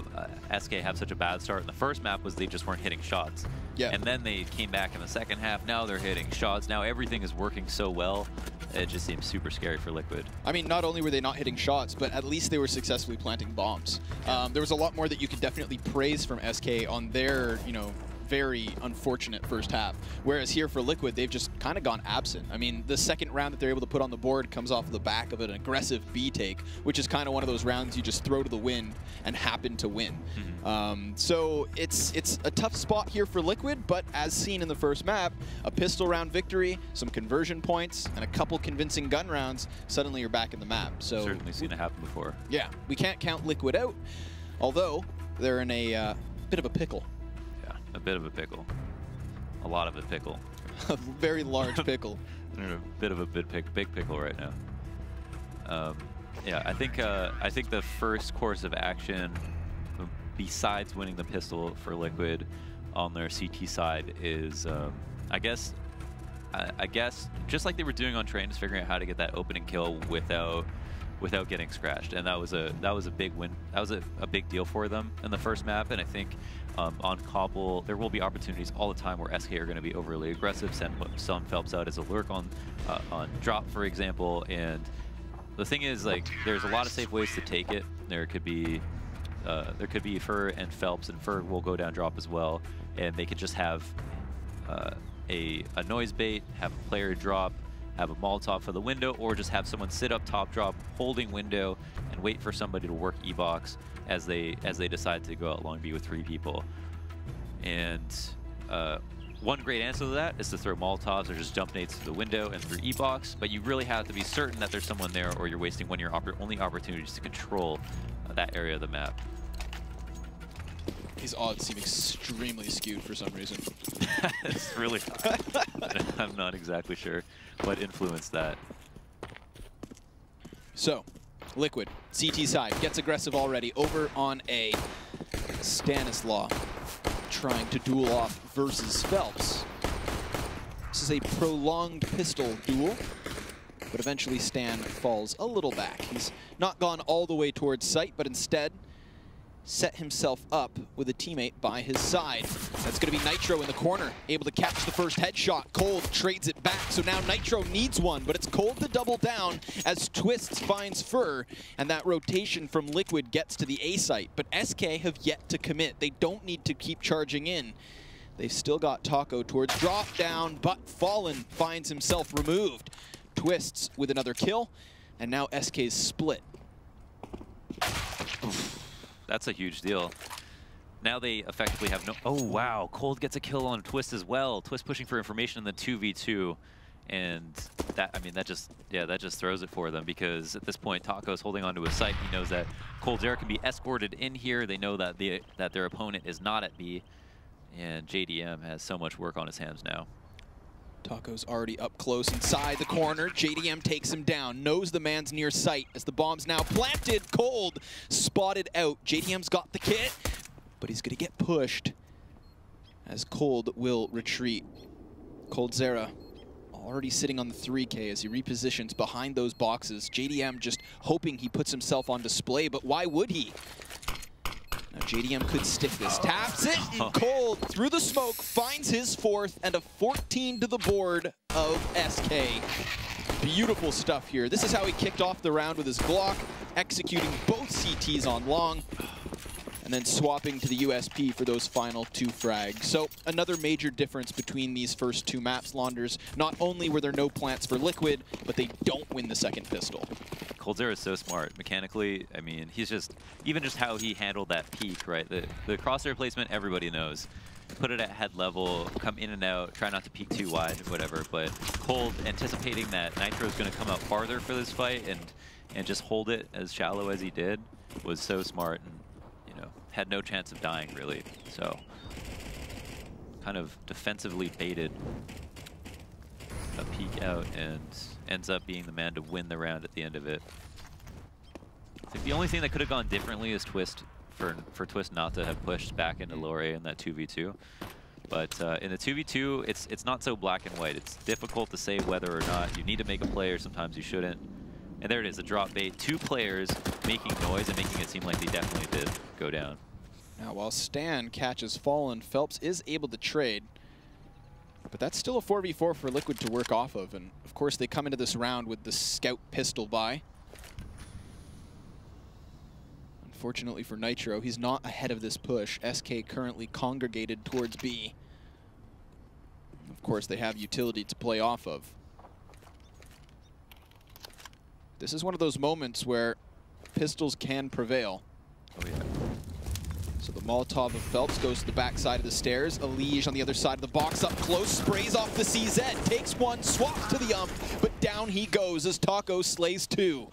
SK have such a bad start in the first map was they just weren't hitting shots. Yeah. And then they came back in the second half. Now they're hitting shots. Now everything is working so well. It just seems super scary for Liquid. I mean, not only were they not hitting shots, but at least they were successfully planting bombs. There was a lot more that you could definitely praise from SK on their, very unfortunate first half. Whereas here for Liquid, they've just kind of gone absent. I mean, the second round that they're able to put on the board comes off the back of an aggressive B take, which is kind of one of those rounds you just throw to the wind and happen to win. So it's a tough spot here for Liquid, but as seen in the first map, a pistol round victory, some conversion points, and a couple convincing gun rounds, suddenly you're back in the map. So certainly seen it happen before. Yeah, we can't count Liquid out, although they're in a bit of a pickle. A bit of a pickle. A lot of a pickle. A very large pickle. They're in a bit of a big pickle right now. Yeah, I think the first course of action, besides winning the pistol for Liquid on their CT side, is I guess just like they were doing on Train, just figuring out how to get that opening kill without getting scratched, and that was a big win. That was a big deal for them in the first map, and I think on Cobble there will be opportunities all the time where SK are going to be overly aggressive, send Phelps out as a lurk on drop, for example. And the thing is, like, there's a lot of safe ways to take it. There could be Fur and Phelps, and Fur will go down drop as well, and they could just have a noise bait, have a player drop, have a Molotov for the window, or just have someone sit up top drop holding window and wait for somebody to work E-box as they decide to go out long B with 3 people. And one great answer to that is to throw Molotovs or just jump nades through the window and through E-box, but you really have to be certain that there's someone there, or you're wasting one of your only opportunities to control that area of the map. These odds seem extremely skewed for some reason. It's really high. I'm not exactly sure what influenced that. So, Liquid, CT side, gets aggressive already. Over on A, Stanislaw trying to duel off versus Phelps. This is a prolonged pistol duel, but eventually Stan falls a little back. He's not gone all the way towards site, but instead set himself up with a teammate by his side. That's going to be Nitro in the corner, able to catch the first headshot. Cold trades it back, so now Nitro needs one, but it's Cold to double down as Twists finds Fur, and that rotation from Liquid gets to the A site. But SK have yet to commit. They don't need to keep charging in. They've still got Taco towards drop down, but Fallen finds himself removed. Twists with another kill, and now SK's split. That's a huge deal. Now they effectively have no... Oh, wow. Cold gets a kill on Twist as well. Twist pushing for information in the 2v2. And that, I mean, that just throws it for them, because at this point, Taco's holding onto his site. He knows that Cold's Air can be escorted in here. They know that their opponent is not at B. And JDM has so much work on his hands now. Taco's already up close inside the corner. JDM takes him down, knows the man's near sight as the bomb's now planted. Cold spotted out. JDM's got the kit, but he's gonna get pushed as Cold will retreat. Cold Zera already sitting on the 3K as he repositions behind those boxes. JDM just hoping he puts himself on display, but why would he? Now JDM could stick this, taps it, and Cold through the smoke finds his 4th and a 14 to the board of SK. Beautiful stuff here. This is how he kicked off the round with his Glock, executing both CTs on long, and then swapping to the USP for those final 2 frags. So another major difference between these first 2 maps, Launders. Not only were there no plants for Liquid, but they don't win the second pistol. Coldzera is so smart mechanically. I mean, he's just, even just how he handled that peak, right? The crosshair placement, everybody knows. Put it at head level, come in and out, try not to peek too wide, whatever. But Cold, anticipating that Nitro is going to come out farther for this fight and just hold it as shallow as he did, was so smart, and, you know, had no chance of dying really. So kind of defensively baited a peek out and ends up being the man to win the round at the end of it. I think the only thing that could have gone differently is Twist, for Twist not to have pushed back into lower A in that 2v2. But in the 2v2, it's not so black and white. It's difficult to say whether or not you need to make a play or sometimes you shouldn't. And there it is, a drop bait. 2 players making noise and making it seem like they definitely did go down. Now, while Stan catches Fallen, Phelps is able to trade. But that's still a 4v4 for Liquid to work off of. And, of course, they come into this round with the Scout pistol buy. Unfortunately for Nitro, he's not ahead of this push. SK currently congregated towards B. Of course, they have utility to play off of. This is one of those moments where pistols can prevail. Oh, yeah. So the Molotov of Phelps goes to the backside of the stairs. Elige on the other side of the box, up close, sprays off the CZ, takes one, swaps to the ump, but down he goes as Taco slays 2.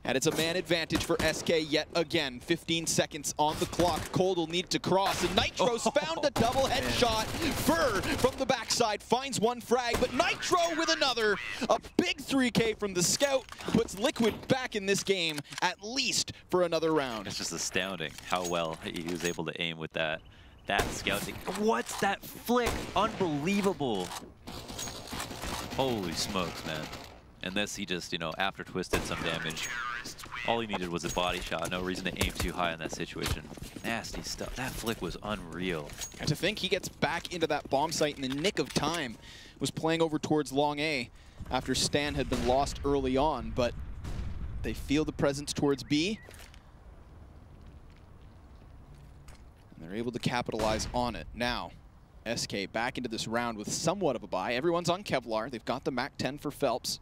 And it's a man advantage for SK yet again. 15 seconds on the clock. Cold will need to cross, and Nitro's found a double headshot. Fur from the backside finds one frag, but Nitro with another. A big 3K from the Scout puts Liquid back in this game, at least for another round. It's just astounding how well he was able to aim with that scouting. What's that flick? Unbelievable. Holy smokes, man. And this, he just, you know, after Twist did some damage, all he needed was a body shot. No reason to aim too high in that situation. Nasty stuff. That flick was unreal. And to think he gets back into that bomb site in the nick of time. Was playing over towards long A after Stan had been lost early on, but they feel the presence towards B. And they're able to capitalize on it. Now, SK back into this round with somewhat of a bye. Everyone's on Kevlar. They've got the MAC-10 for Phelps.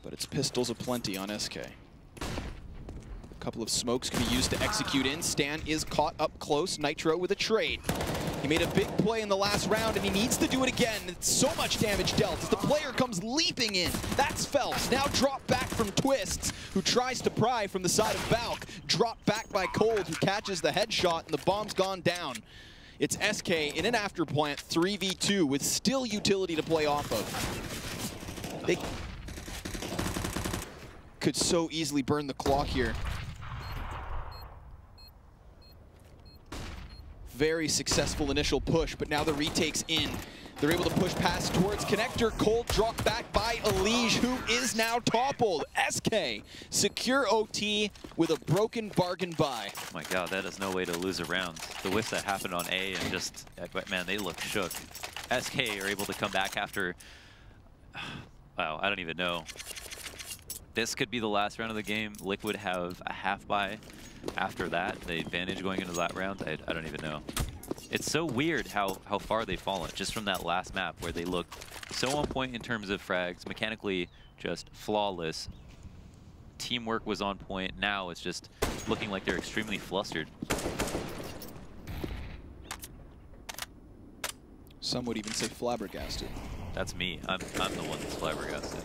But it's pistols aplenty on SK. A couple of smokes can be used to execute in. Stan is caught up close. Nitro with a trade. He made a big play in the last round, and he needs to do it again. It's so much damage dealt as the player comes leaping in. That's Phelps. Now drop back from Twists, who tries to pry from the side of Valk. Drop back by Cold, who catches the headshot, and the bomb's gone down. It's SK in an afterplant 3v2 with still utility to play off of. They could so easily burn the clock here. Very successful initial push, but now the retake's in. They're able to push past towards connector. Cold dropped back by Elige, who is now toppled. SK secure OT with a broken bargain buy. Oh my god, that is no way to lose a round. The whiffs that happened on A and just, man, they look shook. SK are able to come back after, wow, I don't even know. This could be the last round of the game. Liquid have a half buy after that. The advantage going into that round, I don't even know. It's so weird how far they've fallen just from that last map where they looked so on point in terms of frags, mechanically just flawless. Teamwork was on point. Now it's just looking like they're extremely flustered. Some would even say flabbergasted. That's me. I'm the one that's flabbergasted.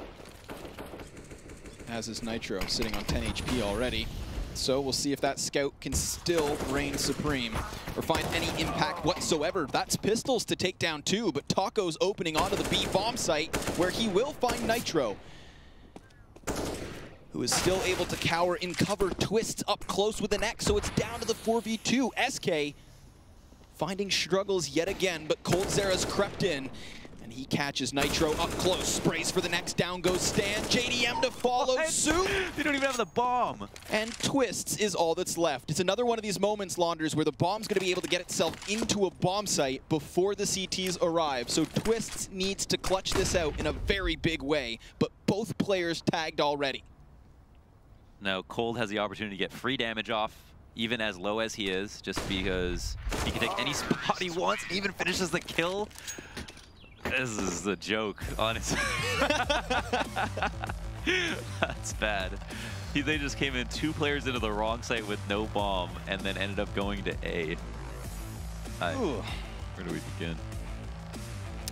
As is Nitro, sitting on 10 HP already. So we'll see if that Scout can still reign supreme or find any impact whatsoever. That's pistols to take down 2, but Taco's opening onto the B bomb site where he will find Nitro, who is still able to cower in cover. Twists up close with an X, so it's down to the 4v2. SK finding struggles yet again, but Cold Zera's crept in. And he catches Nitro up close, sprays for the next, down goes Stan. JDM to follow suit. They don't even have the bomb. And Twists is all that's left. It's another one of these moments, Launders, where the bomb's going to be able to get itself into a bomb site before the CTs arrive. So Twists needs to clutch this out in a very big way, but both players tagged already. Now Cold has the opportunity to get free damage off, even as low as he is, just because he can take any spot he wants, even finishes the kill. This is a joke, honestly. That's bad. They just came in 2 players into the wrong site with no bomb and then ended up going to A. Where do we begin?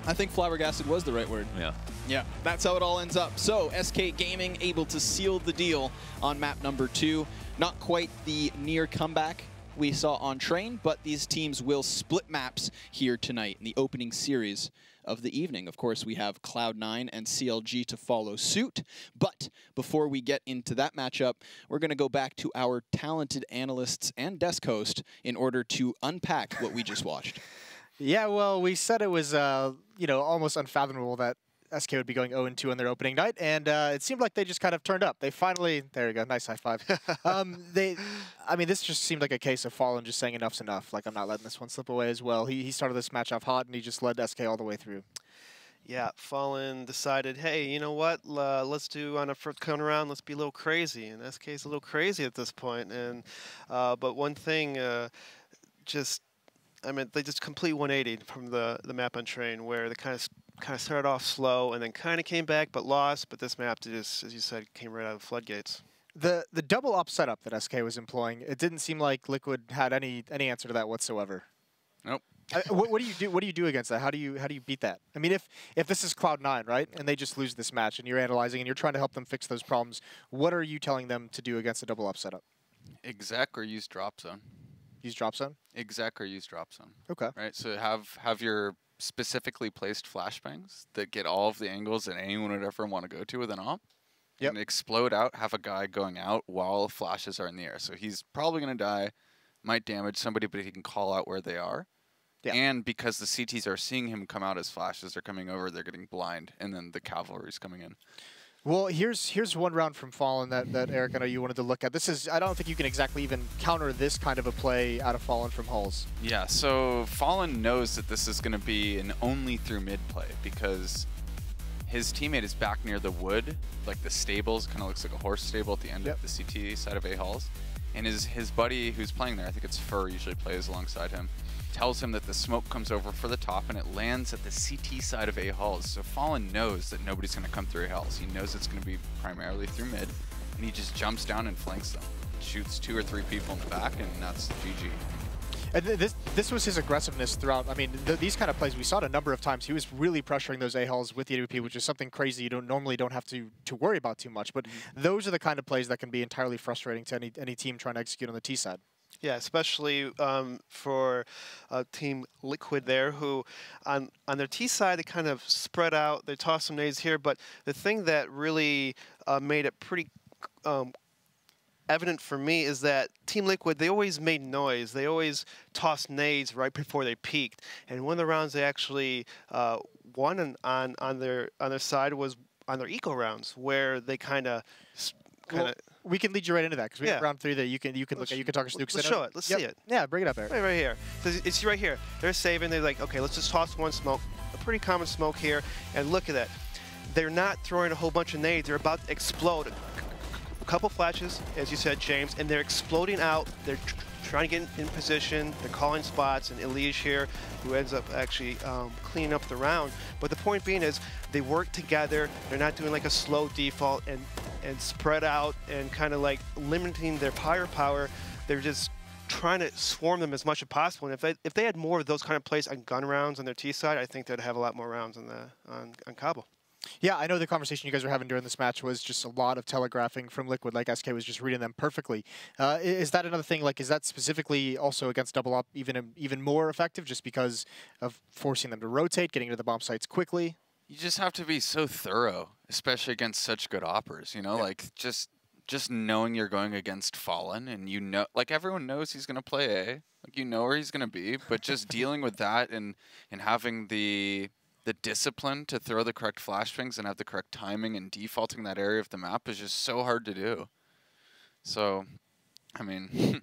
I think flabbergasted was the right word. Yeah. Yeah, that's how it all ends up. So SK Gaming able to seal the deal on map number 2. Not quite the near comeback we saw on Train, but these teams will split maps here tonight in the opening series of the evening. Of course, we have Cloud9 and CLG to follow suit. But before we get into that matchup, we're going to go back to our talented analysts and desk host in order to unpack what we just watched. Yeah, well, we said it was, you know, almost unfathomable that SK would be going 0-2 on their opening night, and it seemed like they just kind of turned up. They finally, there you go, nice high five. I mean, this just seemed like a case of Fallen just saying enough's enough. Like, I'm not letting this one slip away as well. He started this match off hot, and he just led SK all the way through. Yeah, Fallen decided, hey, you know what? Let's do on a first counter round. Let's be a little crazy, and SK is a little crazy at this point. And but one thing, I mean, they just complete 180 from the map on Train, where they kind of started off slow and then kind of came back but lost. But this map just, as you said, came right out of the floodgates. The double up setup that SK was employing, it didn't seem like Liquid had any answer to that whatsoever. Nope. What do you do? What do you do against that? How do you beat that? I mean, if this is Cloud9, right, and they just lose this match, and you're analyzing and you're trying to help them fix those problems, what are you telling them to do against a double up setup? Exec or use drop zone. Use drop zone? Exec or use drop zone. Okay. Right. So have your specifically placed flashbangs that get all of the angles that anyone would ever want to go to with an op. Yep. And explode out, have a guy going out while flashes are in the air. So he's probably going to die, might damage somebody, but he can call out where they are. Yeah. And because the CTs are seeing him come out as flashes, they're coming over, they're getting blind, and then the cavalry's coming in. Well, here's one round from Fallen that Eric, I know you wanted to look at. This is, I don't think you can exactly even counter this kind of a play out of Fallen from Hulls. Yeah, so Fallen knows that this is going to be an only through mid play because his teammate is back near the wood, like the stables, kind of looks like a horse stable at the end of the CT side of A Halls. And his buddy who's playing there, I think it's Fur, usually plays alongside him, tells him that the smoke comes over for the top and it lands at the CT side of A Halls. So Fallen knows that nobody's going to come through A Halls. He knows it's going to be primarily through mid, and he just jumps down and flanks them. Shoots 2 or 3 people in the back, and that's GG. And this was his aggressiveness throughout. I mean, these kind of plays, we saw it a number of times. He was really pressuring those A-Halls with the AWP, which is something crazy you normally don't have to worry about too much. But those are the kind of plays that can be entirely frustrating to any team trying to execute on the T side. Yeah, especially for Team Liquid there, who on their T side, they kind of spread out. They toss some nades here, but the thing that really made it pretty evident for me is that Team Liquid, they always made noise. They always tossed nades right before they peaked. And one of the rounds they actually won on their side was on their eco rounds, where they kind of. We can lead you right into that because we have round 3 that you can look at. You can talk us through. Let's show it. Let's see it. Yeah, bring it up, Eric. Right here. So it's right here. They're saving. They're like, okay, let's just toss one smoke. A pretty common smoke here. And look at that. They're not throwing a whole bunch of nades. They're about to explode. A couple flashes, as you said, James, and they're exploding out. They're trying to get in position. They're calling spots, and Elige here, who ends up actually cleaning up the round. But the point being is they work together. They're not doing like a slow default and spread out and kind of like limiting their firepower. They're just trying to swarm them as much as possible. And if they had more of those kind of plays on gun rounds on their T side, I think they'd have a lot more rounds on Cabo. Yeah, I know the conversation you guys were having during this match was just a lot of telegraphing from Liquid, like SK was just reading them perfectly. Is that another thing, like, is that specifically also against double up even more effective just because of forcing them to rotate, getting to the bomb sites quickly? You just have to be so thorough, especially against such good oppers, you know, like just knowing you're going against Fallen and you know, like everyone knows he's going to play A, like you know where he's going to be, but just dealing with that and having the discipline to throw the correct flashbangs and have the correct timing and defaulting that area of the map is just so hard to do. So, I mean,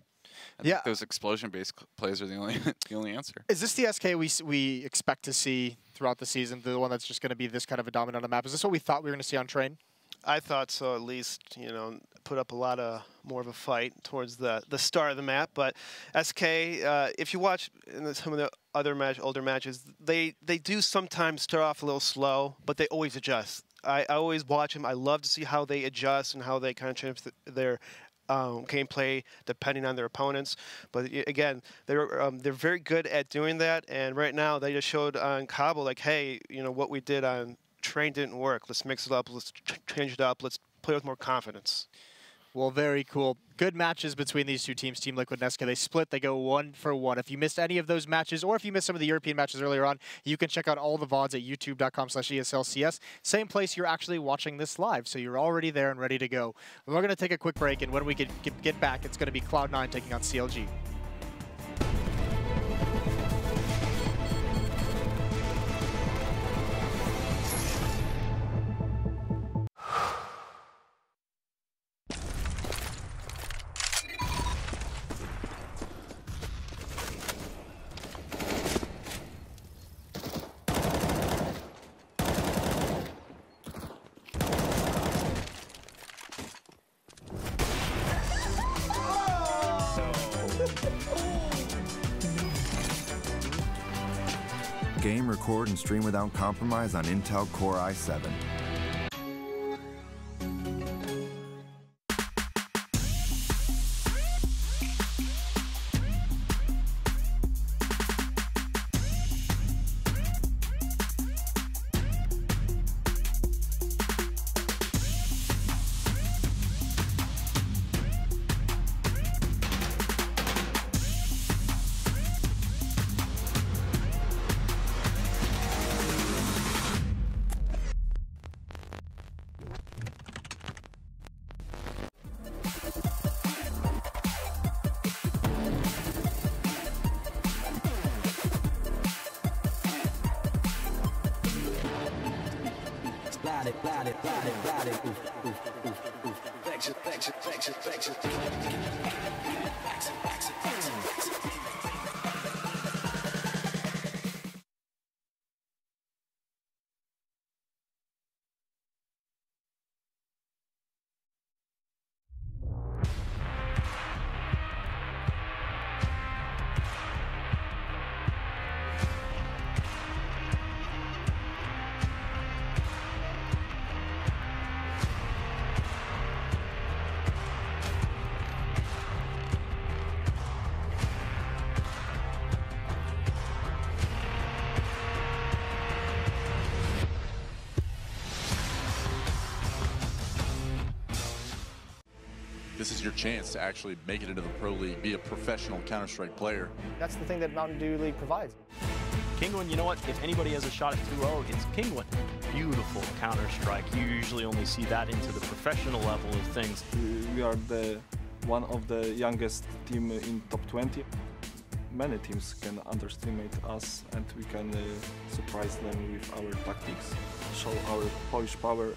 I think those explosion-based plays are the only answer. Is this the SK we expect to see throughout the season, the one that's just going to be this kind of a dominant on the map? Is this what we thought we were going to see on Train? I thought so, at least, you know, put up a lot more of a fight towards the start of the map. But SK, if you watch some of the other older matches, they do sometimes start off a little slow, but they always adjust. I always watch them. I love to see how they adjust and how they kind of change their gameplay depending on their opponents. But again, they're very good at doing that. And right now, they just showed on Cabo, like, hey, you know, what we did on Train didn't work. Let's mix it up. Let's change it up. Let's play with more confidence. Well, very cool. Good matches between these two teams, Team Liquid and SK. They split, they go 1-for-1. If you missed any of those matches, or if you missed some of the European matches earlier on, you can check out all the VODs at youtube.com/ESLCS. Same place you're actually watching this live, so you're already there and ready to go. We're going to take a quick break, and when we get back, it's going to be Cloud9 taking on CLG. Game, record, and stream without compromise on Intel Core i7. This is your chance to actually make it into the Pro League, be a professional Counter-Strike player. That's the thing that Mountain Dew League provides. Kinguin, you know what? If anybody has a shot at 2-0, it's Kinguin. Beautiful Counter-Strike. You usually only see that into the professional level of things. We are one of the youngest team in top 20. Many teams can underestimate us, and we can surprise them with our tactics, show our Polish power.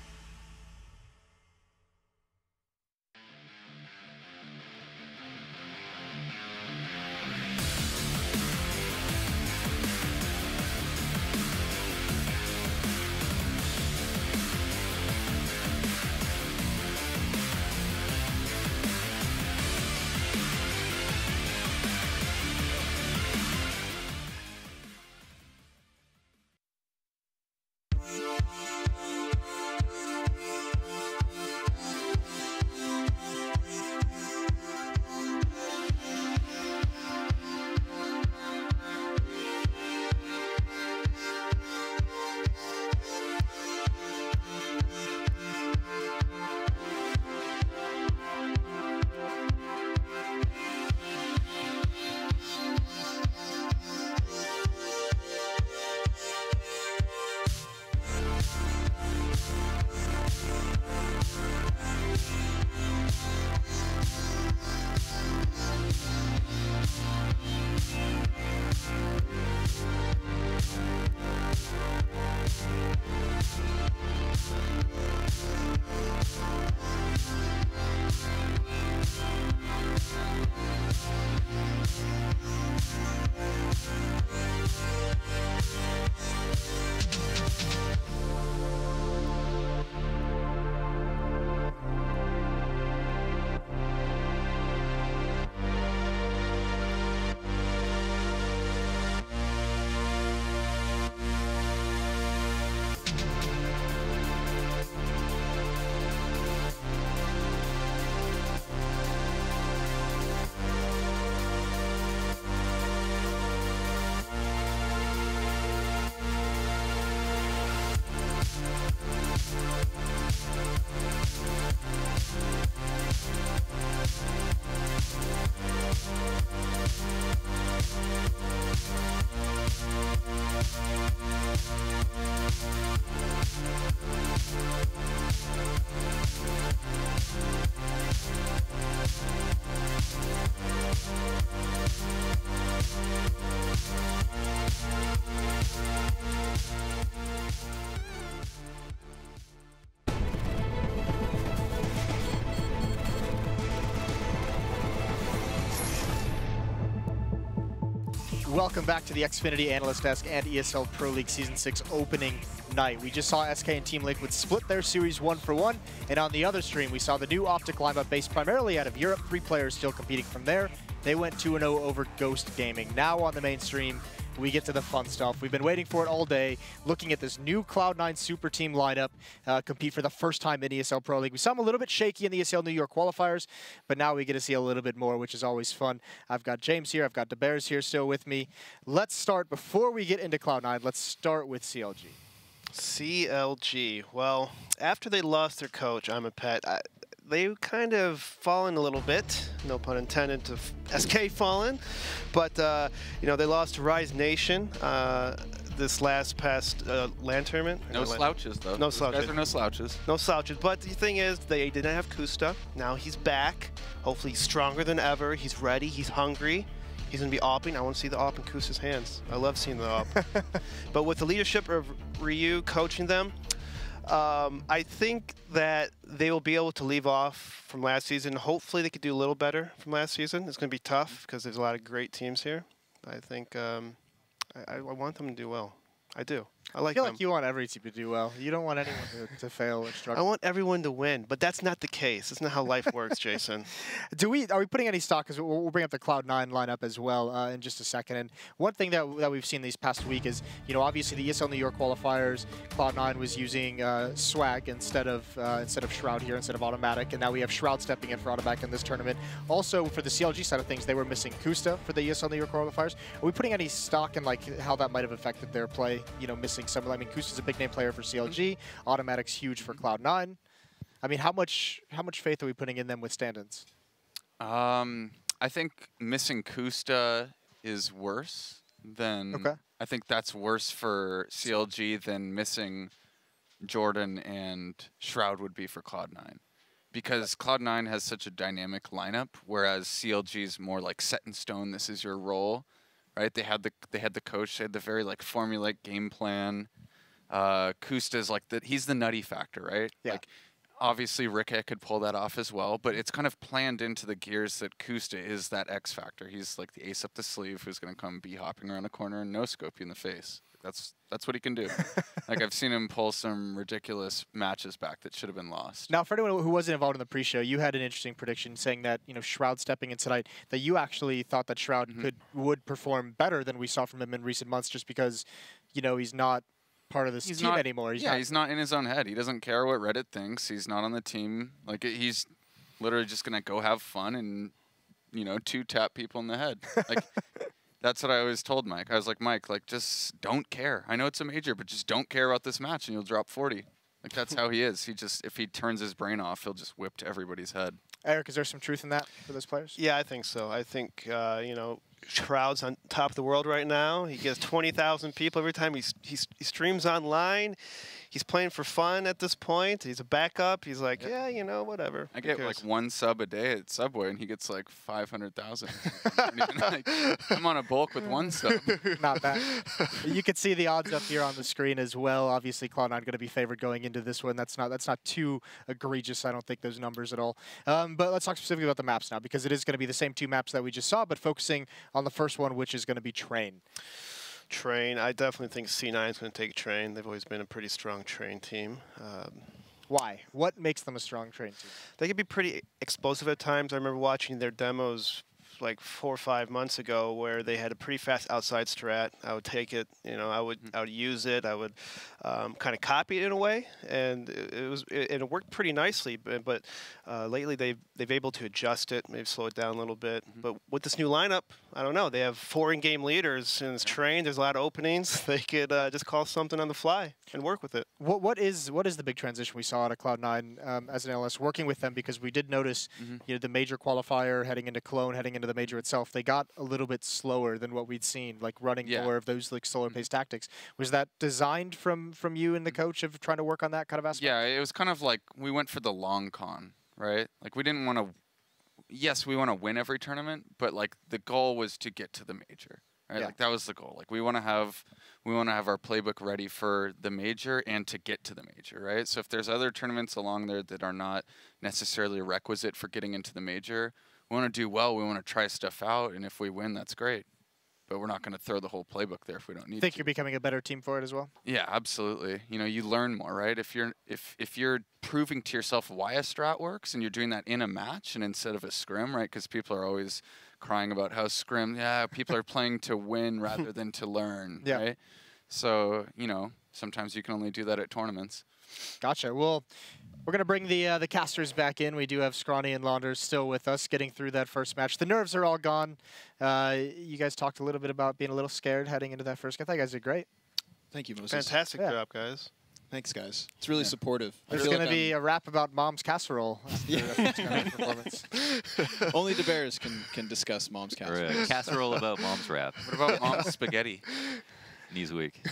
welcome back to the Xfinity Analyst Desk and ESL Pro League Season 6 opening night. We just saw SK and Team Liquid split their series 1-1, and on the other stream we saw the new Optic lineup based primarily out of Europe, 3 players still competing from there. They went 2-0 over Ghost Gaming. Now on the main stream, we get to the fun stuff. We've been waiting for it all day, looking at this new Cloud9 Super Team lineup compete for the first time in ESL Pro League. We saw them a little bit shaky in the ESL New York qualifiers, but now we get to see a little bit more, which is always fun. I've got James here, I've got DeBears here still with me. Let's start, before we get into Cloud9, let's start with CLG. CLG, well, after they lost their coach, I'm a pet. They kind of fallen a little bit, no pun intended, to SK fallen, but you know, they lost to Rise Nation this past LAN tournament. No slouches though. No slouches. Guys are no slouches. No slouches, but the thing is, they didn't have Kusta. Now he's back. Hopefully he's stronger than ever. He's ready. He's hungry. He's going to be opping. I want to see the op in Kusta's hands. I love seeing the op. But with the leadership of Ryu coaching them, I think that they will be able to leave off from last season. Hopefully they could do a little better from last season. It's going to be tough because there's a lot of great teams here. I think I want them to do well. I do. I like feel them. Like you want every team to do well. You don't want anyone to fail or struggle. I want everyone to win, but that's not the case. That's not how life works, Jason. Are we putting any stock? Because we'll bring up the Cloud9 lineup as well in just a second. And one thing that we've seen these past week is, you know, obviously the ESL New York qualifiers, Cloud9 was using Swag instead of Shroud here, instead of Automatic, and now we have Shroud stepping in for Automatic in this tournament. Also, for the CLG side of things, they were missing Kusta for the ESL New York qualifiers. Are we putting any stock in like how that might have affected their play? You know, missing some. I mean, Kusta's a big name player for CLG. Automatic's huge for Cloud9. I mean, how much faith are we putting in them with stand-ins? I think missing Kusta is worse than. Okay. I think that's worse for CLG than missing Jordan and Shroud would be for Cloud9, because Cloud9 has such a dynamic lineup, whereas CLG is more like set in stone. This is your role, right? They had the coach. They had the very like formulaic game plan. Kusta's like he's the nutty factor, right? Yeah. Like, obviously Rikke could pull that off as well, but it's kind of planned into the gears that Kusta is that X factor. He's like the ace up the sleeve who's going to come be hopping around a corner and no scope you in the face. That's what he can do. Like, I've seen him pull some ridiculous matches back that should have been lost. Now, for anyone who wasn't involved in the pre-show, you had an interesting prediction saying that, you know, Shroud stepping in tonight, that you actually thought that Shroud would perform better than we saw from him in recent months, just because, you know, he's not part of this team anymore. He's not in his own head. He doesn't care what Reddit thinks. He's not on the team. Like, he's literally just gonna go have fun and, you know, 2-tap people in the head. Like, that's what I always told Mike. I was like, Mike, like, just don't care. I know it's a major, but just don't care about this match and you'll drop 40. Like, that's how he is. He just, if he turns his brain off, he'll just whip to everybody's head. Eric, is there some truth in that for those players? Yeah, I think so. I think, you know, Shroud's on top of the world right now. He gets 20,000 people every time he streams online. He's playing for fun at this point. He's a backup. He's like, yeah, you know, whatever. I get like 1 sub a day at Subway, and he gets like 500,000. Like, I'm on a bulk with 1 sub. Not bad. You can see the odds up here on the screen as well. Obviously, Cloud9 going to be favored going into this one. That's not too egregious. I don't think those numbers at all. But let's talk specifically about the maps now, because it is going to be the same 2 maps that we just saw, but focusing on the first one, which is going to be Train. Train, I definitely think C9 is going to take Train. They've always been a pretty strong Train team. Why? What makes them a strong Train team? They can be pretty explosive at times. I remember watching their demos like 4 or 5 months ago, where they had a pretty fast outside strat. I would take it, you know, I would use it. I would kind of copy it in a way, and it worked pretty nicely. But lately they've able to adjust it, maybe slow it down a little bit. But with this new lineup, I don't know. They have 4 in-game leaders, and it's Train. There's a lot of openings. They could just call something on the fly and work with it. What is the big transition we saw out of Cloud9 as an analyst working with them? Because we did notice, you know, the major qualifier heading into Cologne, heading into the major itself, they got a little bit slower than what we'd seen, like running more of those like slower paced tactics. Was that designed from you and the coach of trying to work on that kind of aspect? Yeah, it was kind of like we went for the long con, right? Like, we didn't want to. Yes, we want to win every tournament, but like the goal was to get to the major, right? Like, that was the goal. Like, we want to have our playbook ready for the major and to get to the major, right? So if there's other tournaments along there that are not necessarily a requisite for getting into the major, we want to do well. We want to try stuff out, and if we win, that's great. but we're not going to throw the whole playbook there if we don't need to. Think you're becoming a better team for it as well? Yeah, absolutely. You know, you learn more, right? If you're proving to yourself why a strat works and you're doing that in a match and instead of a scrim, right? Because people are always crying about how scrim, people are playing to win rather than to learn, right? So, you know, sometimes you can only do that at tournaments. Gotcha. Well, we're going to bring the casters back in. We do have Scrawny and Launders still with us, getting through that first match. The nerves are all gone. You guys talked a little bit about being a little scared heading into that first game. I thought you guys did great. Thank you, Moses. Fantastic job, guys. Thanks, guys. It's really supportive. There's going to be a rap about Mom's Casserole after performance. Only the Bears can discuss Mom's Casserole. Casserole about Mom's rap. What about Mom's spaghetti? Knees weak.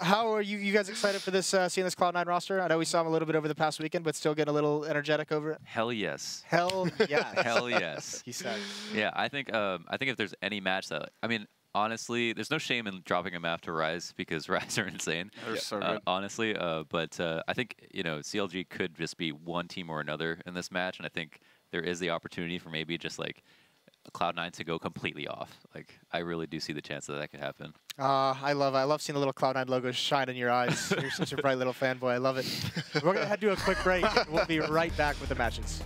How are you guys excited for this, seeing this Cloud9 roster? I know we saw them a little bit over the past weekend, but still getting a little energetic over it. Hell yes. Hell yes. Hell yes. He said. Yeah, I think if there's any match that, I mean, honestly, there's no shame in dropping a map to Rise because Rise are insane. They're so good. Honestly, but I think, you know, CLG could just be one team or another in this match, and I think there is the opportunity for maybe just like Cloud9 to go completely off. Like, I really do see the chance that that could happen. I love seeing the little Cloud9 logo shine in your eyes. You're such a bright little fanboy. I love it. We're going to head to a quick break. We'll be right back with the matches.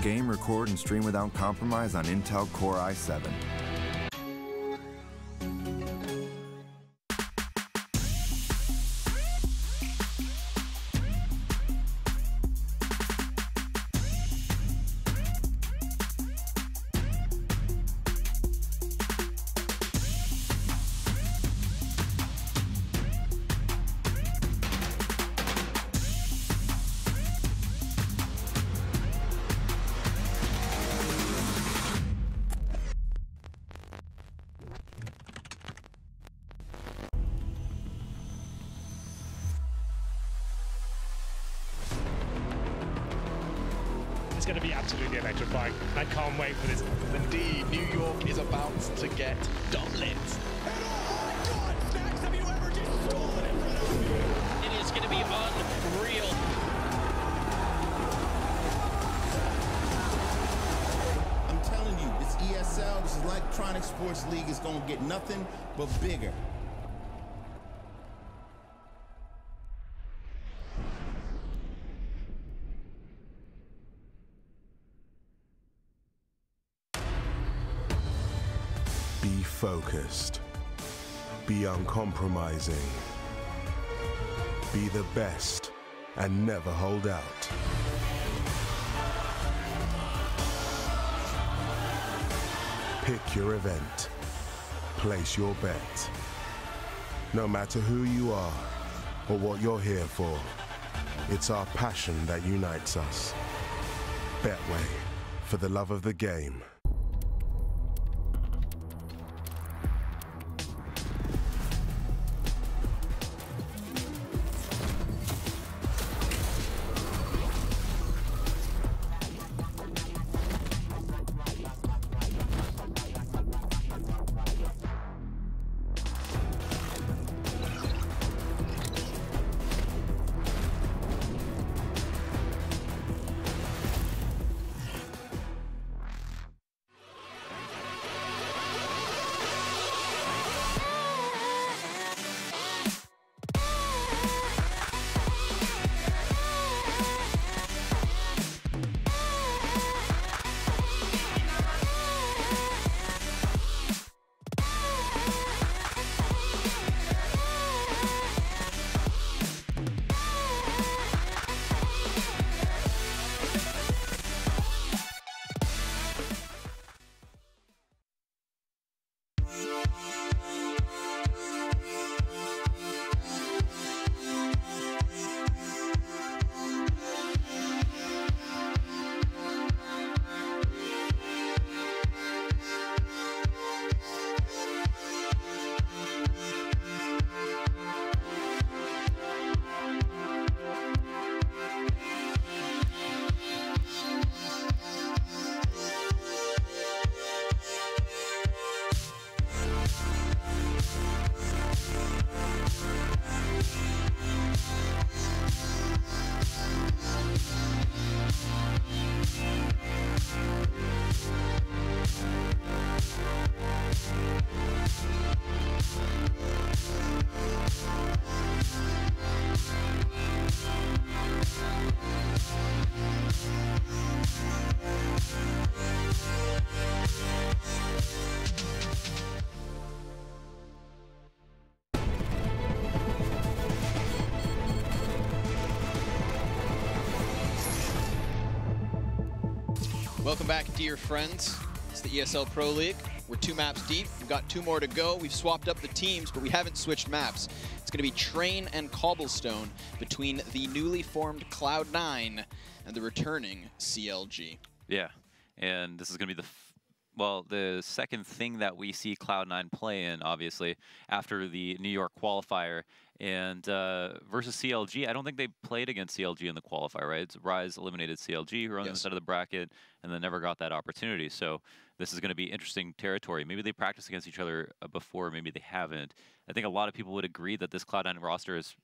Game, record, and stream without compromise on Intel Core i7. It's going to be absolutely electrifying. I can't wait for this. Indeed, New York is about to get dominant. It is going to be unreal. I'm telling you, this ESL, this Electronic Sports League is going to get nothing but bigger. Be focused. Be uncompromising. Be the best and never hold out. Pick your event. Place your bet. No matter who you are or what you're here for, it's our passion that unites us. Betway, for the love of the game. Welcome back, dear friends. It's the ESL Pro League. We're 2 maps deep. We've got 2 more to go. We've swapped up the teams, but we haven't switched maps. It's going to be Train and Cobblestone between the newly formed Cloud9 and the returning CLG. Yeah, and this is going to be the second thing that we see Cloud9 play in, obviously, after the New York qualifier. And versus CLG, I don't think they played against CLG in the qualifier, right? Rise eliminated CLG, who are on the side of the bracket, and then never got that opportunity. So this is going to be interesting territory. Maybe they practiced against each other before, maybe they haven't. I think a lot of people would agree that this Cloud9 roster has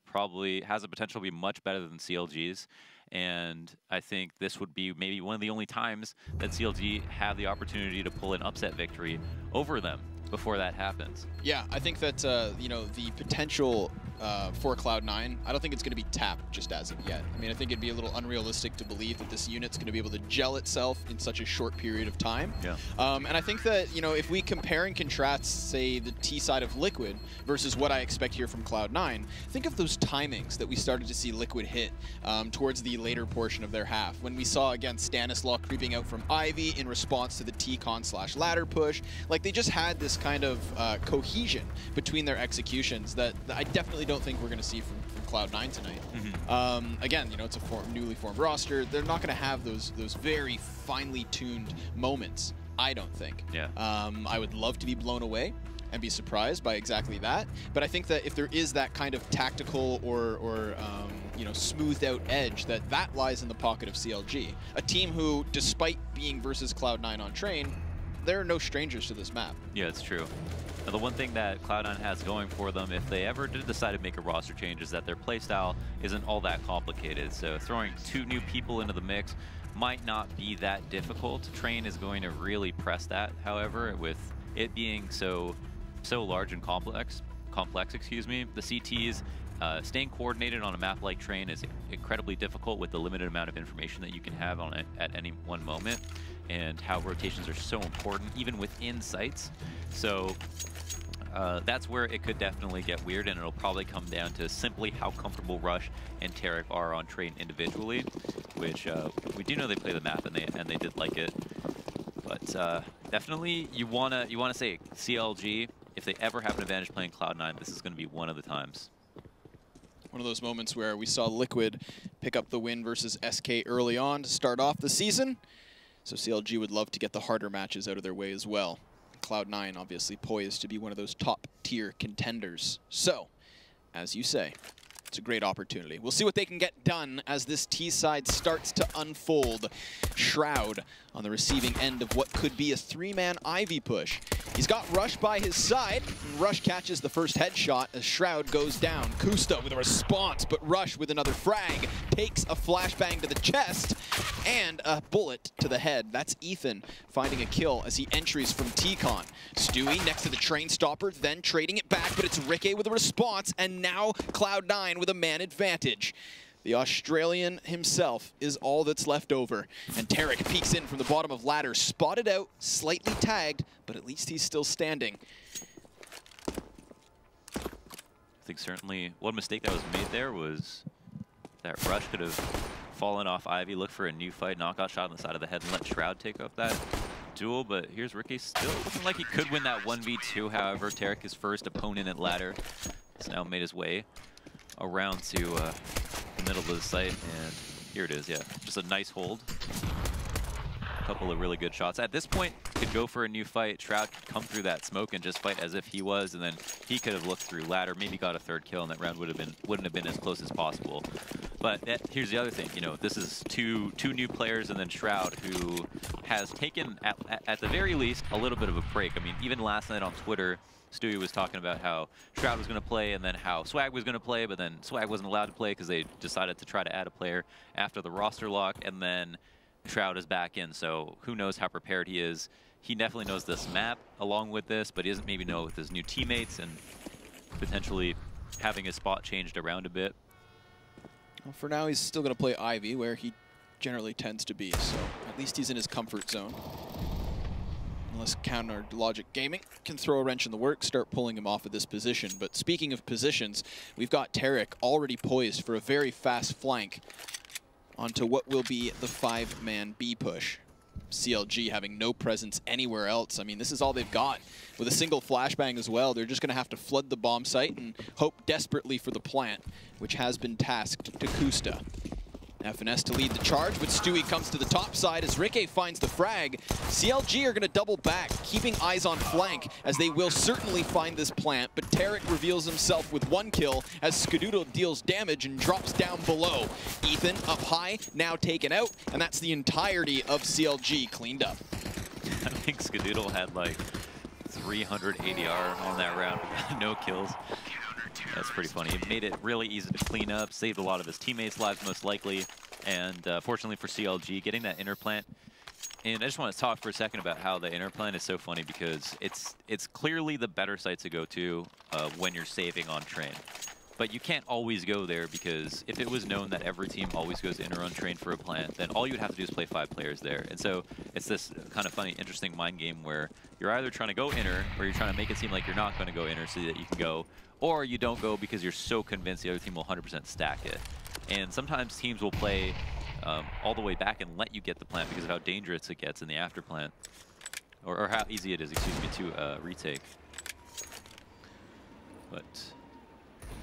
the potential to be much better than CLG's. And I think this would be maybe one of the only times that CLG have the opportunity to pull an upset victory over them before that happens. Yeah, I think that, you know, the potential for Cloud9, I don't think it's going to be tapped just as of yet. I mean, I think it'd be a little unrealistic to believe that this unit's going to be able to gel itself in such a short period of time. Yeah. And I think that, you know, if we compare and contrast, say, the T side of Liquid versus what I expect here from Cloud9, think of those timings that we started to see Liquid hit towards the later portion of their half. When we saw, again, Stanislaw creeping out from Ivy in response to the T-con/ladder push. Like, they just had this kind of cohesion between their executions that I definitely don't think we're going to see from Cloud9 tonight. Again, you know, it's a newly formed roster. They're not going to have those very finely tuned moments, I don't think. Yeah. I would love to be blown away and be surprised by exactly that. But I think that if there is that kind of tactical or you know, smoothed out edge, that lies in the pocket of CLG. A team who, despite being versus Cloud9 on Train, they're no strangers to this map. Yeah, it's true. Now, the one thing that Cloud9 has going for them, if they ever did decide to make a roster change, is that their playstyle isn't all that complicated. So throwing 2 new people into the mix might not be that difficult. Train is going to really press that, however, with it being so large and complex, excuse me. The CTs, staying coordinated on a map like Train is incredibly difficult with the limited amount of information that you can have on it at any one moment, and how rotations are so important, even within sites. So that's where it could definitely get weird, and it'll probably come down to simply how comfortable Rush and Tarek are on Train individually, which we do know they play the map, and they did like it. But definitely, you wanna say CLG, if they ever have an advantage playing Cloud9, this is going to be one of the times. One of those moments where we saw Liquid pick up the win versus SK early on to start off the season. So CLG would love to get the harder matches out of their way as well. Cloud9 obviously poised to be one of those top-tier contenders. So, as you say, it's a great opportunity. We'll see what they can get done as this T side starts to unfold. Shroud on the receiving end of what could be a 3-man Ivy push. He's got Rush by his side, and Rush catches the first headshot as Shroud goes down. Kusta with a response, but Rush with another frag takes a flashbang to the chest and a bullet to the head. That's Ethan finding a kill as he entries from T-Con. Stewie next to the train stopper, then trading it back, but it's Ricky with a response, and now Cloud9 with a man advantage. The Australian himself is all that's left over. And Tarek peeks in from the bottom of ladder, spotted out, slightly tagged, but at least he's still standing. I think certainly one mistake that was made there was that Rush could have fallen off Ivy, looked for a new fight, knockout shot on the side of the head, and let Shroud take up that duel. But here's Ricky still looking like he could win that 1v2. However, Tarek, his first opponent at ladder, has now made his way around to the middle of the site, and here it is. Yeah, just a nice hold. A couple of really good shots. At this point, could go for a new fight. Shroud could come through that smoke and just fight as if he was, and then he could have looked through ladder, maybe got a 3rd kill, and that round wouldn't have been as close as possible. But here's the other thing. You know, this is two new players, and then Shroud, who has taken at the very least a little bit of a break. I mean, even last night on Twitter, Stewie was talking about how Shroud was going to play and then how Swag was going to play, but then Swag wasn't allowed to play because they decided to try to add a player after the roster lock, and then Shroud is back in, so who knows how prepared he is. He definitely knows this map along with this, but he doesn't maybe know with his new teammates and potentially having his spot changed around a bit. Well, for now, he's still going to play Ivy, where he generally tends to be, so at least he's in his comfort zone. Unless Counter Logic Gaming can throw a wrench in the works, start pulling him off of this position. But speaking of positions, we've got Tarek already poised for a very fast flank onto what will be the 5-man B push. CLG having no presence anywhere else. I mean, this is all they've got. With a single flashbang as well, they're just going to have to flood the bomb site and hope desperately for the plant, which has been tasked to Kusta. FNS to lead the charge, but Stewie comes to the top side as Rikke finds the frag. CLG are going to double back, keeping eyes on flank, as they will certainly find this plant, but Tarek reveals himself with 1 kill as Skadoodle deals damage and drops down below. Ethan up high, now taken out, and that's the entirety of CLG cleaned up. I think Skadoodle had like 300 ADR on that round, no kills. That's pretty funny. It made it really easy to clean up, saved a lot of his teammates' lives most likely, and fortunately for CLG, getting that inner plant. And I just want to talk for a second about how the inner plant is so funny, because it's clearly the better site to go to when you're saving on train. But you can't always go there, because if it was known that every team always goes inner on train for a plant, then all you would have to do is play 5 players there. And so it's this kind of funny, interesting mind game where you're either trying to go inner, or you're trying to make it seem like you're not going to go inner so that you can go, or you don't go because you're so convinced the other team will 100% stack it. And sometimes teams will play all the way back and let you get the plant because of how dangerous it gets in the after plant, or how easy it is, excuse me, to retake. But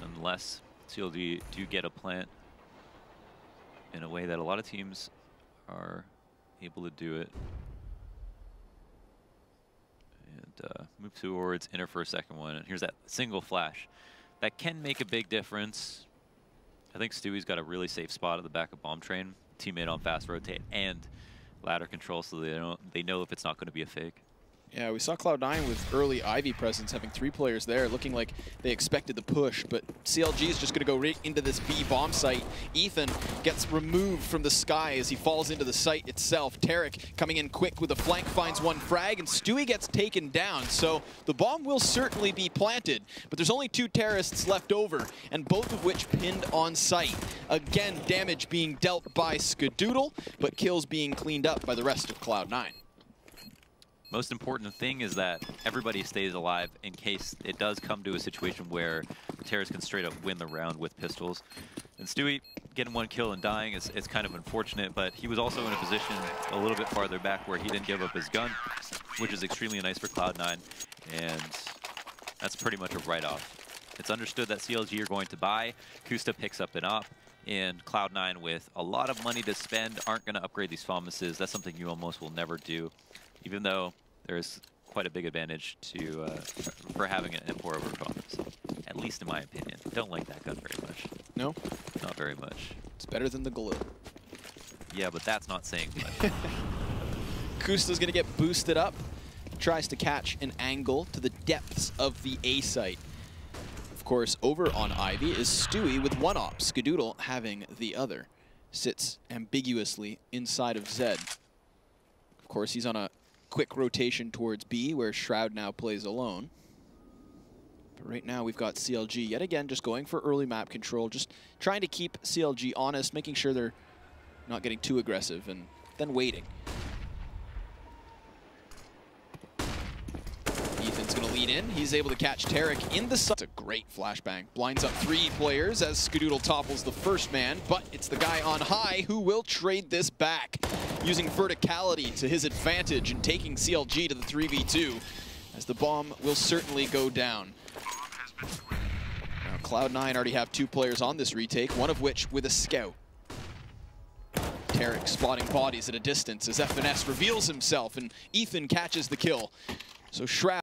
nonetheless, CLG do get a plant in a way that a lot of teams are able to do it. And move towards inner for a second one. And here's that single flash. That can make a big difference. I think Stewie's got a really safe spot at the back of bomb train. Teammate on fast rotate and ladder control, so they know if it's not going to be a fake. Yeah, we saw Cloud9 with early Ivy presence, having 3 players there, looking like they expected the push, but CLG is just going to go right into this B bomb site. Ethan gets removed from the sky as he falls into the site itself. Tarek coming in quick with a flank, finds 1 frag, and Stewie gets taken down. So the bomb will certainly be planted, but there's only 2 terrorists left over, and both of which pinned on site. Again, damage being dealt by Skadoodle, but kills being cleaned up by the rest of Cloud9. Most important thing is that everybody stays alive in case it does come to a situation where Terrace can straight up win the round with pistols. And Stewie getting 1 kill and dying is kind of unfortunate, but he was also in a position a little bit farther back where he didn't give up his gun, which is extremely nice for Cloud9, and that's pretty much a write-off. It's understood that CLG are going to buy. Kusta picks up an op, and Cloud9, with a lot of money to spend, aren't going to upgrade these Famuses. That's something you almost will never do, even though there's quite a big advantage to for having an M4 over Famus, at least in my opinion. Don't like that gun very much. No? Not very much. It's better than the glue. Yeah, but that's not saying much. Kusta's going to get boosted up. Tries to catch an angle to the depths of the A site. Of course, over on Ivy is Stewie with 1 op. Skadoodle having the other. Sits ambiguously inside of Zed. Of course, he's on a quick rotation towards B, where Shroud now plays alone. But right now we've got CLG yet again just going for early map control, just trying to keep CLG honest, making sure they're not getting too aggressive, and then waiting. Ethan's going to lead in. He's able to catch Tarek in the side. It's a great flashbang. Blinds up 3 players as Skadoodle topples the first man, but it's the guy on high who will trade this back, using verticality to his advantage and taking CLG to the 3v2, as the bomb will certainly go down. Now Cloud9 already have 2 players on this retake, one of which with a scout. Tarek spotting bodies at a distance as FNS reveals himself, and Ethan catches the kill. So Shroud